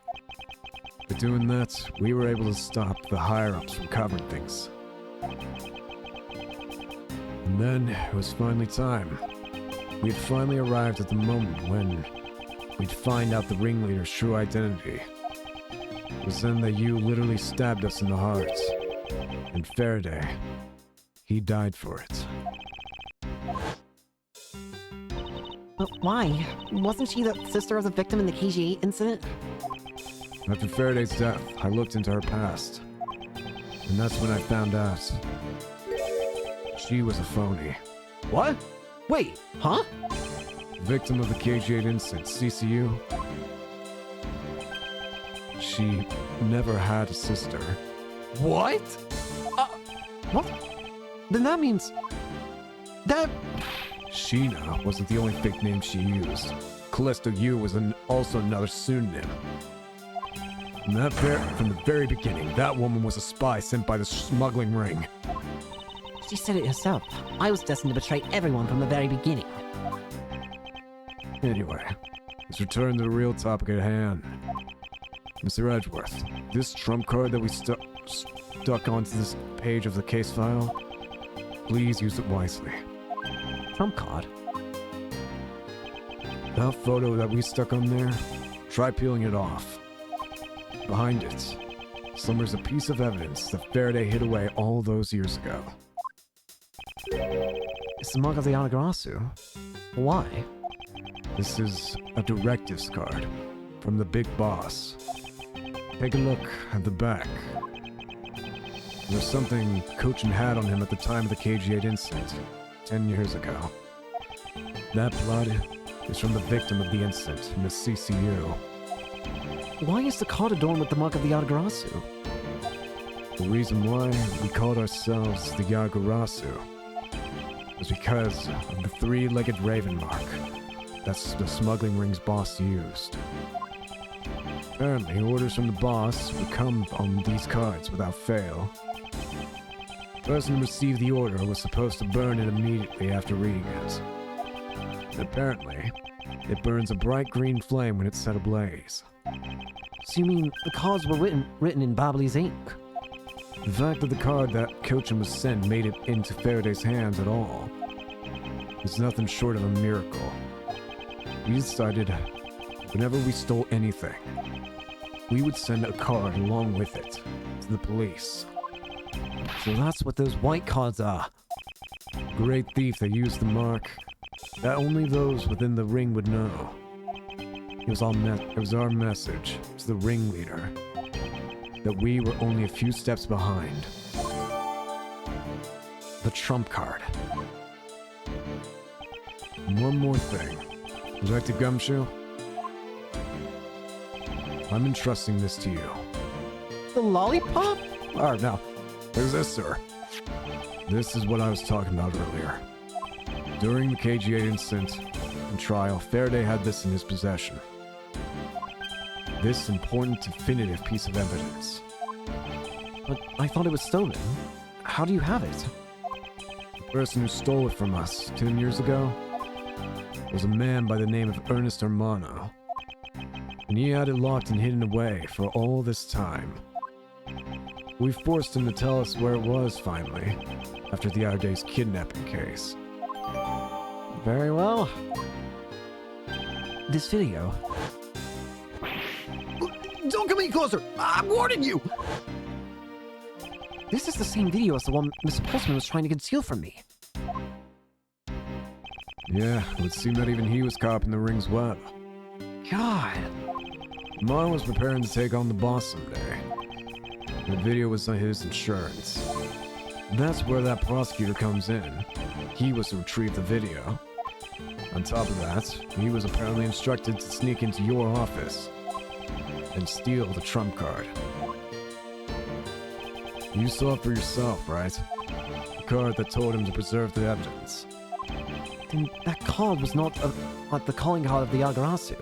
By doing that, we were able to stop the higher-ups from covering things. And then, it was finally time. We had finally arrived at the moment when we'd find out the ringleader's true identity. It was then that you literally stabbed us in the heart And Faraday, he died for it. But why? Wasn't she the sister of the victim in the KG incident? After Faraday's death, I looked into her past. And that's when I found out she was a phony. What? Wait, huh? Victim of the KG8 incident, CCU. She never had a sister. What? What? Then that means... That... Sheena wasn't the only fake name she used. Callisto U was also another pseudonym. From the very beginning, that woman was a spy sent by the smuggling ring. She said it herself. I was destined to betray everyone from the very beginning. Anyway, let's return to the real topic at hand. Mr. Edgeworth, this trump card that we stuck onto this page of the case file, please use it wisely. Trump card? That photo that we stuck on there, try peeling it off. Behind it, slumbers a piece of evidence that Faraday hid away all those years ago. It's the mark of the Anagarasu. Why? This is a directives card from the big boss. Take a look at the back. There's something Cochin had on him at the time of the KG8 incident, 10 years ago. That blood is from the victim of the incident, Miss CCU. Why is the card adorned with the mark of the Yagarasu? The reason why we called ourselves the Yagarasu was because of the three-legged raven mark that's the smuggling ring's boss used. Apparently, orders from the boss would come on these cards without fail. The person who received the order was supposed to burn it immediately after reading it. And apparently, it burns a bright green flame when it's set ablaze. So you mean the cards were written in Babley's ink? The fact that the card that Cochin was sent made it into Faraday's hands at all is nothing short of a miracle. We decided whenever we stole anything, we would send a card along with it to the police. So that's what those white cards are. Great thief that used the mark that only those within the ring would know. It was our message to the ringleader that we were only a few steps behind. The trump card. One more thing. Would you like to gumshoe? I'm entrusting this to you. The lollipop? Or no. There's this, sir. This is what I was talking about earlier. During the KG8 incident and trial, Faraday had this in his possession. This important definitive piece of evidence. But I thought it was stolen. How do you have it? The person who stole it from us 10 years ago was a man by the name of Ernest Hermano. And he had it locked and hidden away for all this time. We forced him to tell us where it was finally, after the other day's kidnapping case. Very well. This video. Don't come any closer! I'm warning you! This is the same video as the one Mr. Postman was trying to conceal from me. Yeah, it would seem that even he was caught up in the ring's web. God. Mon was preparing to take on the boss someday. The video was his insurance. That's where that prosecutor comes in. He was to retrieve the video. On top of that, he was apparently instructed to sneak into your office and steal the trump card. You saw it for yourself, right? The card that told him to preserve the evidence. Then that card was not like the calling card of the Yagarasu.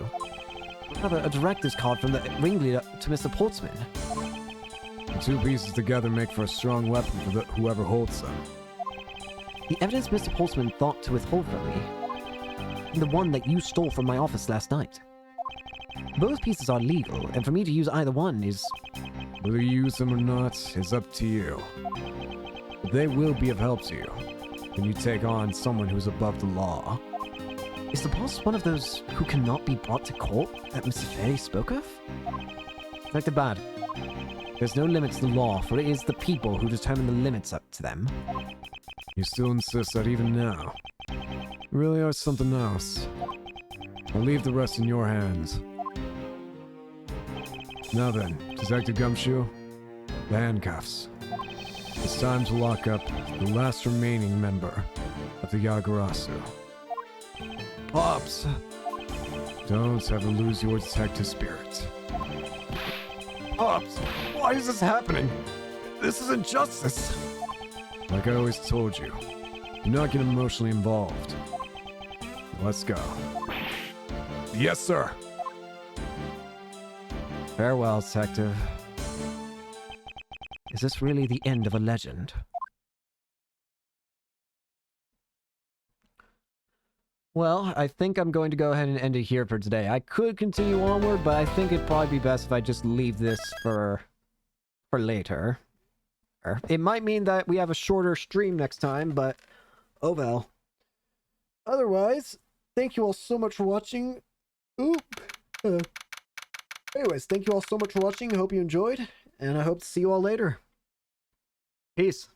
Rather, a directives card from the ringleader to Mr. Portsman. The two pieces together make for a strong weapon for whoever holds them. The evidence Mr. Portsman thought to withhold from me, and the one that you stole from my office last night. Both pieces are legal, and for me to use either one is... Whether you use them or not is up to you. But they will be of help to you when you take on someone who's above the law. Is the boss one of those who cannot be brought to court that Mr. Ferry spoke of? Like the bad. There's no limit to the law, for it is the people who determine the limits up to them. You still insist that even now? You really are something else. I'll leave the rest in your hands. Now then, Detective Gumshoe, the handcuffs. It's time to lock up the last remaining member of the Yagarasu. Pops! Don't ever lose your detective spirit. Pops! Why is this happening? This is injustice! Like I always told you, do not get emotionally involved. Let's go. Yes, sir. Farewell, Detective. Is this really the end of a legend? Well, I think I'm going to go ahead and end it here for today. I could continue onward, but I think it'd probably be best if I just leave this for later. It might mean that we have a shorter stream next time, but oh well. Otherwise, thank you all so much for watching. Anyways, thank you all so much for watching. I hope you enjoyed, and I hope to see you all later. Peace.